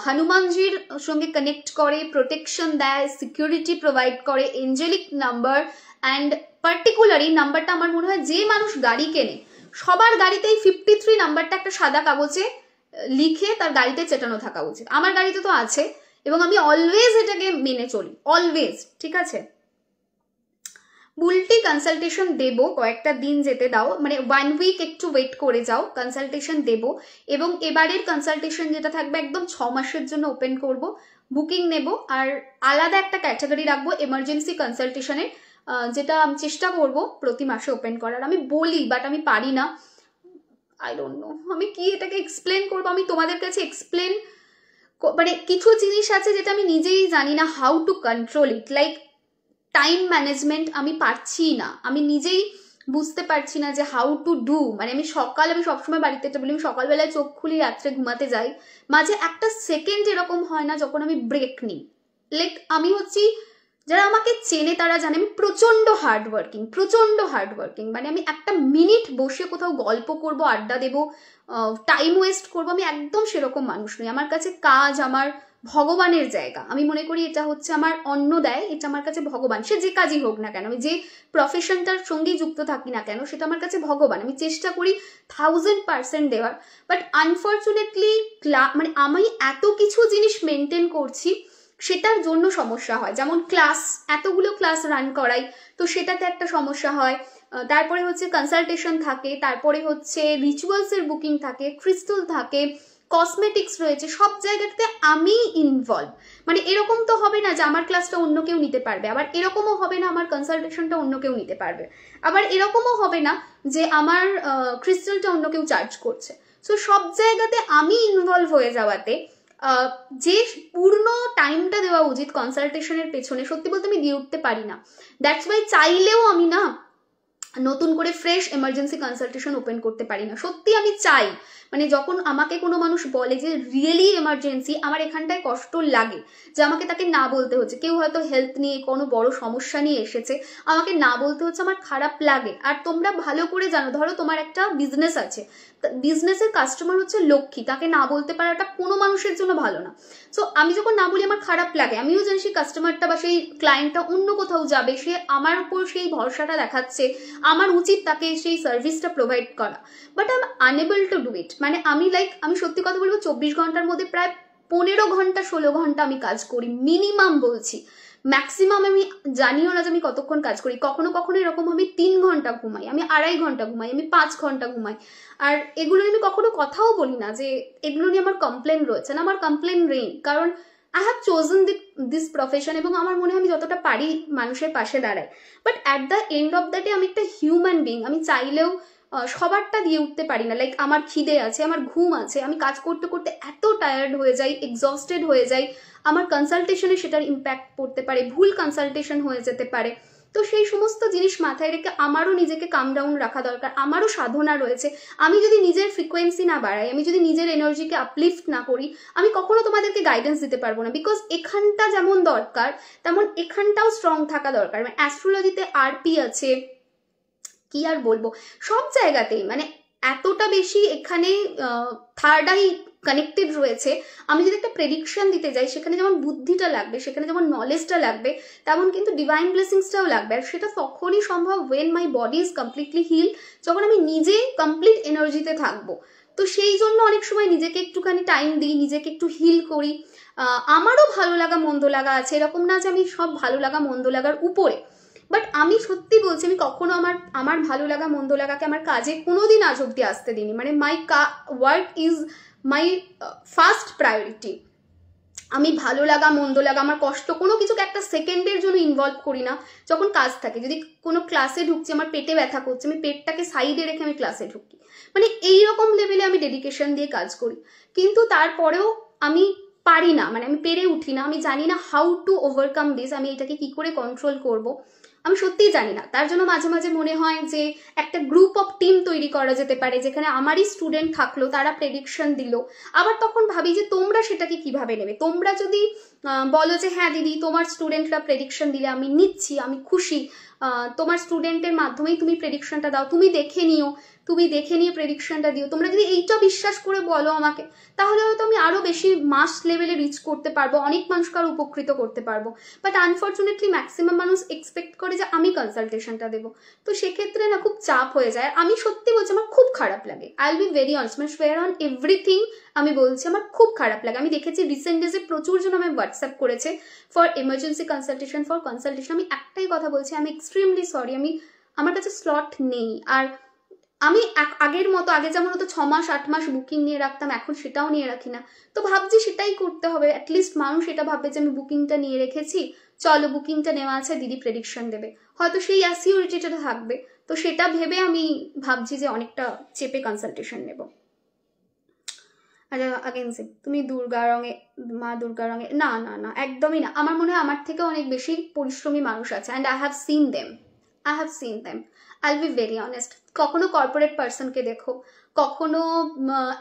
হনুমানজির সঙ্গে কানেক্ট করে, প্রোটেকশন দেয়, সিকিউরিটি প্রোভাইড করে, এঞ্জেলিক নাম্বার। অ্যান্ড পার্টিকুলারই নাম্বারটা আমার মনে হয় যে মানুষ গাড়ি কেনে সবার গাড়িতেই 53 নাম্বারটা একটা সাদা কাগজে লিখে তার গাড়িতে চেটানো থাকা উচিত। আমার গাড়িতে তো আছে এবং আমি অলওয়েজ এটাকে মেনে চলি, অলওয়েজ, ঠিক আছে? বুলটি কনসালটেশন দেবো, কয়েকটা দিন যেতে দাও, মানে 1 উইক একটু ওয়েট করে যাও, কনসালটেশন দেবো। এবং এবারের কনসালটেশন যেটা থাকবে একদম 6 মাসের জন্য ওপেন করব, বুকিং নেব, আর আলাদা একটা ক্যাটাগরি রাখবো এমার্জেন্সি কনসালটেশনে, যেটা আমি চেষ্টা করব প্রতি মাসে ওপেন করার। আমি বলি বাট আমি পারি না, আই ডোন্ট নো আমি কি এটাকে এক্সপ্লেন করবো। আমি তোমাদের কাছে এক্সপ্লেন, মানে কিছু জিনিস আছে যেটা আমি নিজেই জানি না how to control it, like time management আমি পারছি না, আমি নিজেই বুঝতে পারছি না যে হাউ টু ডু। মানে আমি সবসময় বাড়িতে এটা বলি, আমি সকালবেলায় চোখ খুলি রাত্রে ঘুমাতে যাই, মাঝে একটা সেকেন্ড এরকম হয় না যখন আমি ব্রেক নিই। লাইক আমি হচ্ছি, যারা আমাকে চেনে তারা জানে আমি প্রচন্ড হার্ডওয়ার্কিং, মানে আমি একটা মিনিট বসে কোথাও গল্প করব, আড্ডা দেবো, টাইম ওয়েস্ট করবো, আমি একদম সেরকম মানুষ নই। আমার কাছে কাজ আমার ভগবানের জায়গা, আমি মনে করি এটা হচ্ছে আমার অন্ন দেয়, এটা আমার কাছে ভগবান। সে যে কাজই হোক না কেন, আমি যে প্রফেশনটার সঙ্গেই যুক্ত থাকি না কেন, সেটা আমার কাছে ভগবান। আমি চেষ্টা করি 1000% দেওয়ার, বাট আনফর্চুনেটলি মানে আমি এত কিছু জিনিস মেনটেন করছি, সেটার জন্য সমস্যা হয়। যেমন ক্লাস, এতগুলো ক্লাস রান করাই, তো সেটাতে একটা সমস্যা হয়। তারপরে হচ্ছে কনসালটেশন থাকে, তারপরে হচ্ছে রিচুয়ালসের বুকিং থাকে, ক্রিস্টাল থাকে, কসমেটিক্স রয়েছে, সব জায়গাতে আমি ইনভলভ। মানে এরকম তো হবে না যে আমার ক্লাসটা অন্য কেউ নিতে পারবে, আবার এরকমও হবে না আমার কনসালটেশনটা অন্য কেউ নিতে পারবে, আবার এরকমও হবে না যে আমার ক্রিস্টালটা অন্য কেউ চার্জ করছে। সো সব জায়গাতে আমি ইনভলভ হয়ে যাওয়াতে যে পূর্ণ টাইমটা দেওয়া উচিত কনসালটেশনের পেছনে, সত্যি বলতে আমি দিয়ে উঠতে পারি না। দ্যাটস ওয়াই চাইলেও আমি না নতুন করে ফ্রেশ এমার্জেন্সি কনসালটেশন ওপেন করতে পারি না। সত্যি আমি চাই, মানে যখন আমাকে কোনো মানুষ বলে যে রিয়েলি এমার্জেন্সি, আমার এখানটায় কষ্ট লাগে যে আমাকে তাকে না বলতে হচ্ছে। কেউ হয়তো হেলথ নিয়ে কোনো বড় সমস্যা নিয়ে এসেছে, আমাকে না বলতে হচ্ছে, আমার খারাপ লাগে। আর তোমরা ভালো করে জানো, ধরো তোমার একটা বিজনেস আছে, বিজনেসের কাস্টমার হচ্ছে লক্ষ্মী, তাকে না বলতে পারাটা কোনো মানুষের জন্য ভালো না। সো আমি যখন না বলি আমার খারাপ লাগে, আমিও জানি সেই কাস্টমারটা বা সেই ক্লায়েন্টটা অন্য কোথাও যাবে, সে আমার উপর সেই ভরসাটা দেখাচ্ছে, আমার উচিত তাকে সেই সার্ভিসটা প্রোভাইড করা, but I M unable to do it. মানে আমি সত্যি কথা বলবো, 24 ঘন্টার মধ্যে প্রায় 15 ঘন্টা 16 ঘন্টা আমি কাজ করি মিনিমাম, বলছি ম্যাক্সিমাম। আমি জানিও না যে আমি কতক্ষণ কাজ করি। কখনো কখনো এরকম আমি 3 ঘন্টা ঘুমাই, আমি 2.5 ঘন্টা ঘুমাই, আমি 5 ঘন্টা ঘুমাই। আর এগুলো আমি কখনো কথাও বলি না যে এগুলো নিয়ে আমার কমপ্লেন রয়েছে, না, আমার কমপ্লেন নেই, কারণ I have chosen this profession, এবং আমার মনে হয় আমি যতটা পারি মানুষের পাশে দাঁড়াই। But at the end of the day আমি একটা হিউম্যান বিং, আমি চাইলেও সবারটা দিয়ে উঠতে পারি না। লাইক আমার খিদে আছে, আমার ঘুম আছে, আমি কাজ করতে করতে এত টায়ার্ড হয়ে যাই, এক্সস্টেড হয়ে যাই, আমার কনসালটেশনে সেটার ইম্প্যাক্ট পড়তে পারে, ভুল কনসালটেশন হয়ে যেতে পারে। তো সেই সমস্ত জিনিস মাথায় রেখে আমারও নিজেকে কাম ডাউন রাখা দরকার, আমারও সাধনা রয়েছে। আমি যদি নিজের ফ্রিকোয়েন্সি না বাড়াই, আমি যদি নিজের এনার্জিকে আপলিফট না করি, আমি কখনো তোমাদেরকে গাইডেন্স দিতে পারবো না। বিকজ এখানটা যেমন দরকার তেমন এখানটাও স্ট্রং থাকা দরকার। মানে অ্যাস্ট্রোলজিতে আরপি আছে, কি আর বলবো, সব জায়গাতেই মানে এতটা বেশি এখানে থার্ড আই কানেক্টেড রয়েছে। আমি যদি একটা প্রেডিকশন দিতে যাই, সেখানে যেমন বুদ্ধিটা লাগবে, সেখানে যেমন নলেজটা লাগবে, তেমন কিন্তু ডিভাইন ব্লেসিংসটাও লাগবে। আর সেটা তখনই সম্ভব when my body is completely heal, যখন আমি নিজে কমপ্লিট এনার্জিতে থাকবো। তো সেই জন্য অনেক সময় নিজেকে একটুখানি টাইম দিই, নিজেকে একটু হিল করি। আমারও ভালো লাগা মন্দ লাগা আছে, এরকম না যে আমি সব ভালো লাগা মন্দ লাগার উপরে, বাট আমি সত্যি বলছি আমি কখনো আমার ভালো লাগা মন্দ লাগাকে আমার কাজে কোনোদিন আজ অব্দি আসতে দিইনি। মানে my work is my first priority. আমি ভালো লাগা মন্দ লাগা, আমার কষ্ট, কোনো কিছুকে একটা সেকেন্ডের জন্য ইনভলভ করি না যখন কাজ থাকে। যদি কোনো ক্লাসে ঢুকছি, আমার পেটে ব্যথা করছে, আমি পেটটাকে সাইডে রেখে আমি ক্লাসে ঢুকি। মানে এইরকম লেভেলে আমি ডেডিকেশন দিয়ে কাজ করি, কিন্তু তারপরেও আমি পারি না, মানে আমি পেরে উঠি না, আমি জানি না হাউ টু ওভারকাম দিস, আমি এটাকে কি করে কন্ট্রোল করব, আমি সত্যিই জানি না। তার জন্য মাঝে মাঝে মনে হয় যে একটা গ্রুপ অফ টিম তৈরি করা যেতে পারে, যেখানে আমারই স্টুডেন্ট থাকলো, তারা প্রেডিকশন দিল। আবার তখন ভাবি যে তোমরা সেটাকে কিভাবে নেবে, তোমরা যদি বলো যে হ্যাঁ দিদি তোমার স্টুডেন্টরা প্রেডিকশন দিলে আমি নিচ্ছি, আমি খুশি, তোমার স্টুডেন্টের মাধ্যমেই তুমি প্রেডিকশনটা দাও, তুমি দেখে নিও, তুমি দেখে নিয়ে প্রেডিকশনটা দিও, তোমরা যদি এইটা বিশ্বাস করে বলো আমাকে, তাহলে হয়তো আমি আরো বেশি মাস লেভেলে রিচ করতে পারবো, অনেক মানুষকে আরো উপকৃত করতে পারবো। বাট আনফর্চুনেটলি ম্যাক্সিমাম মানুষ এক্সপেক্ট করে যে আমি কনসালটেশনটা দেবো, তো সেক্ষেত্রে না খুব চাপ হয়ে যায়। আমি সত্যি বলছি আমার খুব খারাপ লাগে, I will be very honest, মানে স্কোয়ার অন এভরিথিং আমি বলছি, আমার খুব খারাপ লাগে। আমি দেখেছি রিসেন্ট ডেজে প্রচুর জন আমি হোয়াটসঅ্যাপ করেছে for emergency consultation, for consultation. আমি একটাই কথা বলছি, আমি এক্সট্রিমলি সরি, আমার কাছে স্লট নেই। আর আমি আগের মতো, আগে যেমন হতো 6 মাস 8 মাস বুকিং নিয়ে রাখতাম, এখন সেটাও নিয়ে রাখি না। তো ভাবছি সেটাই করতে হবে, অ্যাটলিস্ট মানুষ এটা ভাববে যে আমি বুকিংটা নিয়ে রেখেছি, চলো বুকিংটা নেওয়া আছে, দিদি প্রেডিকশন দেবে, হয়তো সেই অ্যাসিউরিটিটা থাকবে। তো সেটা ভেবে আমি ভাবছি যে অনেকটা চেপে কনসালটেশন নেব। আচ্ছা আগেন্সি তুমি দুর্গা রঙে, মা দুর্গা রঙে, না না না একদমই না। আমার মনে হয় আমার থেকে অনেক বেশি পরিশ্রমী মানুষ আছে, and I have seen them, I have seen them, I will be very honest. কখনো কর্পোরেট পার্সনকে দেখো, কখনো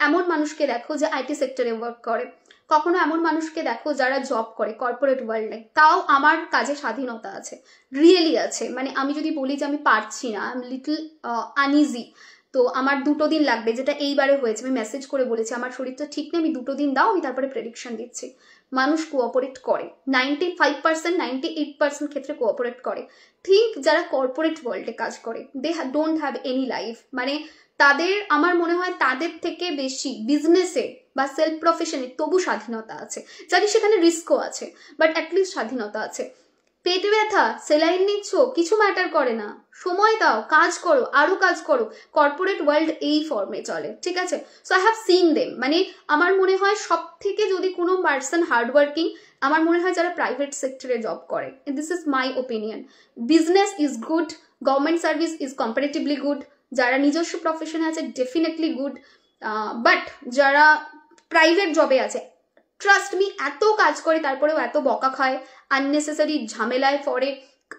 এমন মানুষকে দেখো যে আইটি সেক্টরে ওয়ার্ক করে, কখনো এমন মানুষকে দেখো যারা জব করে কর্পোরেট ওয়ার্ল্ডে, তাও আমার কাজে স্বাধীনতা আছে, রিয়েলি আছে। মানে আমি যদি বলি যে আমি পারছি না, আই এম লিটল আনইজি, তো আমার 2 দিন লাগবে, যেটা এইবারে হয়েছে, আমি মেসেজ করে বলেছি আমার শরীরটা ঠিক নেই, আমি 2 দিন দাও, আমি তারপরে প্রেডিকশন দিচ্ছি। মানুষ কোঅপারেট করে, 95% 98% ক্ষেত্রে কোঅপারেট করে। থিঙ্ক যারা কর্পোরেট ওয়ার্ল্ডে কাজ করে, they don't have any life, মানে তাদের, আমার মনে হয় তাদের থেকে বেশি বিজনেসে বা সেলফ প্রফেশনে তবু স্বাধীনতা আছে, জানি সেখানে রিস্কও আছে, বাট অ্যাটলিস্ট স্বাধীনতা আছে। পেট ব্যথা, সেলাইন নিচ্ছ, কিছু ম্যাটার করে না, সময় দাও, কাজ করো, আরো কাজ করো। কর্পোরেট ওয়ার্ল্ড এই ফর্মে চলে, ঠিক আছে। So I have seen them. মানে আমার মনে হয় সব থেকে যদি কোনো পার্সন হার্ডওয়ার্কিং, আমার মনে হয় যারা প্রাইভেট সেক্টরে জব করে, this is my opinion. Business is good, government service is comparatively good, যারা নিজস্ব প্রফেশনে আছে ডেফিনেটলি গুড, বাট যারা প্রাইভেট জবে আছে, ট্রাস্ট মি, এত কাজ করে তারপরেও এত বকা খায়, আননেসেসারি ঝামেলায় পড়ে।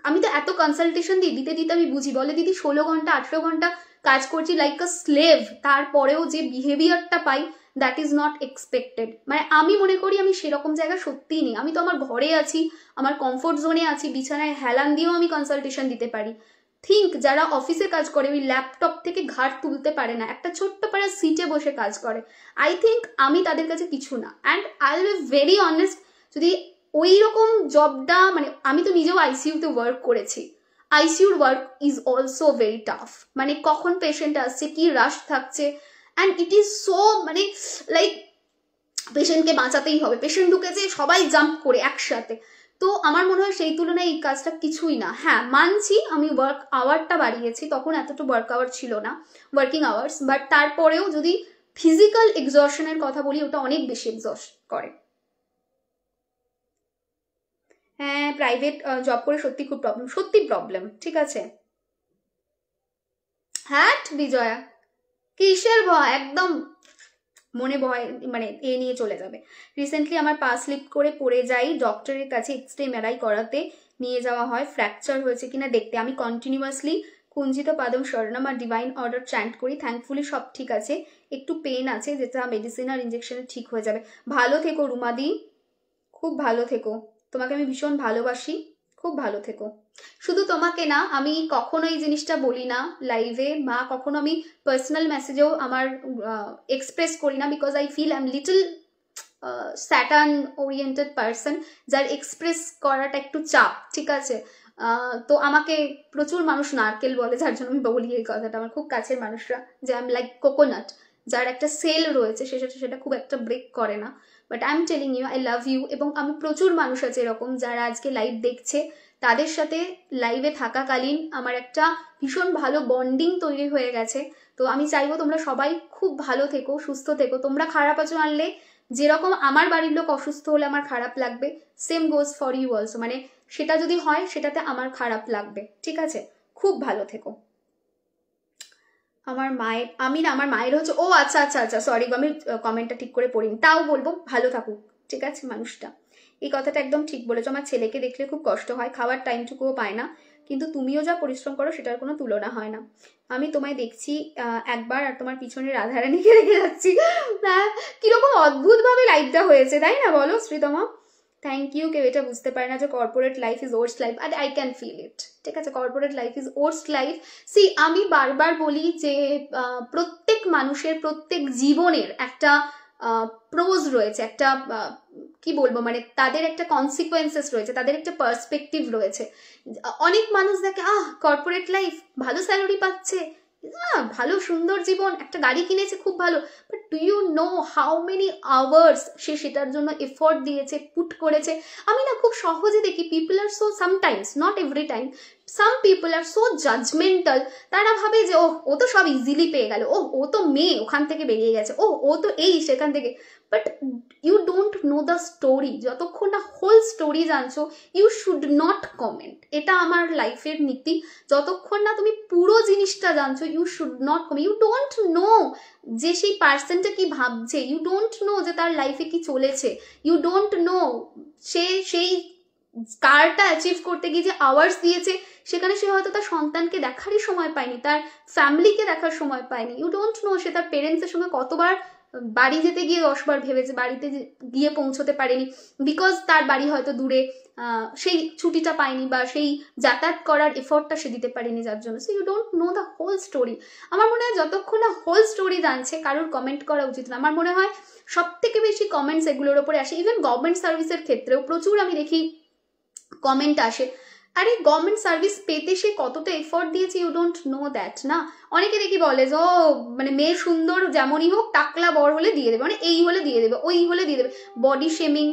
আমি তো এত কনসালটেশন দিতে দিতে আমি বুঝি, বলে দিদি 16 ঘন্টা 18 ঘন্টা কাজ করছি লাইক আ স্লেভ, তারপরেও যে বিহেভিয়ারটা পাই দ্যাট ইজ নট এক্সপেক্টেড। মানে আমি মনে করি আমি সেরকম জায়গা সত্যিই নেই, আমি তো আমার ঘরে আছি, আমার কমফোর্ট জোনে আছি, বিছানায় হেলান দিয়েও আমি কনসালটেশন দিতে পারি। থিঙ্ক যারা অফিসে কাজ করে, ওই ল্যাপটপ থেকে ঘাট তুলতে পারে না, একটা ছোট্ট পাড়া সিটে বসে কাজ করে, আই থিঙ্ক আমি তাদের কাছে কিছু না। And I will be very honest, যদি ওই রকম জবটা, মানে আমি তো নিজেও আইসিইউতে ওয়ার্ক করেছি, আইসিইউর work is also very tough. মানে কখন পেশেন্ট আসছে, কি রাশ থাকছে, অ্যান্ড ইট ইজ সো, মানে লাইক পেশেন্টকে বাঁচাতেই হবে, পেশেন্ট ঢুকেছে সবাই জাম্প করে একসাথে। তো আমার মনে হয় সেই তুলনায় এই কাজটা কিছুই না। হ্যাঁ মানছি আমি ওয়ার্ক আওয়ারটা বাড়িয়েছি, তখন এতটা ওয়ার্ক আওয়ার ছিল না, ওয়ার্কিং আওয়ার্স, বাট তারপরেও যদি ফিজিক্যাল এক্সজশনের কথা বলি, ওটা অনেক বেশি এক্সস্ট করে। হ্যাঁ প্রাইভেট জব করে সত্যি খুব প্রবলেম, সত্যি প্রবলেম, ঠিক আছে। হ্যাঁ বিজয়া, কিসের ভয়, একদম মনে ভয়, মানে এ নিয়ে চলে যাবে। রিসেন্টলি আমার পা স্লিপ করে পড়ে যাই, ডক্টরের কাছে এক্সরে এমআরআই করাতে নিয়ে যাওয়া হয়, ফ্র্যাকচার হয়েছে কিনা দেখতে। আমি কন্টিনিউয়াসলি কুঞ্জিত পাদম শরণম আর ডিভাইন অর্ডার চ্যান্ট করি, থ্যাঙ্কফুলি সব ঠিক আছে, একটু পেন আছে যেটা মেডিসিন আর ইঞ্জেকশনে ঠিক হয়ে যাবে। ভালো থেকো রুমাদি, খুব ভালো থেকো, তোমাকে আমি ভীষণ ভালোবাসি, খুব ভালো থেকো। শুধু তোমাকে না, আমি কখনো এই জিনিসটা বলি না লাইভে, বা কখনো আমি পার্সোনাল মেসেজেও আমার এক্সপ্রেস করি না, because I feel I am little Saturn oriented person, যার এক্সপ্রেস করাটা একটু চাপ, ঠিক আছে। তো আমাকে প্রচুর মানুষ নারকেল বলে, যার জন্য আমি বলি এই কথাটা, আমার খুব কাছের মানুষরা, যে আই এম লাইক কোকোনাট, যার একটা সেল রয়েছে সেটা খুব একটা ব্রেক করে না। But I am telling you I love you. এবং আমি প্রচুর মানুষ আছে এরকম যারা আজকে লাইভ দেখছে, তাদের সাথে লাইভে থাকাকালীন আমার একটা ভীষণ ভালো বন্ডিং তৈরি হয়ে গেছে। তো আমি চাইবো তোমরা সবাই খুব ভালো থেকো, সুস্থ থেকো। তোমরা খারাপ আছো আনলে, যেরকম আমার বাড়ির লোক অসুস্থ হলে আমার খারাপ লাগবে, same goes for you also, মানে সেটা যদি হয় সেটাতে আমার খারাপ লাগবে, ঠিক আছে। খুব ভালো থেকো। আমার মায়ের, আমি না, আমার মায়ের হচ্ছে, ও আচ্ছা আচ্ছা আচ্ছা, সরি, আমি কমেন্টটা ঠিক করে পড়িনি, তাও বলবো ভালো থাকুক, ঠিক আছে মানুষটা। এই কথাটা একদম ঠিক বলেছো। আমার ছেলেকে দেখলে খুব কষ্ট হয়, খাওয়ার টাইমটুকুও পায় না, কিন্তু তুমিও যা পরিশ্রম করো সেটার কোনো তুলনা হয় না। আমি তোমায় দেখছি একবার, আর তোমার পিছনে রাধারানীকে রেখে যাচ্ছি। কিরকম অদ্ভুত ভাবে লাইফটা হয়েছে, তাই না বলো শ্রীতমা? Thank you. কেউ এটা বুঝতে পারে না যে corporate life is worst life, আর আই ক্যান ফিল ইট। ঠিক আছে, corporate life is worst life. See, আমি বারবার বলি যে প্রত্যেক মানুষের, প্রত্যেক জীবনের একটা প্রোজ রয়েছে, একটা কি বলবো, মানে তাদের একটা কনসিকুয়েন্সেস রয়েছে, তাদের একটা পার্সপেক্টিভ রয়েছে। অনেক মানুষ দেখে কর্পোরেট লাইফ, ভালো স্যালারি পাচ্ছে, ভালো সুন্দর জীবন, একটা গাড়ি কিনেছে, খুব ভালো। But do you know how many hours সে সেটার জন্য এফোর্ট দিয়েছে, পুট করেছে? আমি না খুব সহজে দেখি people are so, sometimes, not every time, some people are so judgmental. তারা ভাবে যে ও তো সব ইজিলি পেয়ে গেল, ও তো মেয়ে, ওখান থেকে বেরিয়ে গেছে, ও তো এই সেখান থেকে। But you don't know the story. যতক্ষণ না হোল স্টোরি জানছো, ইউ শুড নট কমেন্ট। এটা আমার লাইফের নীতি। যতক্ষণ না তুমি পুরো জিনিসটা জানছো, you should not comment. You don't know যে সেই পার্সনটা কি ভাবছে, ইউ ডোন্ট নো যে তার লাইফে কি চলেছে, ইউ ডোন্ট নো সে সেই কারটা অ্যাচিভ করতে গিয়ে যে আওয়ার্স দিয়েছে, সেখানে সে হয়তো তার সন্তানকে দেখারই সময় পায়নি, তার ফ্যামিলিকে দেখার সময় পায়নি। ইউ ডোন্ট নো সে তার পেরেন্টসের সঙ্গে কতবার বাড়ি যেতে গিয়ে 10 বার ভেবেছে, বাড়িতে গিয়ে পৌঁছতে পারেনি, বিকজ তার বাড়ি হয়তো দূরে, সেই ছুটিটা পায়নি, বা সেই যাতায়াত করার এফোর্টটা সে দিতে পারেনি যার জন্য। So you don't know the whole story. আমার মনে হয় যতক্ষণ না হোল স্টোরি জানছে, কারোর কমেন্ট করা উচিত না। আমার মনে হয় সব থেকে বেশি কমেন্টস এগুলোর ওপরে আসে। ইভেন গভর্নমেন্ট সার্ভিসের ক্ষেত্রেও প্রচুর আমি দেখি কমেন্ট আসে, আরে গভর্নমেন্ট সার্ভিস পেতে সে কতটা এফোর্ট দিয়েছে, ইউ ডোন্ট নো দ্যাট না। অনেকে দেখি বলে যে মানে মেয়ে সুন্দর যেমনই হোক, টাকলা বড় হলে দিয়ে দেবে, মানে এই হলে দিয়ে দেবে, ওই হলে দিয়ে দেবে, body shaming,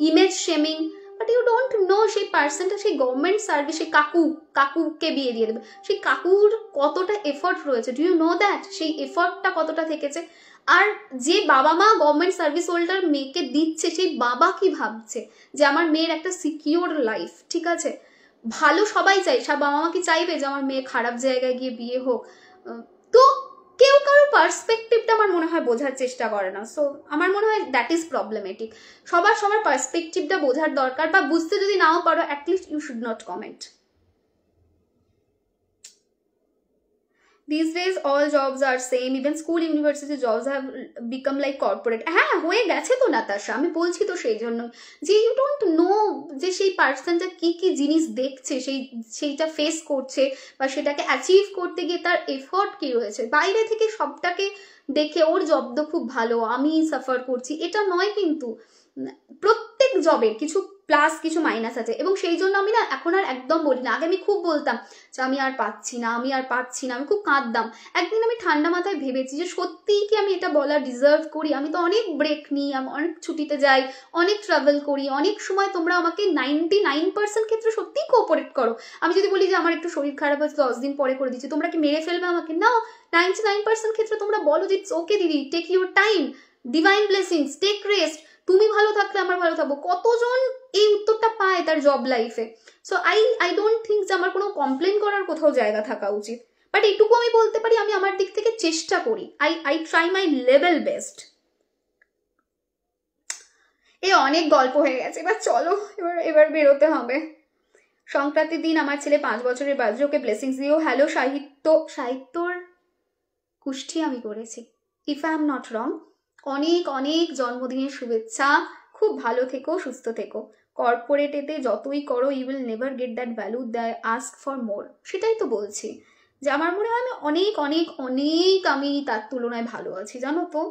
image shaming. But you don't know সেই পার্সনটা, সেই গভর্নমেন্ট সার্ভিস, সেই কাকুকে বিয়ে দিয়ে দেবে, সেই কাকুর কতটা এফোর্ট রয়েছে। ডু ইউ নো দ্যাট সেই এফোর্টটা কতটা থেকেছে? আর যে বাবা মা গভর্নমেন্ট সার্ভিস হোল্ডার মেয়েকে দিচ্ছে, সেই বাবা কি ভাবছে যে আমার মেয়ের একটা সিকিউর লাইফ, ঠিক আছে, ভালো সবাই চাই, সব বাবা মা কি চাইবে যে আমার মেয়ে খারাপ জায়গায় গিয়ে বিয়ে হোক? তো কেউ কারো পার্সপেক্টিভটা আমার মনে হয় বোঝার চেষ্টা করে না। সো আমার মনে হয় দ্যাট ইজ প্রবলেমেটিক। সবার পার্সপেক্টিভটা বোঝার দরকার, বা বুঝতে যদি নাও পারো, at least you should not comment. These days all jobs are same, even school university jobs have become like corporate. হ্যাঁ, হয়ে গেছে তো নাতাশা, আমি বলছি তো সেই জন্য যে ইউ ডোন্ট নো যে সেই পার্সনটা কি কি জিনিস দেখছে, সেইটা ফেস করছে, বা সেটাকে অ্যাচিভ করতে গিয়ে তার এফোর্ট কি রয়েছে। বাইরে থেকে সবটাকে দেখে ওর জব তো খুব ভালো, আমি সাফার করছি, এটা নয়। কিন্তু প্রত্যেক জবের কিছু প্লাস কিছু মাইনাস আছে, এবং সেই জন্য আমি না এখন আর একদম বলি না। আগে আমি খুব বলতাম যে আমি আর পাচ্ছি না, আমি আর পাচ্ছি না, আমি খুব কাঁদতাম। একদিন আমি ঠান্ডা মাথায় ভেবেছি যে সত্যিই কি আমি এটা বলা ডিজার্ভ করি? আমি তো অনেক ব্রেক নিই, আমি অনেক ছুটিতে যাই, অনেক ট্রাভেল করি, অনেক সময় তোমরা আমাকে 99% ক্ষেত্রে সত্যিই কোঅপারেট করো। আমি যদি বলি যে আমার একটু শরীর খারাপ হয়েছে, 10 দিন পরে করে দিচ্ছি, তোমরা কি মেরে ফেলবে আমাকে? না, 99% ক্ষেত্রে তোমরা বলো যে ইটস ওকে দিদি, take your time, divine blessings, take rest, তুমি ভালো থাকলে আমার ভালো থাকবো। কতজন এই উত্তরটা পায় তার জব লাইফে? সো আই ডোন্ট থিঙ্ক যে আমার কোনো কমপ্লেন করার কোথাও জায়গা থাকা উচিত। বাট এটুকু আমি বলতে পারি, আমি আমার দিক থেকে চেষ্টা করি, I try my level best. অনেক গল্প হয়ে গেছে, এবার চলো, এবার বেরোতে হবে। সংক্রান্তির দিন আমার ছেলে 5 বছরের বার্থডে, ওকে ব্লেসিংস দিও। হ্যালো সাহিত্যর কুষ্ঠি আমি করেছি, if I am not wrong. অনেক অনেক জন্মদিনের শুভেচ্ছা, খুব ভালো থেকো, সুস্থ থেকো। কর্পোরেটেতে যতই করো, you will never get that value that ask for more. সেটাই তো বলছি যে আমার মনে হয় আমি অনেক অনেক অনেক আমি তার তুলনায় ভালো আছি, জানো তো।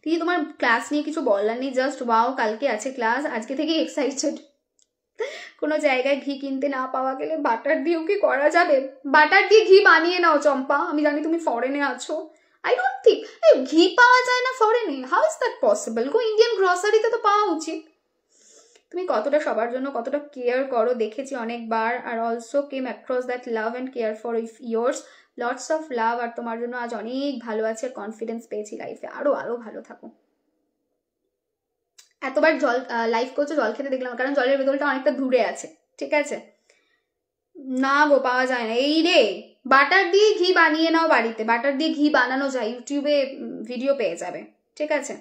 দিদি তোমার ক্লাস নিয়ে কিছু বলার নেই, জাস্ট ওয়াও, কালকে আছে ক্লাস, আজকে থেকে এক্সাইটেড। কোনো জায়গায় ঘি কিনতে না পাওয়া গেলে বাটার দিয়েও কি করা যাবে? বাটার দিয়ে ঘি বানিয়ে নাও চম্পা, আমি জানি তুমি ফরেনে আছো। আই ডোন্ট থিঙ্ক ঘি পাওয়া যায় না ফরেনে, how is that possible? Go Indian গ্রসারিতে তো পাওয়া উচিত। তুমি কতটা সবার জন্য কতটা কেয়ার করো দেখেছি অনেকবার, আর also came across that love and care for years, lots of love. আর তোমার জন্য আজ অনেক ভালো আছে, কনফিডেন্স পেয়েছি লাইফে, আরো ভালো থাকো। এতবার জল লাইফ করছো, জল খেতে দেখলাম, কারণ জলের বোতলটা অনেকটা দূরে আছে, ঠিক আছে? না গো, পাওয়া যায় না। এই রে, বাটার দিয়ে ঘি বানিয়ে নাও বাড়িতে, বাটার দিয়ে ঘি বানানো যায়, ইউটিউবে ভিডিও পেয়ে যাবে, ঠিক আছে?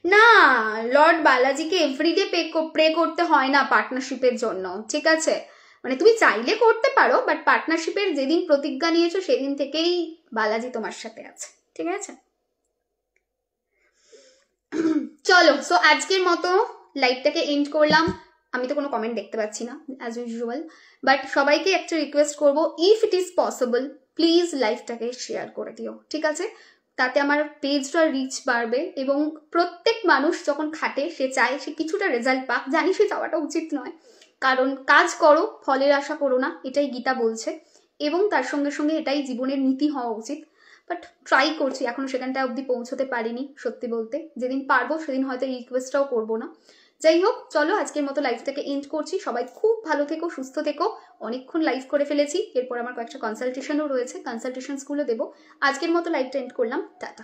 না, লর্ড বালাজিকে এভরিডে প্রে করতে হয় না পার্টনারশিপের জন্য, ঠিক আছে? মানে তুমি চাইলে করতে পারো, বাট পার্টনারশিপের যেদিন প্রতিজ্ঞা নিয়েছো সেদিন থেকেই বালাজি তোমার সাথে আছে, ঠিক আছে? চলো, সো আজকের মতো লাইভটাকে এন্ড করলাম। আমি তো কোনো কমেন্ট দেখতে পাচ্ছি না অ্যাজ ইউজুয়াল, বাট সবাইকে একটা রিকোয়েস্ট করবো, if it is possible please লাইভটাকে শেয়ার করে দিও, ঠিক আছে? তাতে আমার পেজটার রিচ বাড়বে, এবং প্রত্যেক মানুষ যখন খাটে সে চায় সে কিছুটা রেজাল্ট পাক। জানি সে চাওয়াটা উচিত নয়, কারণ কাজ করো, ফলের আশা করো না, এটাই গীতা বলছে, এবং তার সঙ্গে সঙ্গে এটাই জীবনের নীতি হওয়া উচিত। বাট ট্রাই করছি, এখনো সেখানটা অবধি পৌঁছতে পারিনি সত্যি বলতে। যেদিন পারবো সেদিন হয়তো রিকোয়েস্টটাও করবো না। যাই হোক, চলো আজকের মতো লাইভটাকে এন্ড করছি। সবাই খুব ভালো থেকো, সুস্থ থেকো। অনেকক্ষণ লাইভ করে ফেলেছি, এরপর আমার কয়েকটা কনসালটেশনও রয়েছে, কনসালটেশনসগুলো দেবো। আজকের মতো লাইভটা এন্ড করলাম, টাটা।